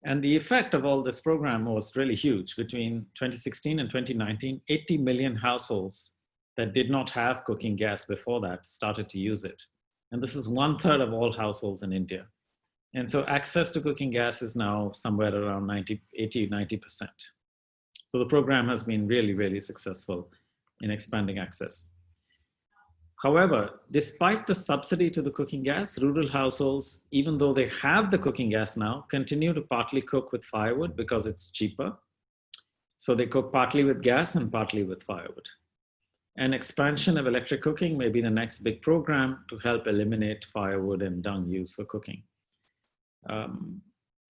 And the effect of all this program was really huge. Between 2016 and 2019, 80 million households that did not have cooking gas before that started to use it. And this is 1/3 of all households in India. And so access to cooking gas is now somewhere around 80-90%. So the program has been really, really successful in expanding access. However, despite the subsidy to the cooking gas, rural households, even though they have the cooking gas now, continue to partly cook with firewood because it's cheaper. So they cook partly with gas and partly with firewood. And expansion of electric cooking may be the next big program to help eliminate firewood and dung use for cooking.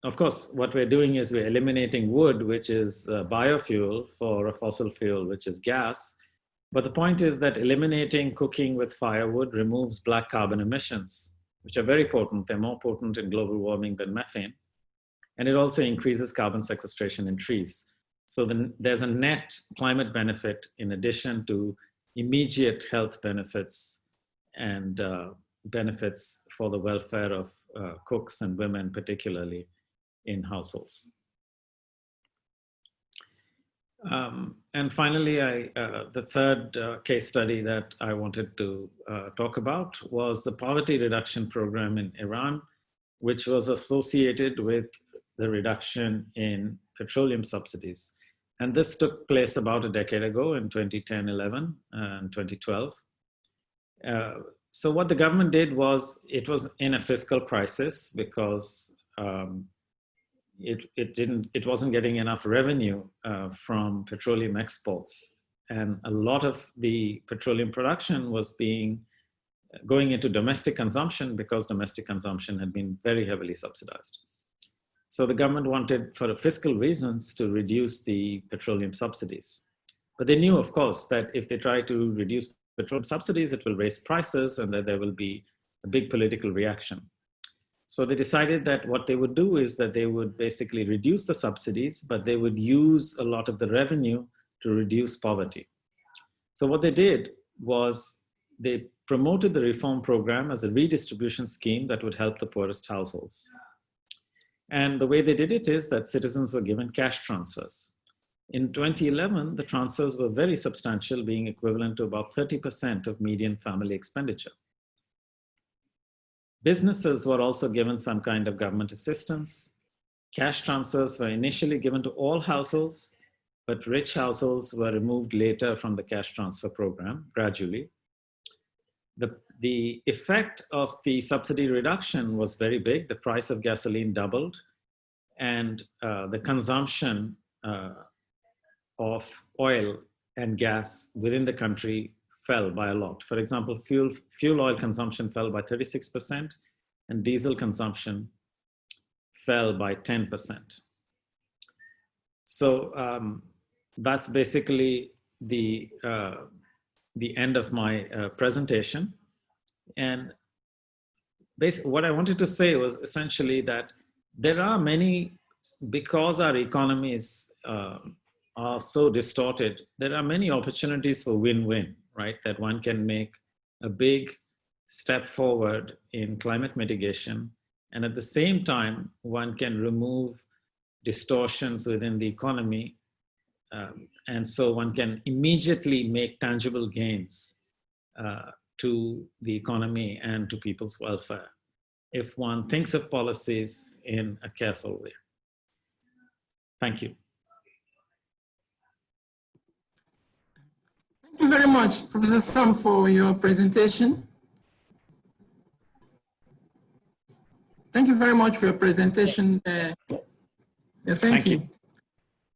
Of course, what we're doing is we're eliminating wood, which is biofuel, for a fossil fuel, which is gas. But the point is that eliminating cooking with firewood removes black carbon emissions, which are very potent. They're more potent in global warming than methane. And it also increases carbon sequestration in trees. So there's a net climate benefit in addition to immediate health benefits and benefits for the welfare of cooks and women, particularly in households. And finally, the third case study that I wanted to talk about was the poverty reduction program in Iran, which was associated with the reduction in petroleum subsidies. And this took place about a decade ago in 2010, 11, and 2012. So what the government did was, it was in a fiscal crisis because it wasn't getting enough revenue from petroleum exports. And a lot of the petroleum production was going into domestic consumption because domestic consumption had been very heavily subsidized. So the government wanted, for fiscal reasons, to reduce the petroleum subsidies. But they knew, of course, that if they try to reduce petroleum subsidies, it will raise prices and that there will be a big political reaction. So they decided that what they would do is that they would basically reduce the subsidies, but they would use a lot of the revenue to reduce poverty. So what they did was they promoted the reform program as a redistribution scheme that would help the poorest households. And the way they did it is that citizens were given cash transfers. In 2011, the transfers were very substantial, being equivalent to about 30% of median family expenditure. Businesses were also given some kind of government assistance. Cash transfers were initially given to all households, but rich households were removed later from the cash transfer program gradually. The effect of the subsidy reduction was very big. The price of gasoline doubled, and the consumption of oil and gas within the country fell by a lot. For example, fuel oil consumption fell by 36%, and diesel consumption fell by 10%. So that's basically the end of my presentation. And what I wanted to say was essentially that there are many, because our economies are so distorted, there are many opportunities for win-win, right? That one can make a big step forward in climate mitigation, and at the same time, one can remove distortions within the economy, and so one can immediately make tangible gains to the economy and to people's welfare if one thinks of policies in a careful way. Thank you. Thank you very much, Professor Sam, for your presentation. Thank you very much for your presentation. Yeah, thank you.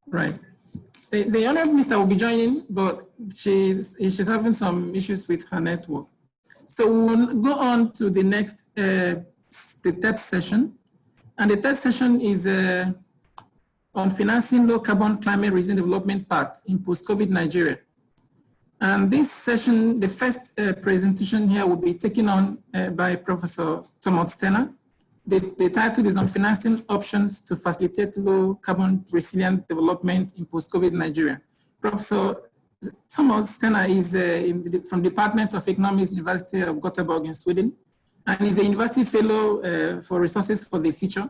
Right. The Honorable Minister will be joining, but she's having some issues with her network. So we'll go on to the next, the third session. And the third session is on financing low carbon climate resilient development path in post-COVID Nigeria. And this session, the first presentation here will be taken on by Professor Thomas Stenner. The title is on financing options to facilitate low carbon resilient development in post-COVID Nigeria. Professor Thomas Stenner is from the Department of Economics, University of Gothenburg in Sweden, and is a university fellow for Resources for the Future,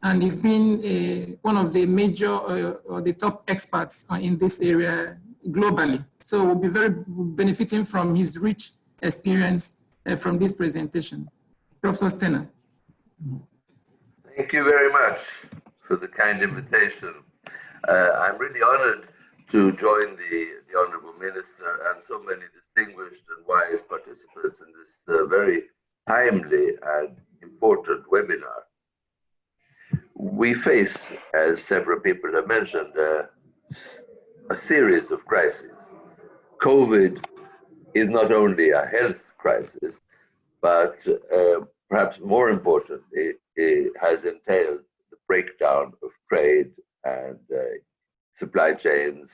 and he's been one of the major or the top experts in this area globally. So we'll be very benefiting from his rich experience from this presentation. Professor Stenner. Thank you very much for the kind invitation. I'm really honored to join the Honorable Minister and so many distinguished and wise participants in this very timely and important webinar. We face, as several people have mentioned, a series of crises. COVID is not only a health crisis, but perhaps more importantly, it has entailed the breakdown of trade and supply chains,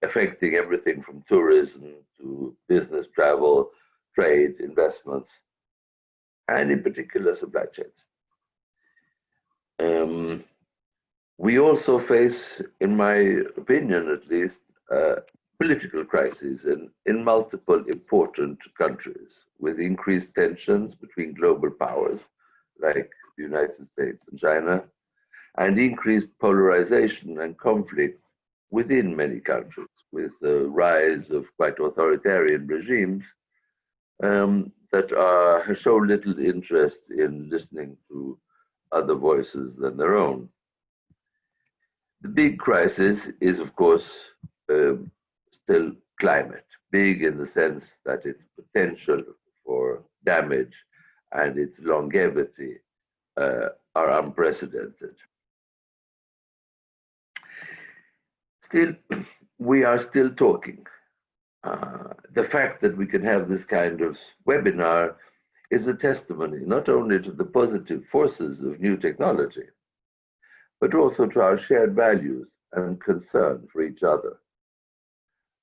affecting everything from tourism to business travel, trade, investments, and in particular supply chains. We also face, in my opinion at least, political crises in multiple important countries, with increased tensions between global powers like the United States and China, and increased polarization and conflict within many countries, with the rise of quite authoritarian regimes that show little interest in listening to other voices than their own. The big crisis is, of course, still climate, big in the sense that its potential for damage and its longevity are unprecedented. Still, we are still talking. The fact that we can have this kind of webinar is a testimony not only to the positive forces of new technology, but also to our shared values and concern for each other.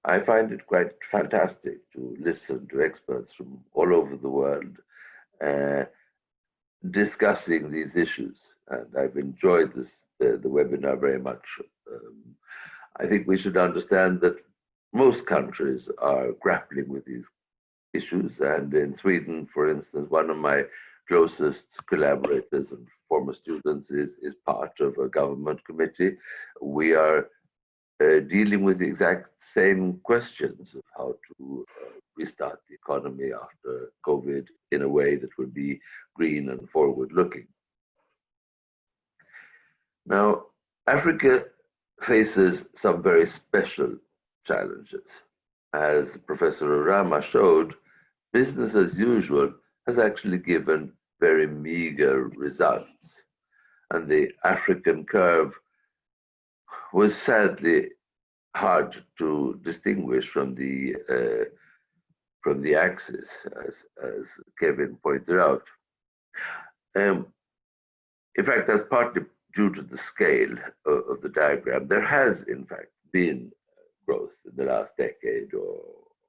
I find it quite fantastic to listen to experts from all over the world discussing these issues, and I've enjoyed the webinar very much. I think we should understand that most countries are grappling with these issues, and in Sweden, for instance, one of my closest collaborators and former students is part of a government committee. We are dealing with the exact same questions of how to restart the economy after COVID in a way that would be green and forward-looking. Now, Africa faces some very special challenges. As Professor Orama showed, business as usual has actually given very meager results. And the African curve was sadly hard to distinguish from the axis, as Kevin pointed out. In fact, that's partly due to the scale of the diagram. There has, in fact, been growth in the last decade or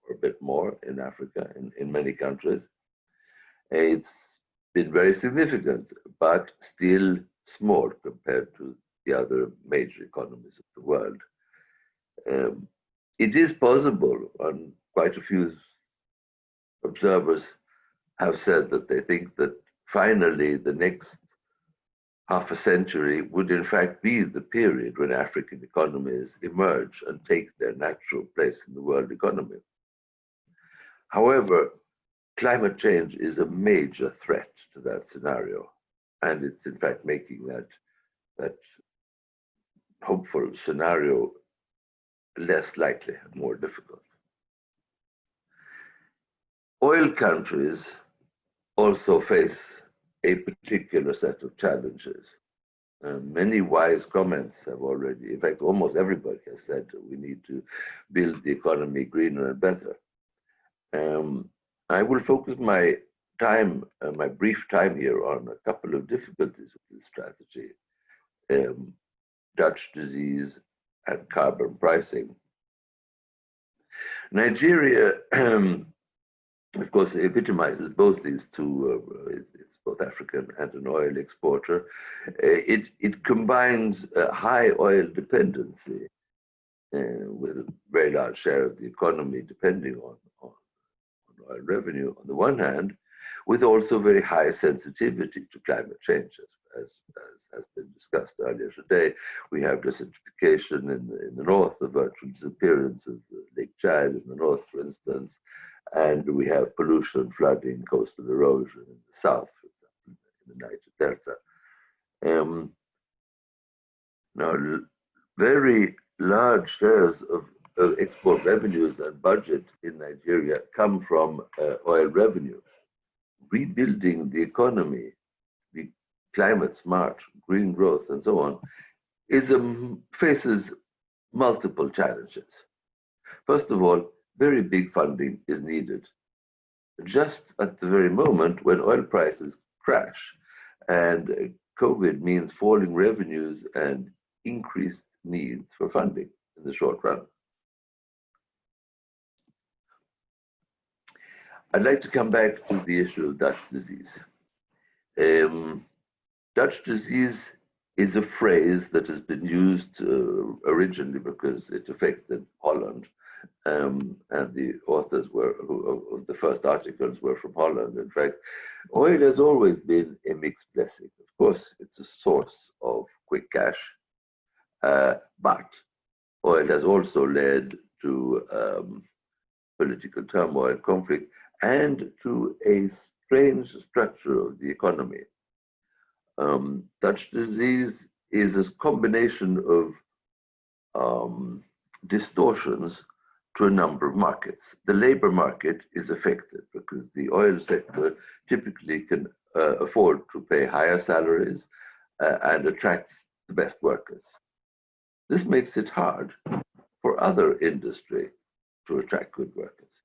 a bit more in Africa, in many countries. It's been very significant, but still small compared to the other major economies of the world. It is possible, and quite a few observers have said that they think that finally the next half a century would in fact be the period when African economies emerge and take their natural place in the world economy. However, climate change is a major threat to that scenario, and it's in fact making that hopeful scenario less likely and more difficult. Oil countries also face a particular set of challenges. Many wise comments have already, in fact, almost everybody has said we need to build the economy greener and better. I will focus my time, my brief time here, on a couple of difficulties with this strategy: Dutch disease and carbon pricing. Nigeria, of course, epitomizes both these two. It's both African and an oil exporter. It combines a high oil dependency with a very large share of the economy depending on oil revenue on the one hand, with also very high sensitivity to climate change, as has been discussed earlier today. We have desertification in the north, the virtual disappearance of Lake Chad in the north, for instance, and we have pollution, flooding, coastal erosion in the south, for example, in the Niger Delta. Now, very large shares of export revenues and budget in Nigeria come from oil revenue. Rebuilding the economy, the climate smart, green growth, and so on, faces multiple challenges. First of all, very big funding is needed. Just at the very moment when oil prices crash and COVID means falling revenues and increased needs for funding in the short run. I'd like to come back to the issue of Dutch disease. Dutch disease is a phrase that has been used originally because it affected Holland, and the authors of the first articles were from Holland. In fact, oil has always been a mixed blessing. Of course, it's a source of quick cash, but oil has also led to political turmoil, conflict, and to a strange structure of the economy. Dutch disease is a combination of distortions to a number of markets. The labor market is affected because the oil sector typically can afford to pay higher salaries and attracts the best workers. This makes it hard for other industry to attract good workers.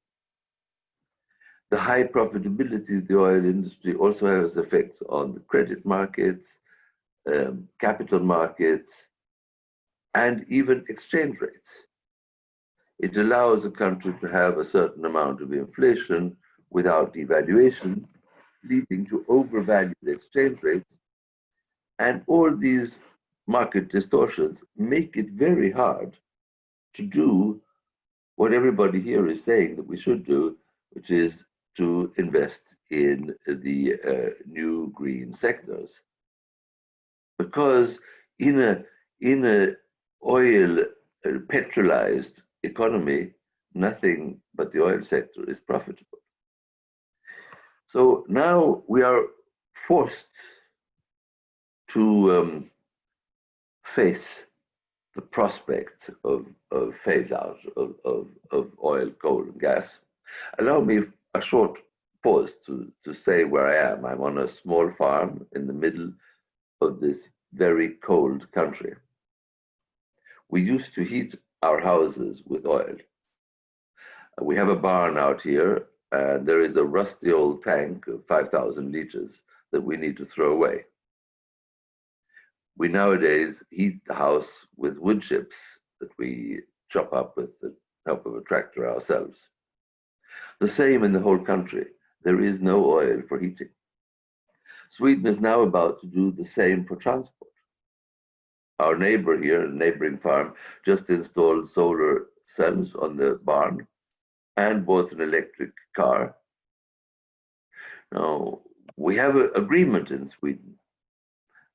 The high profitability of the oil industry also has effects on the credit markets, capital markets, and even exchange rates. It allows a country to have a certain amount of inflation without devaluation, leading to overvalued exchange rates. And all these market distortions make it very hard to do what everybody here is saying that we should do, which is to invest in the new green sectors. Because in a oil petrolized economy, nothing but the oil sector is profitable. So now we are forced to face the prospect of phase out of oil, coal, and gas. Allow me a short pause to say where I am. I'm on a small farm in the middle of this very cold country. We used to heat our houses with oil. We have a barn out here, and there is a rusty old tank of 5,000 liters that we need to throw away. We nowadays heat the house with wood chips that we chop up with the help of a tractor ourselves. The same in the whole country. There is no oil for heating. Sweden is now about to do the same for transport. Our neighbor here, a neighboring farm, just installed solar cells on the barn and bought an electric car. Now, we have an agreement in Sweden.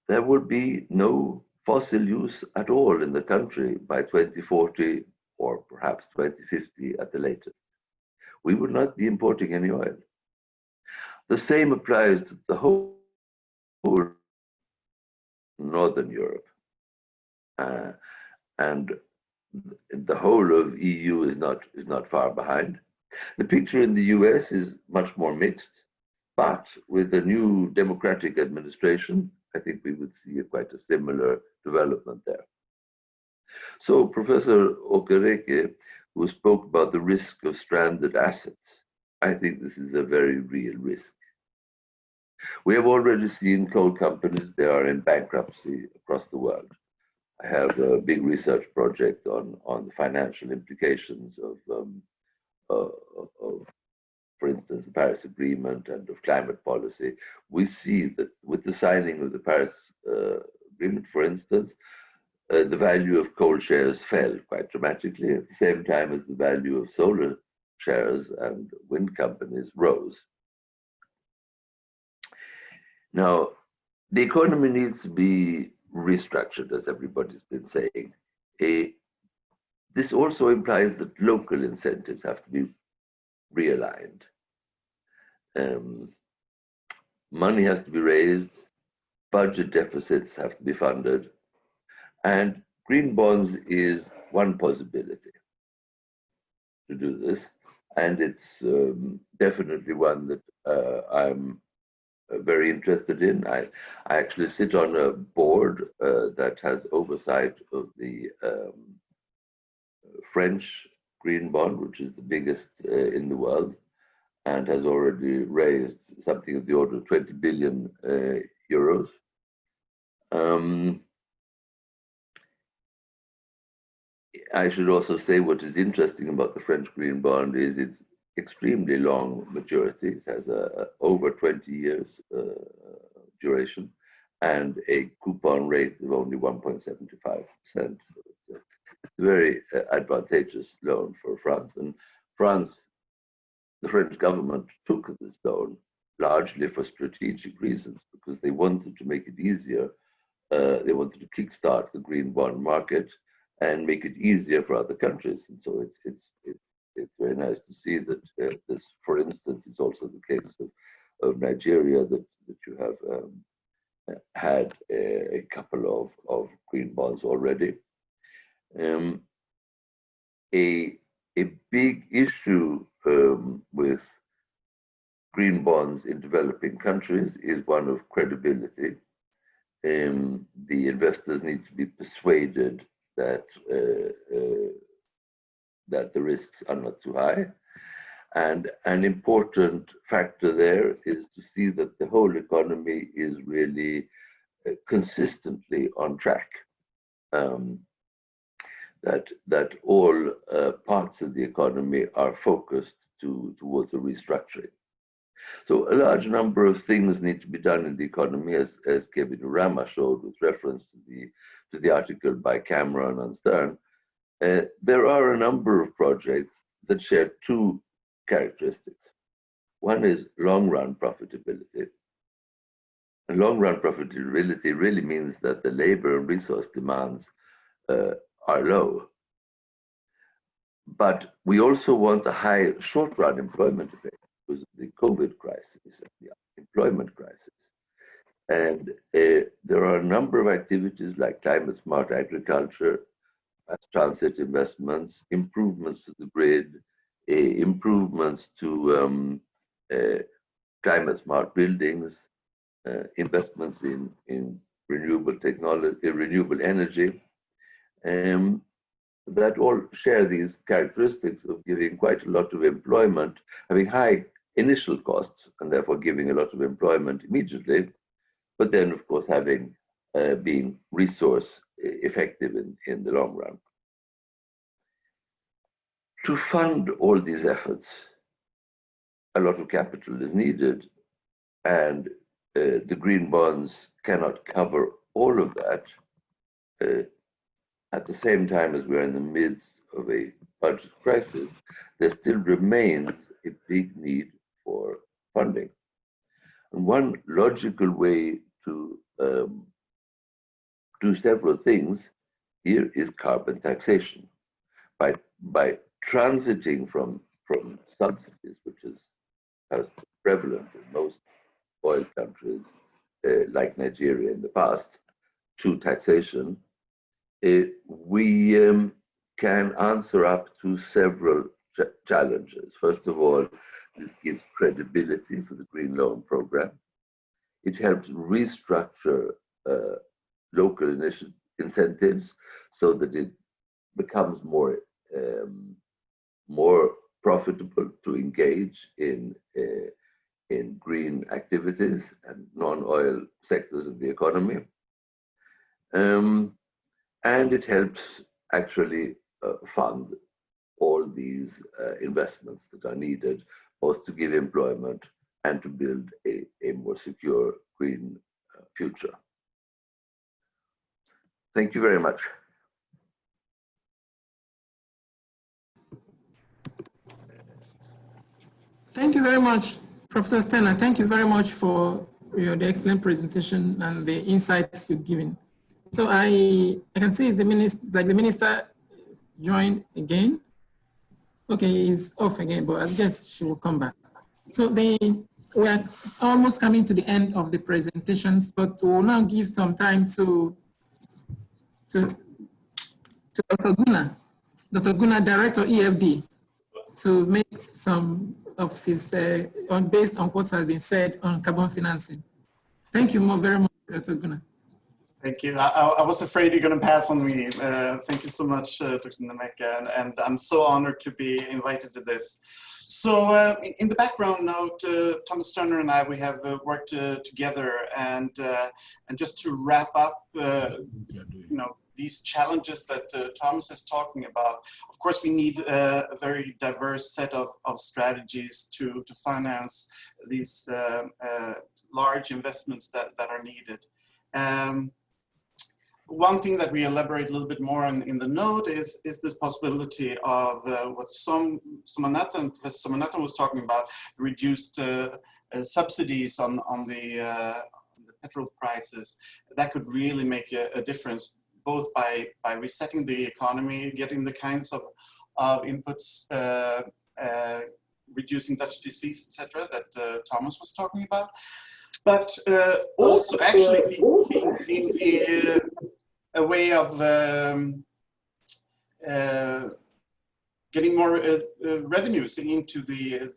There would be no fossil use at all in the country by 2040 or perhaps 2050 at the latest. We would not be importing any oil. The same applies to the whole Northern Europe. And the whole of EU is not far behind. The picture in the US is much more mixed, but with a new democratic administration, I think we would see quite a similar development there. So Professor Okereke, who spoke about the risk of stranded assets, I think this is a very real risk. We have already seen coal companies, they are in bankruptcy across the world. I have a big research project on the financial implications of, for instance, the Paris Agreement and of climate policy. We see that with the signing of the Paris Agreement, for instance, the value of coal shares fell quite dramatically at the same time as the value of solar shares and wind companies rose. Now, the economy needs to be restructured, as everybody's been saying. This also implies that local incentives have to be realigned. Money has to be raised, budget deficits have to be funded, and green bonds is one possibility to do this, and it's definitely one that I'm very interested in. I actually sit on a board that has oversight of the French green bond, which is the biggest in the world, and has already raised something of the order of 20 billion euros. I should also say what is interesting about the French green bond is its extremely long maturity. It has over 20 years duration and a coupon rate of only 1.75%. So it's a very advantageous loan for France. And France, the French government took this loan largely for strategic reasons, because they wanted to make it easier. They wanted to kickstart the green bond market and make it easier for other countries. And so it's very nice to see that this, for instance, is also the case of Nigeria, that you have had a couple of green bonds already. A big issue with green bonds in developing countries is one of credibility. The investors need to be persuaded that that the risks are not too high. And an important factor there is to see that the whole economy is really consistently on track. That all parts of the economy are focused towards a restructuring. So a large number of things need to be done in the economy, as Kevin Urama showed with reference to the article by Cameron and Stern. There are a number of projects that share two characteristics. One is long-run profitability. And long-run profitability really means that the labor and resource demands are low. But we also want a high short-run employment effect because of the COVID crisis and the employment crisis. And there are a number of activities like climate smart agriculture, mass transit investments, improvements to the grid, improvements to climate smart buildings, investments in renewable technology, renewable energy, that all share these characteristics of giving quite a lot of employment, having high initial costs, and therefore giving a lot of employment immediately, but then, of course, having being resource effective in the long run. To fund all these efforts, a lot of capital is needed, and the green bonds cannot cover all of that. At the same time as we're in the midst of a budget crisis, there still remains a big need for funding. And one logical way to do several things here is carbon taxation. By transiting from subsidies, which is prevalent in most oil countries like Nigeria in the past, to taxation, we can answer up to several challenges. First of all, this gives credibility for the Green Loan Program. It helps restructure local incentives so that it becomes more profitable to engage in green activities and non-oil sectors of the economy. And it helps actually fund all these investments that are needed, both to give employment and to build a more secure green future. Thank you very much. Thank you very much, Professor Stenner. Thank you very much for the excellent presentation and the insights you've given. So I can see the minister joined again. Okay, he's off again, but I guess she will come back. So we are almost coming to the end of the presentations, but we'll now give some time to Dr. Gunnar, Director EFD, to make some of his, based on what has been said on carbon financing. Thank you very much, Dr. Gunnar. Thank you. I was afraid you're going to pass on me. Thank you so much, Dr. Nameka, and I'm so honored to be invited to this. So in the background note, Thomas Sterner and I, we have worked together, and just to wrap up, these challenges that Thomas is talking about. Of course, we need a very diverse set of strategies to finance these large investments that are needed. One thing that we elaborate a little bit more on in the note is this possibility of what Professor Somanathan was talking about, reduced subsidies on the petrol prices. That could really make a difference, both by resetting the economy, getting the kinds of inputs, reducing Dutch disease, etc., that Thomas was talking about. But also actually being a way of getting more revenues into the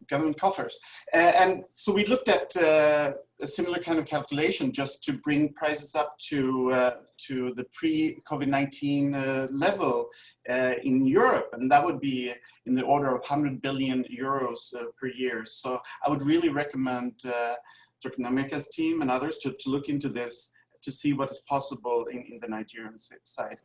government coffers. And so we looked at a similar kind of calculation just to bring prices up to the pre-COVID-19 level in Europe. And that would be in the order of 100 billion euros per year. So I would really recommend Dr. Nameka's team and others to look into this, to see what is possible in the Nigerian side.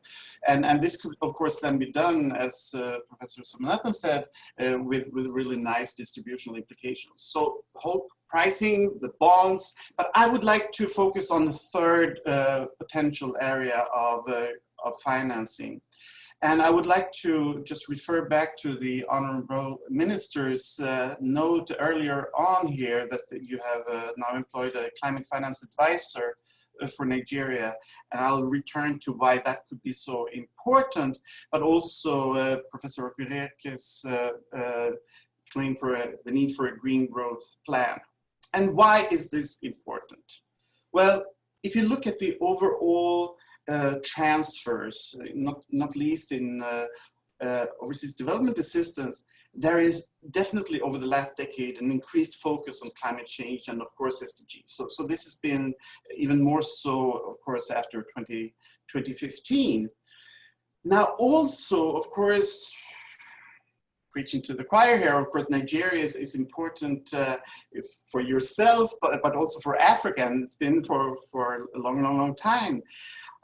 And this could, of course, then be done, as Professor Somanathan said, with really nice distributional implications. So the whole pricing, the bonds, but I would like to focus on the third potential area of financing. And I would like to just refer back to the Honorable Minister's note earlier on here that you have now employed a climate finance advisor for Nigeria, and I'll return to why that could be so important, but also Professor Okereke's claim for the need for a green growth plan. And why is this important? Well, if you look at the overall transfers, not least in overseas development assistance, there is definitely over the last decade an increased focus on climate change and of course SDGs. So this has been even more so, of course, after 2015. Now also, of course, preaching to the choir here, of course, Nigeria is important for yourself, but also for Africa, and it's been for a long time.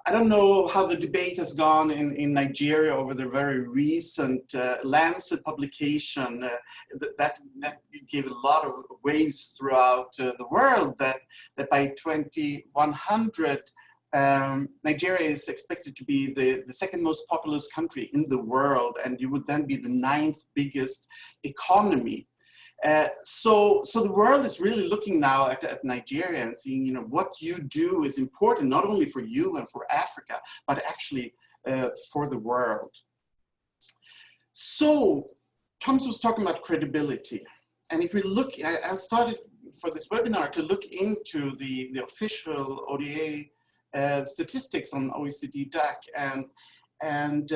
I don't know how the debate has gone in Nigeria over the very recent Lancet publication that gave a lot of waves throughout the world that by 2100, Nigeria is expected to be the second most populous country in the world, and you would then be the 9th biggest economy. So the world is really looking now at Nigeria and seeing, you know, what you do is important, not only for you and for Africa, but actually for the world. So Thomas was talking about credibility. And if we look, I started for this webinar to look into the official ODA statistics on OECD DAC, and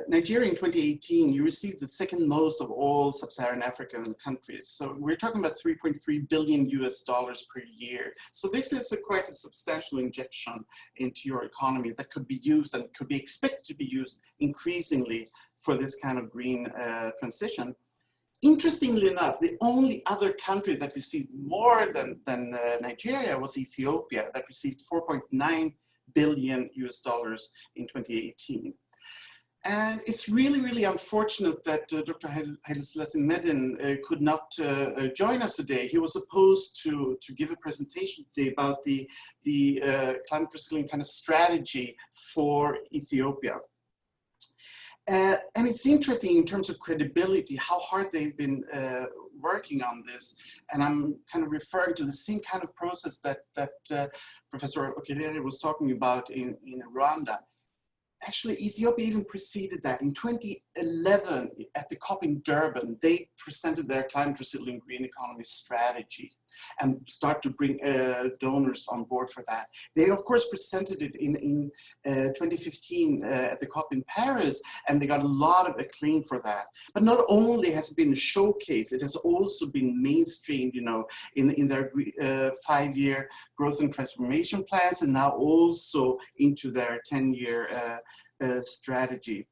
Nigeria in 2018, you received the second most of all sub-Saharan African countries. So we're talking about $3.3 billion per year. So this is quite a substantial injection into your economy that could be used and could be expected to be used increasingly for this kind of green transition. Interestingly enough, the only other country that received more than Nigeria was Ethiopia, that received $4.9 billion in 2018. And it's really, really unfortunate that Dr. Haile Selassie Medin could not join us today. He was supposed to give a presentation today about the climate resilient kind of strategy for Ethiopia. And it's interesting in terms of credibility, how hard they've been working on this. And I'm kind of referring to the same kind of process that Professor Okereke was talking about in Rwanda. Actually, Ethiopia even preceded that. In 2011, at the COP in Durban, they presented their climate resilient green economy strategy and start to bring donors on board for that. They, of course, presented it in 2015 at the COP in Paris, and they got a lot of acclaim for that. But not only has it been a showcase, it has also been mainstreamed, you know, in their 5-year growth and transformation plans, and now also into their 10-year strategy.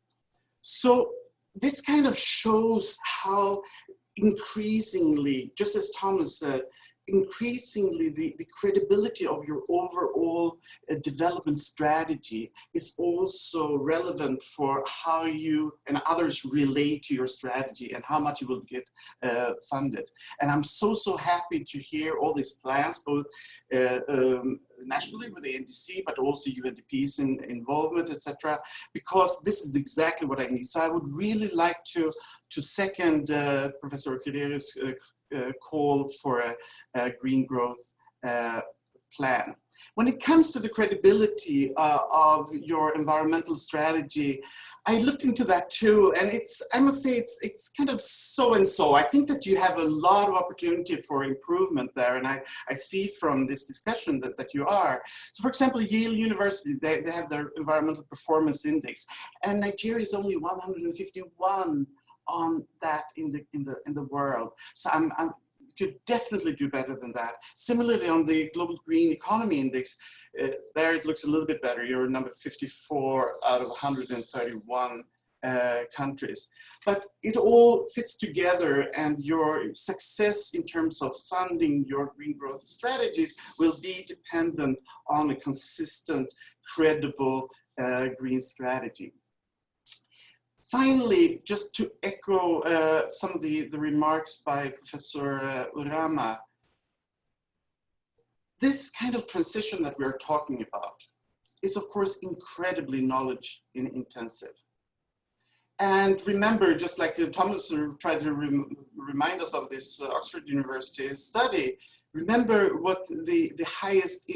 So this kind of shows how increasingly, just as Thomas said, increasingly the credibility of your overall development strategy is also relevant for how you and others relate to your strategy and how much you will get funded. And I'm so happy to hear all these plans, both nationally with the NDC, but also UNDP's involvement, etc., because this is exactly what I need. So I would really like to second Professor Okereke's call for a green growth plan. When it comes to the credibility of your environmental strategy, I looked into that too, and I must say it's kind of so-and-so. I think that you have a lot of opportunity for improvement there, and I see from this discussion that you are. So for example, Yale University, they have their environmental performance index, and Nigeria is only 151 on that in the world. So could definitely do better than that. Similarly, on the Global Green Economy Index, there it looks a little bit better. You're number 54 out of 131 countries. But it all fits together, and your success in terms of funding your green growth strategies will be dependent on a consistent, credible green strategy. Finally, just to echo some of the remarks by Professor Urama, this kind of transition that we're talking about is, of course, incredibly knowledge intensive. And remember, just like Thomas tried to remind us of this Oxford University study, remember what the highest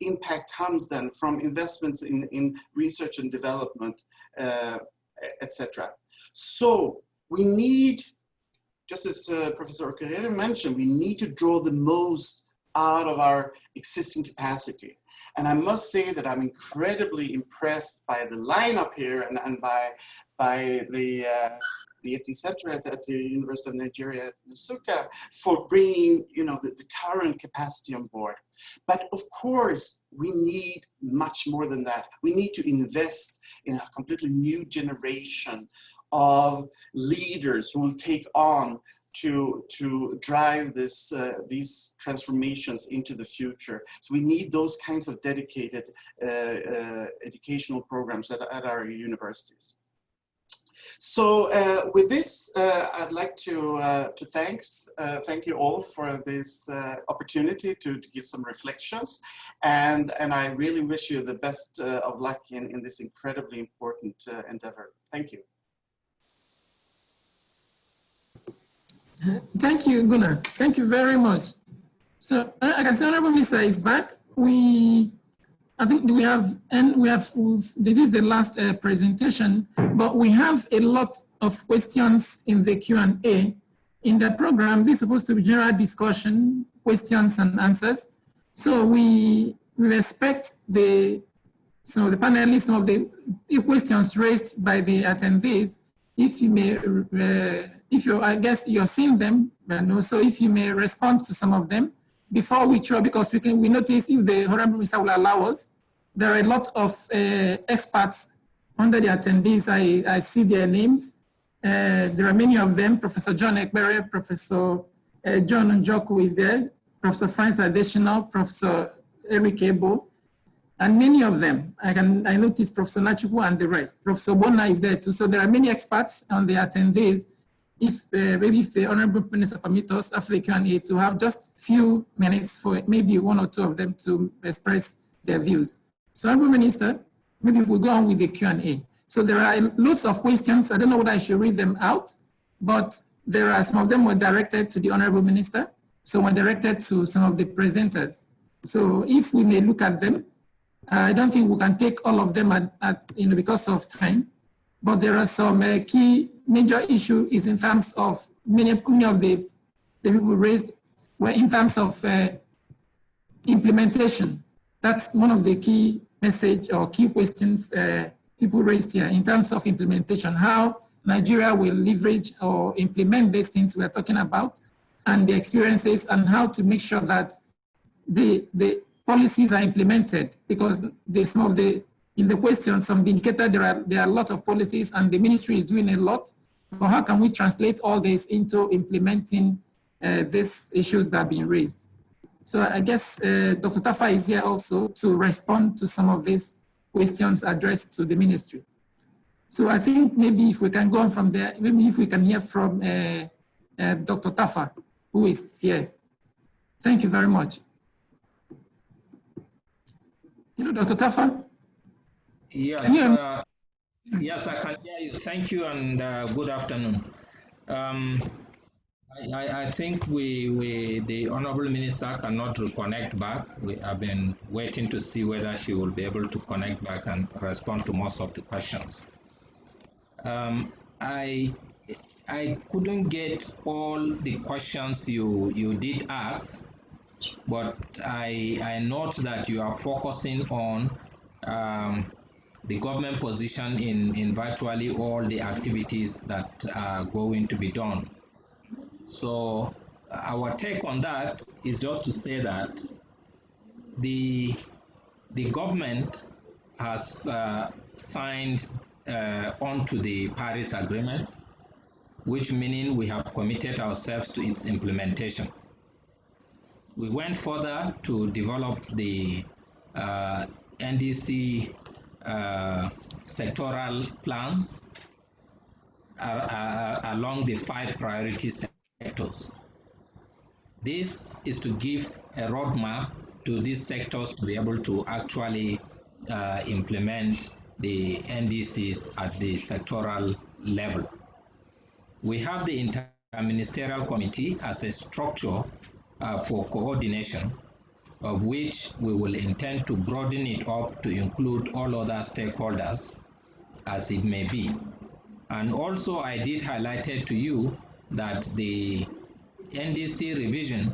impact comes then from investments in research and development, etc. So we need, just as Professor Okerere mentioned, we need to draw the most out of our existing capacity. And I must say that I'm incredibly impressed by the lineup here and by the FD Center at the University of Nigeria at Nsukka for bringing, the current capacity on board. But of course, we need much more than that. We need to invest in a completely new generation of leaders who will take on to drive these transformations into the future. So we need those kinds of dedicated educational programs at our universities. So with this, I'd like to thank you all for this opportunity to give some reflections, and I really wish you the best of luck in this incredibly important endeavor. Thank you. Thank you, Gunnar. Thank you very much. So I can see Honorable Minister is back. I think this is the last presentation, but we have a lot of questions in the Q&A. In the program, this is supposed to be general discussion, questions and answers. So we respect the panelists, some of the questions raised by the attendees. If you may, I guess you're seeing them, and also if you may respond to some of them before we throw, because we notice if the Honorable Minister will allow us, there are a lot of experts under the attendees. I see their names. There are many of them. Professor John Ekbere, Professor John Njoku is there, Professor Francis Additional, Professor Eric Ebo, and many of them. I noticed Professor Nachuku and the rest. Professor Bona is there too. So there are many experts on the attendees. Maybe if the Honorable Minister permit us after the Q&A to have just few minutes for maybe one or two of them to express their views. So Honorable Minister, maybe if we go on with the Q&A. So there are lots of questions. I don't know whether I should read them out, but there are some of them were directed to the Honorable Minister. So were directed to some of the presenters. So if we may look at them, I don't think we can take all of them because of time, but there are some key major issue is in terms of many of the people raised were in terms of implementation. That's one of the key message or key questions people raised here in terms of implementation, how Nigeria will leverage or implement these things we're talking about and the experiences, and how to make sure that the policies are implemented, because in the questions from the indicator, there are a lot of policies and the ministry is doing a lot. But how can we translate all this into implementing these issues that are being raised? So I guess Dr. Tafa is here also to respond to some of these questions addressed to the ministry. So I think maybe if we can go on from there, maybe if we can hear from Dr. Tafa, who is here. Thank you very much. Dr. Tafa? Yes, yes, I can hear you. Thank you, and good afternoon. I think the Honorable Minister cannot reconnect back. We have been waiting to see whether she will be able to connect back and respond to most of the questions. I couldn't get all the questions you did ask, but I note that you are focusing on the government position in virtually all the activities that are going to be done. So our take on that is just to say that the government has signed onto the Paris Agreement, which meaning we have committed ourselves to its implementation. We went further to develop the NDC sectoral plans along the 5 priority sectors. This is to give a roadmap to these sectors to be able to actually implement the NDCs at the sectoral level. We have the Interministerial Committee as a structure for coordination, of which we will intend to broaden it up to include all other stakeholders as it may be. And also I did highlight to you that the NDC revision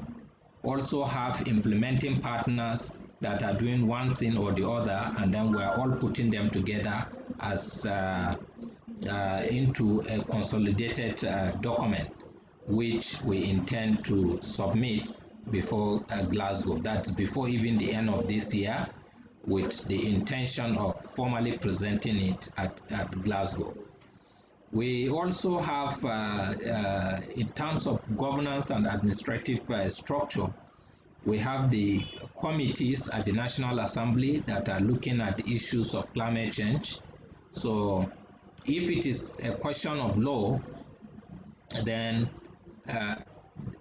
also have implementing partners that are doing one thing or the other, and then we're all putting them together as into a consolidated document, which we intend to submit before Glasgow. That's before even the end of this year, with the intention of formally presenting it at Glasgow. We also have, in terms of governance and administrative structure, we have the committees at the National Assembly that are looking at the issues of climate change. So if it is a question of law, then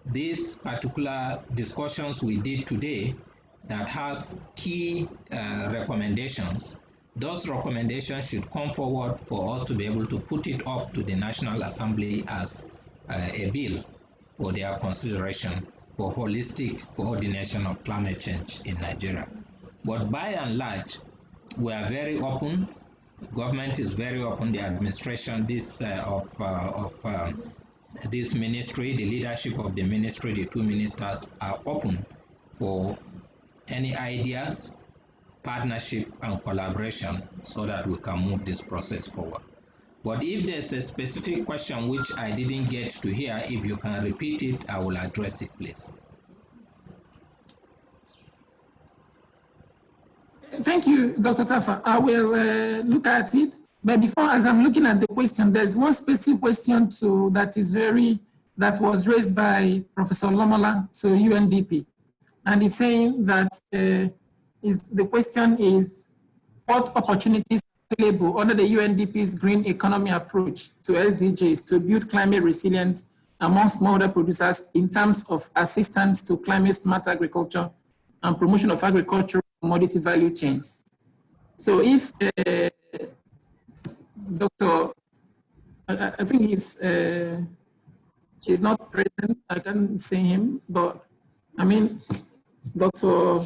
these particular discussions we did today that has key recommendations, those recommendations should come forward for us to be able to put it up to the National Assembly as a bill for their consideration for holistic coordination of climate change in Nigeria. But by and large, we are very open. The government is very open. The administration, this ministry, the leadership of the ministry, the 2 ministers are open for any ideas, partnership and collaboration so that we can move this process forward. But if there's a specific question which I didn't get to hear, if you can repeat it, I will address it, please. Thank you, Dr. Tafa. I will look at it. But before, as I'm looking at the question, there's one specific question that was raised by Professor Lomola, so UNDP. And he's saying that the question is, what opportunities available under the UNDP's green economy approach to SDGs to build climate resilience among smallholder producers in terms of assistance to climate smart agriculture and promotion of agricultural commodity value chains? So if Dr. I think he's not present, I can't see him, but I mean, Dr.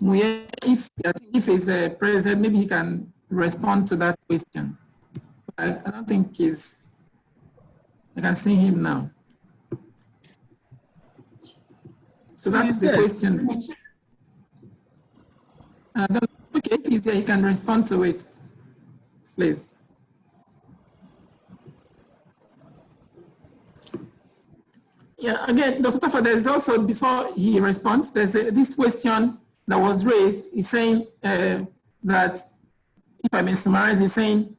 Muye, if he's present, maybe he can respond to that question. I don't think I can see him now. So that's the question. Okay, if he's there, he can respond to it, please. Yeah, again, Dr. Tafa, there's also, before he responds, there's this question that was raised. He's saying that, if I may summarize, he's saying,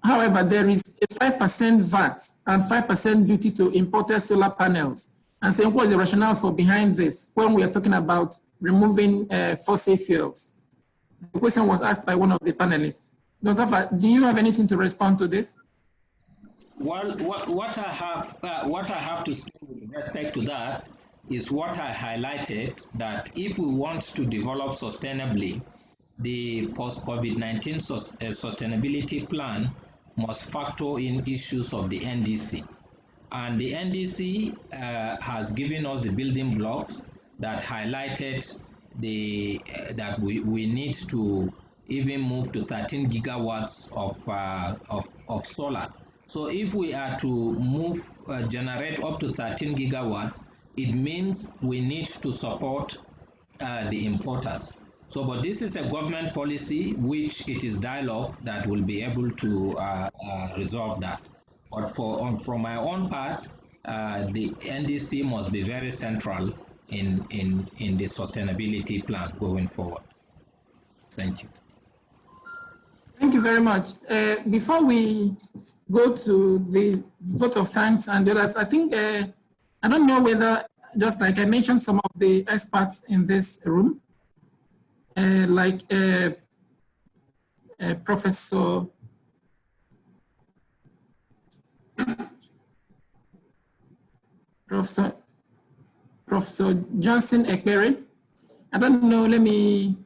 however, there is a 5% VAT and 5% duty to imported solar panels. And saying, what is the rationale for behind this when we are talking about removing fossil fuels? The question was asked by one of the panelists. Dr. Tafa, do you have anything to respond to this? Well, what I have to say with respect to that is what I highlighted, that if we want to develop sustainably, the post-COVID-19 sustainability plan must factor in issues of the NDC. And the NDC has given us the building blocks that highlighted that we need to even move to 13 gigawatts of solar. So if we are to generate up to 13 gigawatts, it means we need to support the importers. So, but this is a government policy, which it is dialogue that will be able to resolve that. But from my own part, the NDC must be very central in the sustainability plan going forward. Thank you. Thank you very much. Before we go to the vote of thanks and the others, I think, I don't know whether, just like I mentioned some of the experts in this room, like Professor Johnson Ekpere. I don't know, let me,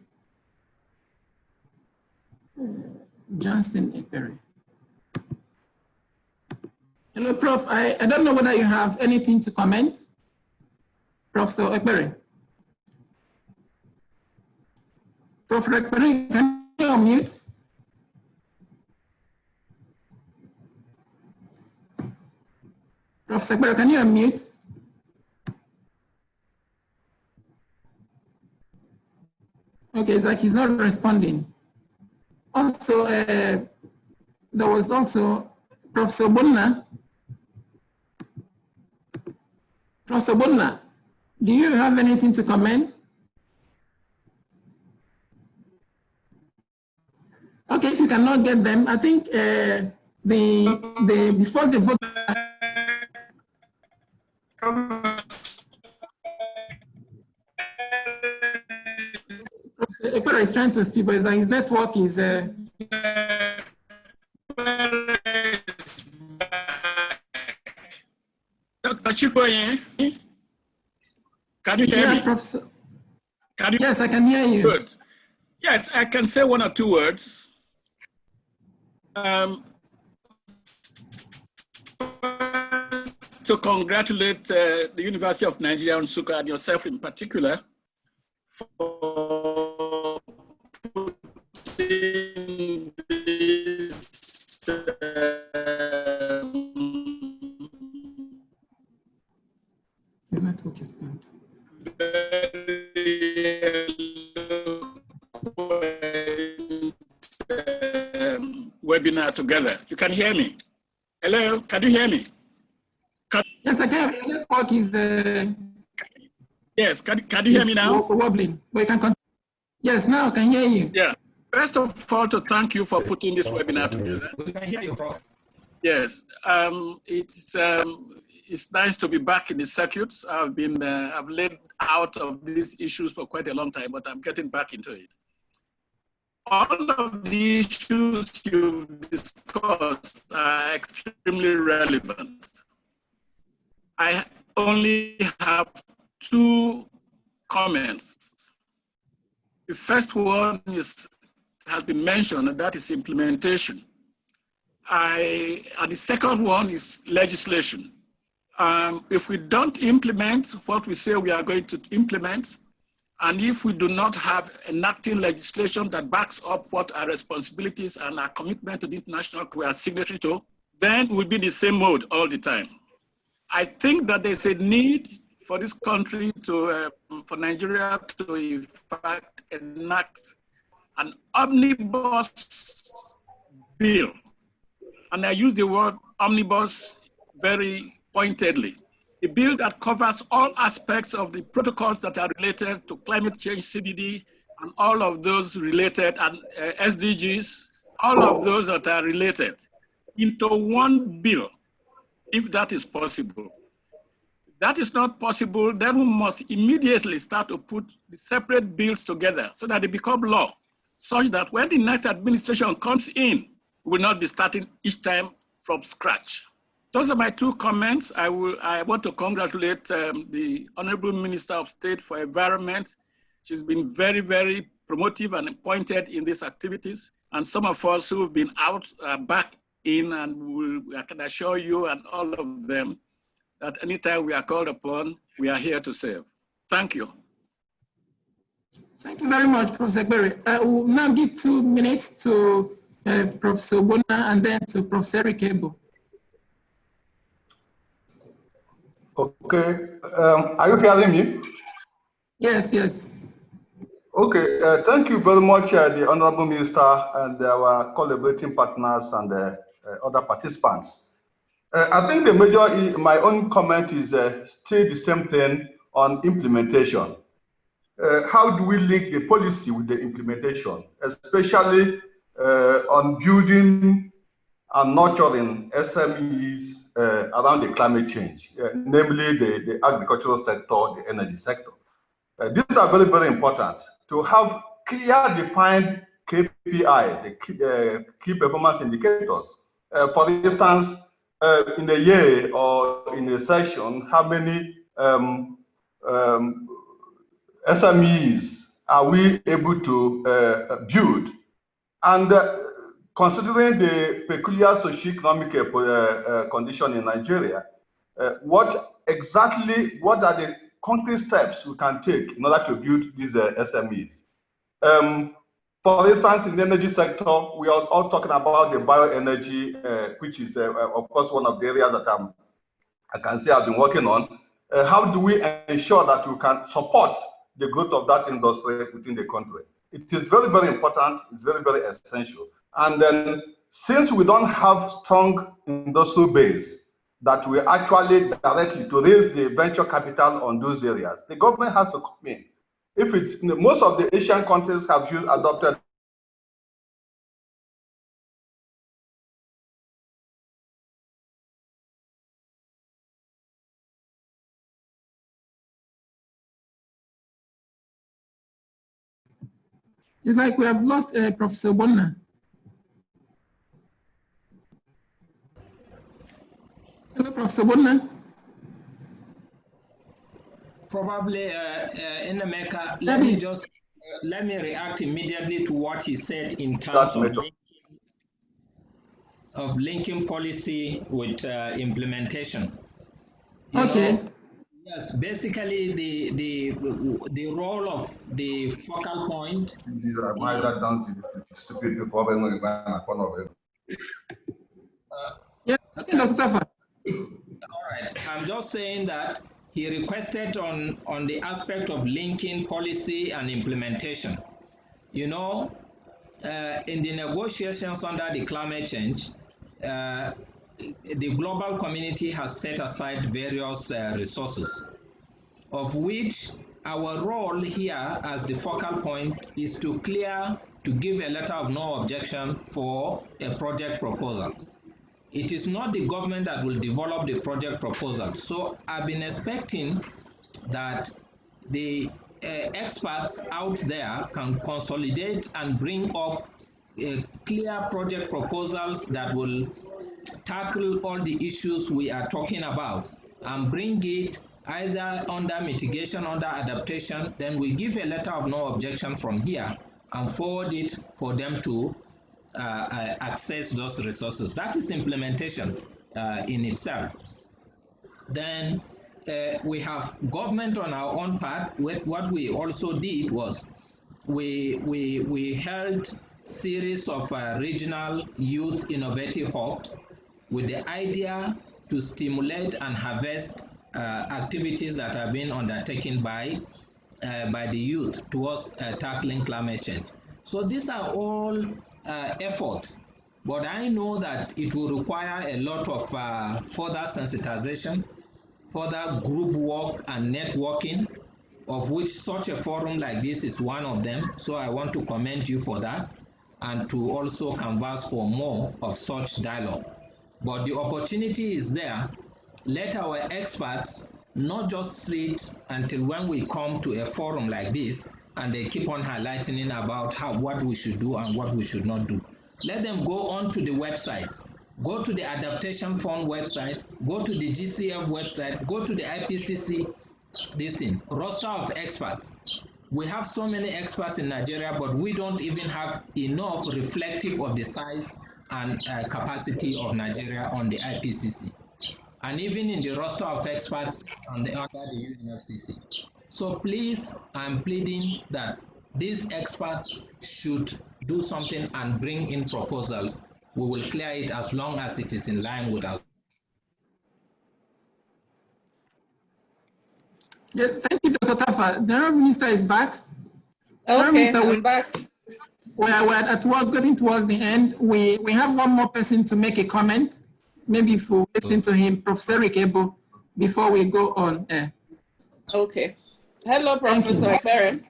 Johnson Ekpere. Hello, Prof. I don't know whether you have anything to comment. Professor Ekpere. Professor Ekpere, can you unmute? Professor Ekpere, can you unmute? Okay, it's like he's not responding. Also, there was also Professor Bunna. Professor Bunna, do you have anything to comment? Okay, if you cannot get them, I think before the vote. Ekpere is trying to speak, but his network is. Dr. Chikoye, can you hear me? Professor. Yes, I can hear you. Good. Yes, I can say one or two words. To congratulate the University of Nigeria, Nsukka, and yourself in particular, for putting this his network is bad. Webinar together. You can hear me? Hello, can you hear me? Yes, I can. Your network is the. Yes, can you hear me now? Wobbling, but you can continue. Yes, now I can hear you. Yeah. First of all, to thank you for putting this webinar together. We can hear you, Prof. Yes, it's nice to be back in the circuits. I've laid out of these issues for quite a long time, but I'm getting back into it. All of the issues you've discussed are extremely relevant. I only have two comments. The first one has been mentioned, and that is implementation. And the second one is legislation. If we don't implement what we say we are going to implement, and if we do not have enacting legislation that backs up what our responsibilities and our commitment to the international we are signatory to, then we'll be in the same mode all the time. I think that there's a need for this country to, for Nigeria to in fact enact an omnibus bill. And I use the word omnibus very pointedly. A bill that covers all aspects of the protocols that are related to climate change, CBD, and all of those related, and SDGs, all of those that are related, into one bill, if that is possible. If that is not possible, then we must immediately start to put the separate bills together so that they become law, such that when the next administration comes in, we will not be starting each time from scratch. Those are my two comments. I want to congratulate the Honorable Minister of State for Environment. She's been very, very promotive and pointed in these activities. And some of us who have been out back in, and I can assure you and all of them that anytime we are called upon, we are here to serve. Thank you. Thank you very much, Professor Ekpere. I will now give 2 minutes to Professor Bunna and then to Professor Eric Ebo. Okay, are you hearing me? Yes, yes. Okay, thank you very much, the Honorable Minister and our collaborating partners and other participants. I think the major, my own comment is still the same thing on implementation. How do we link the policy with the implementation, especially on building and nurturing SMEs around the climate change, namely the agricultural sector, the energy sector. These are very, very important to have clear defined KPI, the key performance indicators. For instance, in a year or in a session, how many SMEs are we able to build? And considering the peculiar socioeconomic condition in Nigeria, what are the concrete steps we can take in order to build these SMEs? For instance, in the energy sector, we are also talking about the bioenergy, which is, of course, one of the areas that I can say I've been working on. How do we ensure that we can support the growth of that industry within the country? It is very, very important. It's very, very essential. And then, since we don't have strong industrial base that we actually directly to raise the venture capital on those areas, the government has to come in. If it's most of the Asian countries have adopted It's like we have lost Professor Bonner. Hello, Professor Bonner. Probably in America, let me react immediately to what he said in terms of linking policy with implementation. Okay. Yes, basically the role of the focal point. Yeah, Dr. Tafa. All right, I'm just saying that he requested on the aspect of linking policy and implementation. You know, in the negotiations under the climate change, the global community has set aside various resources, of which our role here as the focal point is to give a letter of no objection for a project proposal. It is not the government that will develop the project proposal. So I've been expecting that the experts out there can consolidate and bring up clear project proposals that will tackle all the issues we are talking about and bring it either under mitigation, under adaptation. Then we give a letter of no objection from here and forward it for them to access those resources. That is implementation in itself. Then we have government on our own part. What we also did was we held series of regional youth innovative hubs with the idea to stimulate and harvest activities that have been undertaken by the youth towards tackling climate change. So these are all efforts, but I know that it will require a lot of further sensitization, further group work and networking, of which such a forum like this is one of them. So I want to commend you for that and to also canvass for more of such dialogue. But the opportunity is there. Let our experts not just sit until when we come to a forum like this and they keep on highlighting about what we should do and what we should not do. Let them go on to the websites. Go to the Adaptation Fund website, go to the GCF website, go to the IPCC, roster of experts. We have so many experts in Nigeria, but we don't even have enough reflective of the size and capacity of Nigeria on the IPCC. And even in the roster of experts under the UNFCCC. So please, I'm pleading that these experts should do something and bring in proposals. We will clear it as long as it is in line with us. Yeah, thank you, Dr. Tafa. The Honourable Minister is back. Okay, I'm back. We're at work, getting towards the end. We have one more person to make a comment. Maybe if we listen to him, Professor Ikebo, before we go on. Okay. Hello, Professor Ekpere.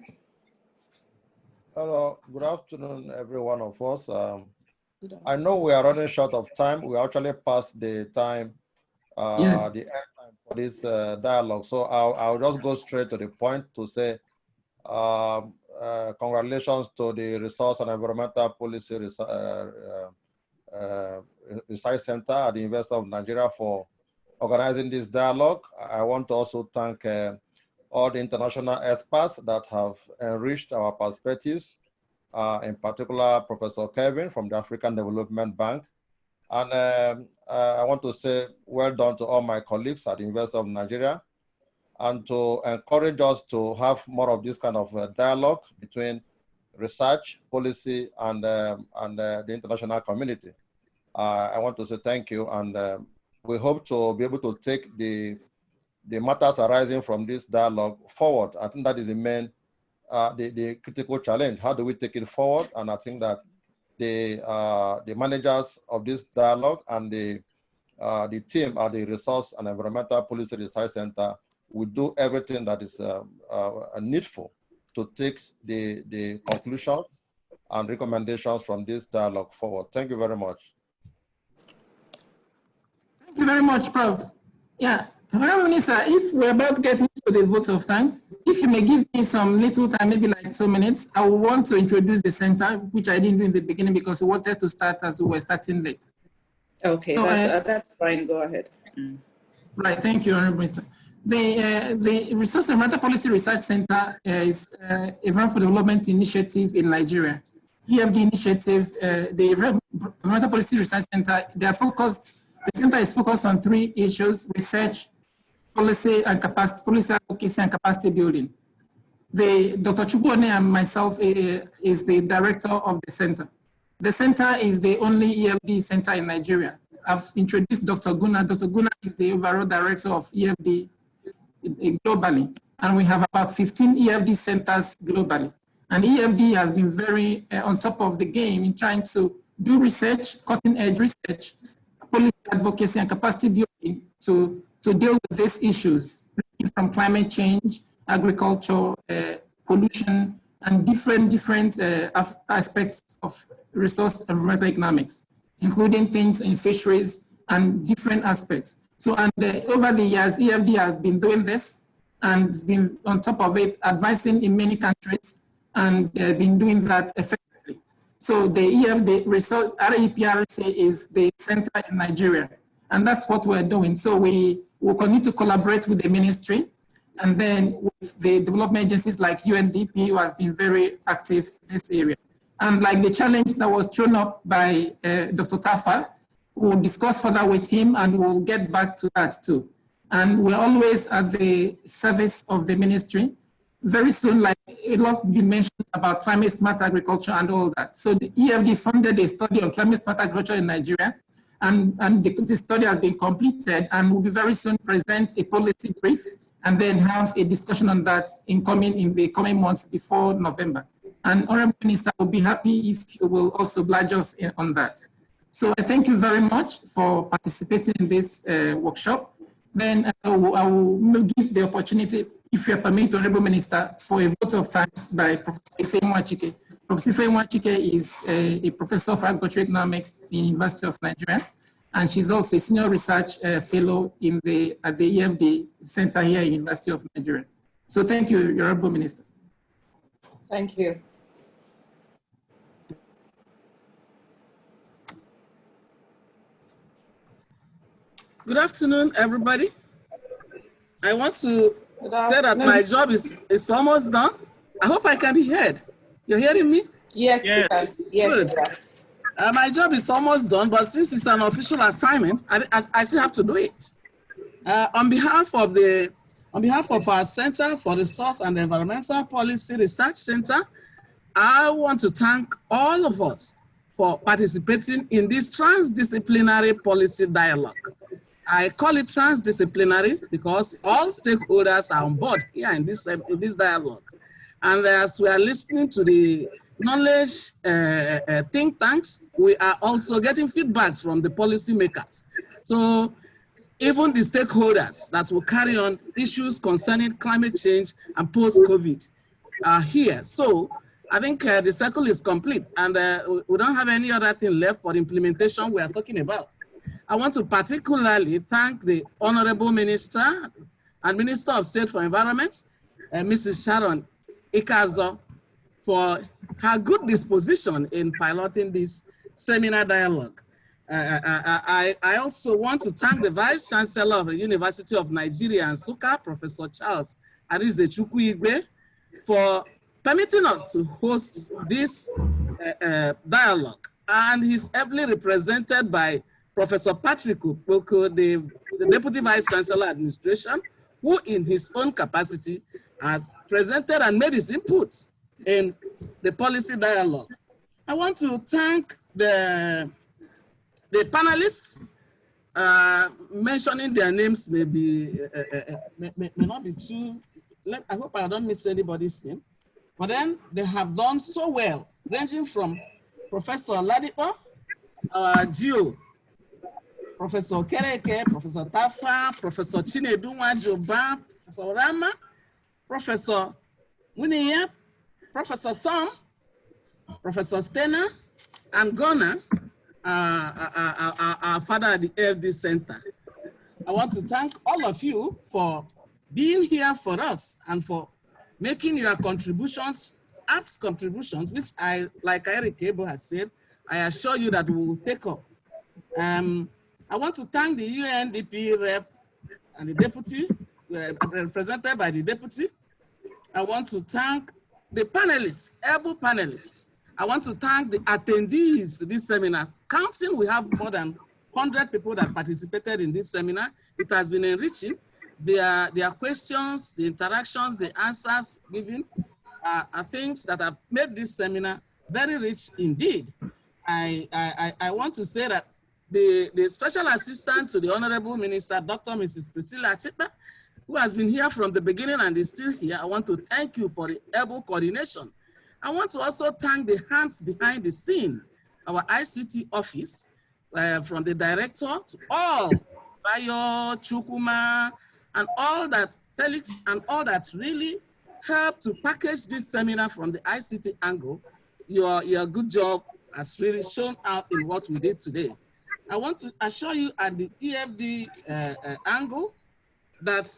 Hello, good afternoon, every one of us. I know we are running short of time. We actually passed the time, Yes. the end time for this dialogue. So I'll just go straight to the point to say, congratulations to the Resource and Environmental Policy Research Center at the University of Nigeria for organizing this dialogue. I want to also thank all the international experts that have enriched our perspectives, in particular, Professor Kevin from the African Development Bank. And I want to say well done to all my colleagues at the University of Nigeria, and to encourage us to have more of this kind of dialogue between research, policy, and the international community. I want to say thank you, and we hope to be able to take the matters arising from this dialogue forward. I think that is the main, the critical challenge. How do we take it forward? And I think that the managers of this dialogue and the team at the Resource and Environmental Policy Research Center will do everything that is needful to take the conclusions and recommendations from this dialogue forward. Thank you very much. Thank you very much, Prof. Yeah, Honorable Minister, if we're about to get into the vote of thanks, if you may give me some little time, maybe like 2 minutes, I will want to introduce the center, which I didn't do in the beginning because we wanted to start as we were starting late. Okay, so, that's fine, go ahead. Right, thank you, Honorable Minister. The Resource and Environmental Policy Research Center is a Run for Development initiative in Nigeria. EFD initiative, the Environmental Policy Research Center, they are focused. The center is focused on 3 issues: research, policy, and capacity, policy advocacy, and capacity building. Dr. Chukwone and myself is the director of the center. The center is the only EFD center in Nigeria. I've introduced Dr. Guna. Dr. Guna is the overall director of EFD globally, and we have about 15 EFD centers globally. And EFD has been very on top of the game in trying to do research, cutting-edge research, policy advocacy, and capacity building to deal with these issues, from climate change, agriculture, pollution, and different aspects of resource and environmental economics, including things in fisheries and different aspects. So, and over the years, EFD has been doing this and has been on top of it, advising in many countries, and been doing that effectively. So the REPRC is the center in Nigeria, and that's what we're doing. So we will continue to collaborate with the ministry, and then with the development agencies like UNDP, who has been very active in this area. And like the challenge that was thrown up by Dr. Tafa, we'll discuss further with him, and we'll get back to that too. And we're always at the service of the ministry. Very soon, like a lot been mentioned about climate smart agriculture and all that. So the EFD funded a study on climate smart agriculture in Nigeria, and the study has been completed, and will be very soon present a policy brief, and then have a discussion on that in the coming months before November. And Honorable Minister will be happy if you will also oblige us on that. So I thank you very much for participating in this workshop. Then I will give the opportunity, if you permit, Honorable Minister, for a vote of thanks by Professor Ifeanyi Nwachike. Professor Ifeanyi Nwachike is a professor of agricultural economics in the University of Nigeria, and she's also a senior research fellow at the EFD Center here at the University of Nigeria. So thank you, Honorable Minister. Thank you. Good afternoon, everybody. I want to say that my job is almost done. I hope I can be heard. You're hearing me? Yes, yes. Yes. Good. My job is almost done, but since it's an official assignment, I still have to do it. On behalf of our Center for Resource and Environmental Policy Research Center, I want to thank all of us for participating in this transdisciplinary policy dialogue. I call it transdisciplinary because all stakeholders are on board here in this dialogue. And as we are listening to the knowledge think tanks, we are also getting feedbacks from the policymakers. So even the stakeholders that will carry on issues concerning climate change and post-COVID are here. So I think the circle is complete, and we don't have any other thing left for the implementation we are talking about. I want to particularly thank the Honorable Minister and Minister of State for Environment, Mrs. Sharon Ikazo, for her good disposition in piloting this seminar dialogue. I also want to thank the Vice Chancellor of the University of Nigeria, Nsukka, Professor Charles Arizechukwu Igwe, for permitting us to host this dialogue. And he's ably represented by Professor Patrick Ukpoko, the Deputy Vice Chancellor Administration, who in his own capacity has presented and made his input in the policy dialogue. I want to thank the panelists. Mentioning their names may not be too, I hope I don't miss anybody's name, but then they have done so well, ranging from Professor Ladipo, Gio, Professor Kereke, Professor Tafa, Professor Chinedu Nwajoba, Professor Rama, Professor Muniya, Professor Sam, Professor Stena, and Gona, our father at the AFD Center. I want to thank all of you for being here for us and for making your contributions, apt contributions, which I, like Eric Cable has said, I assure you that we will take up. I want to thank the UNDP rep and the deputy, represented by the deputy. I want to thank the panelists, able panelists. I want to thank the attendees to this seminar. Counting, we have more than 100 people that participated in this seminar. It has been enriching. Their questions, the interactions, the answers given are things that have made this seminar very rich indeed. I want to say that the special assistant to the Honorable Minister, Dr. Mrs. Priscilla Chipa, who has been here from the beginning and is still here, I want to thank you for the able coordination. I want to also thank the hands behind the scene, our ICT office, from the director to all, Bayo, Chukuma, and all that, Felix, and all that really helped to package this seminar from the ICT angle. Your good job has really shown out in what we did today. I want to assure you at the EFD angle that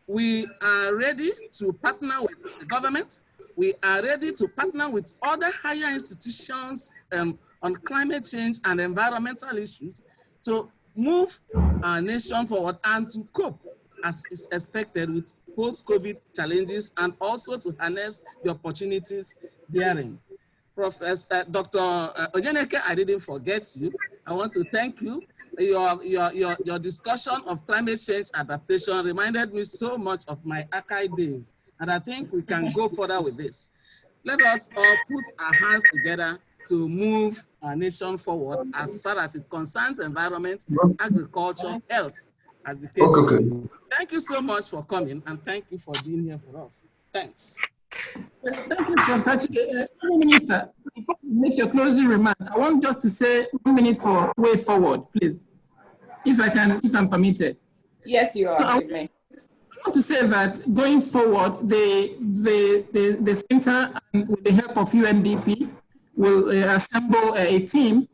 we are ready to partner with the government. We are ready to partner with other higher institutions on climate change and environmental issues to move our nation forward and to cope as is expected with post-COVID challenges and also to harness the opportunities therein. Professor Dr. Ojeneke, I didn't forget you. I want to thank you. Your discussion of climate change adaptation reminded me so much of my archive days, and I think we can go further with this. Let us all put our hands together to move our nation forward as far as it concerns environment, agriculture, health, as the case may be. Thank you so much for coming, and thank you for being here for us. Thanks. Thank you, Professor Chike. Minister, before you make your closing remark, I want just to say 1 minute for way forward, please, if I'm permitted. Yes, you are. So I want to say that going forward, the center, and with the help of UNDP, will assemble a team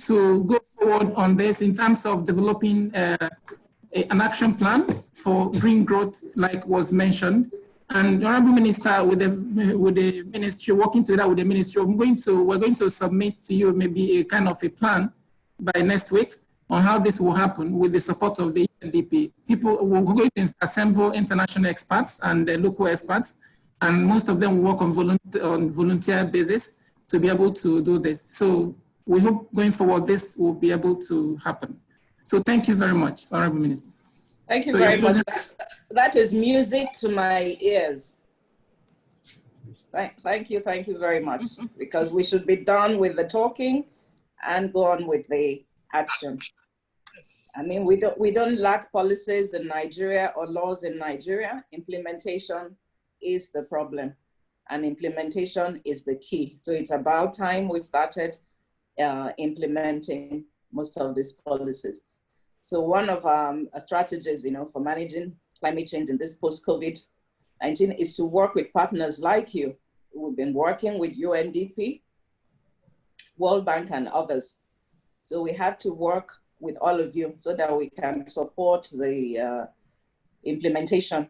to go forward on this in terms of developing an action plan for green growth, like was mentioned. And the Honorable Minister, with the ministry, working together with the ministry, we're going to submit to you maybe a kind of a plan by next week on how this will happen with the support of the UNDP. We're going to assemble international experts and local experts, and most of them will work on volunteer basis to be able to do this. So we hope going forward this will be able to happen. So thank you very much, Honorable Minister. Thank you very much. That is music to my ears. Thank you very much, because we should be done with the talking and go on with the action. I mean, we don't lack policies in Nigeria or laws in Nigeria. Implementation is the problem. and implementation is the key. So it's about time we started implementing most of these policies. So one of our strategies, for managing climate change in this post-COVID-19 is to work with partners like you. We've been working with UNDP, World Bank, and others. So we have to work with all of you so that we can support the implementation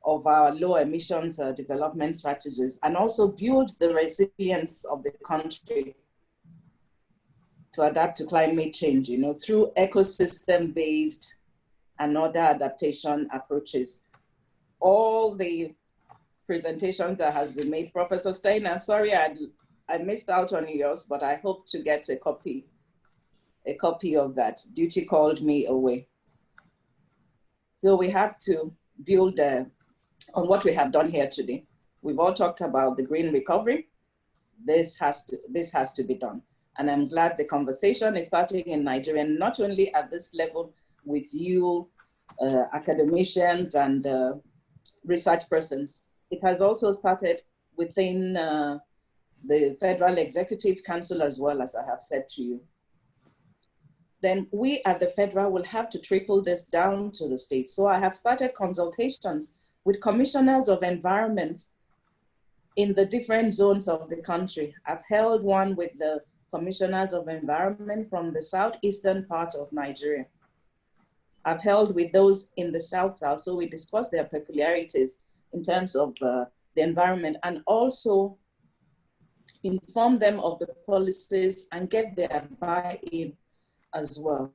of our low emissions development strategies, and also build the resilience of the country to adapt to climate change, through ecosystem-based and other adaptation approaches. All the presentations that has been made, Professor Steiner, sorry I missed out on yours, but I hope to get a copy of that. Duty called me away. So we have to build on what we have done here today. We've all talked about the green recovery. This has to be done. And I'm glad the conversation is starting in Nigeria, not only at this level with you, academicians and research persons. It has also started within the Federal Executive Council as well, as I have said to you. Then we at the federal will have to trickle this down to the states. So I have started consultations with commissioners of environment in the different zones of the country. I've held one with the commissioners of environment from the southeastern part of Nigeria. I've held with those in the south-south, so we discuss their peculiarities in terms of the environment, and also inform them of the policies and get their buy-in as well.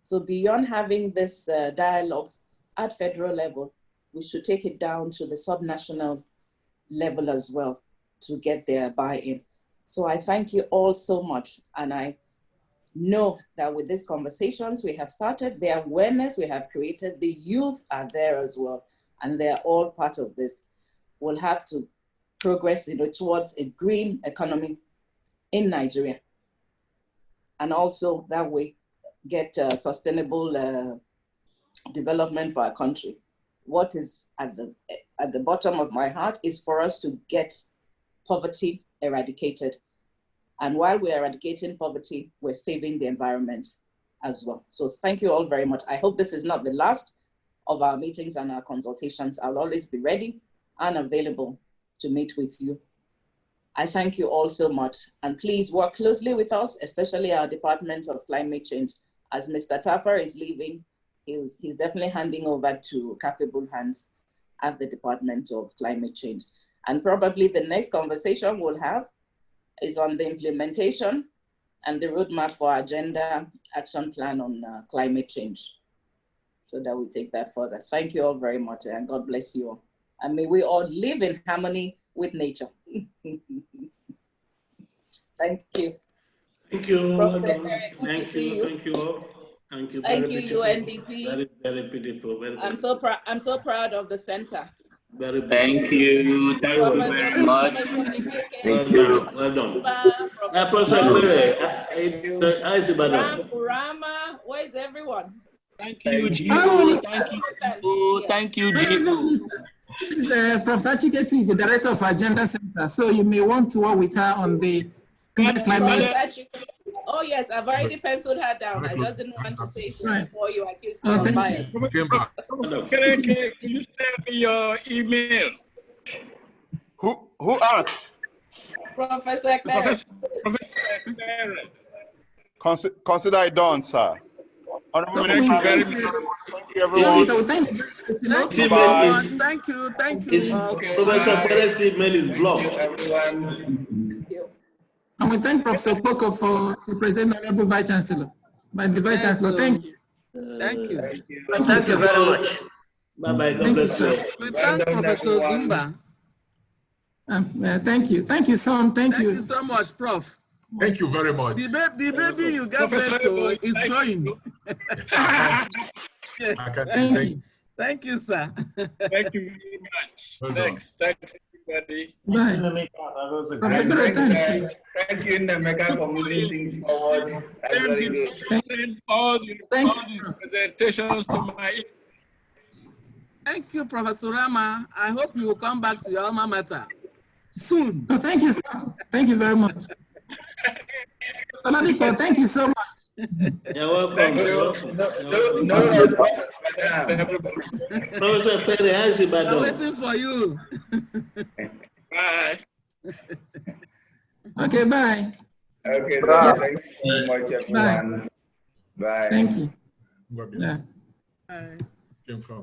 So beyond having this dialogues at federal level, we should take it down to the subnational level as well to get their buy-in. So I thank you all so much. And I know that with these conversations we have started, the awareness we have created, the youth are there as well, and they're all part of this. We'll have to progress towards a green economy in Nigeria. And also that way get sustainable development for our country. What is at the bottom of my heart is for us to get poverty eradicated. And while we're eradicating poverty, we're saving the environment as well. So thank you all very much. I hope this is not the last of our meetings and our consultations. I'll always be ready and available to meet with you. I thank you all so much. And please work closely with us, especially our Department of Climate Change. As Mr. Taffer is leaving, he's definitely handing over to capable hands at the Department of Climate Change. And probably the next conversation we'll have is on the implementation and the roadmap for our agenda action plan on climate change, so that we take that further. Thank you all very much, and God bless you all. And may we all live in harmony with nature. Thank you. Thank you. Thank you. Thank you all. Thank you. Thank you, beautiful. UNDP. Very beautiful. I'm so proud of the center. Very Thank you. Thank you very much. Thank you. Well done. Professor Rama, where is everyone? Thank you, Gio. Thank you. Thank you, Gio. Professor Chiketi is the director of Agenda Center, so you may want to work with her on the climate. Oh yes, I've already penciled her down. I just didn't want to say so before you accuse me of bias. Can you tell me your email? Who asked? Professor Claire. Consider it done, sir. Honorable Minister, thank you, everyone. Thank you. Professor Perez's email is blocked. And we thank Professor Poco for presenting Honorable Vice Chancellor. The Vice Chancellor, thank you. Thank you. Thank you very much. Bye-bye. God bless you. We thank Professor Zumba. Thank you. Thank you, Sam. Thank you. Thank you so much, Prof. Thank you very much. The baby you got is growing. Yes. Thank you, sir. Thank you very much. Thanks, everybody. Bye. Thank you, Nemeka, for moving things forward. That's very good. Send all the presentations to my. Thank you, Professor Rama. I hope you will come back to your alma mater. soon. No, thank you. Thank you very much. Oladipo, thank you so much. You're welcome. Thank you. No response, madam. Professor Perry, how's it, I'm waiting for you. Bye. Okay, bye. Okay, Bye. thank you very much, everyone. Bye. Thank you. Bye. Yeah. Bye. Kim, come.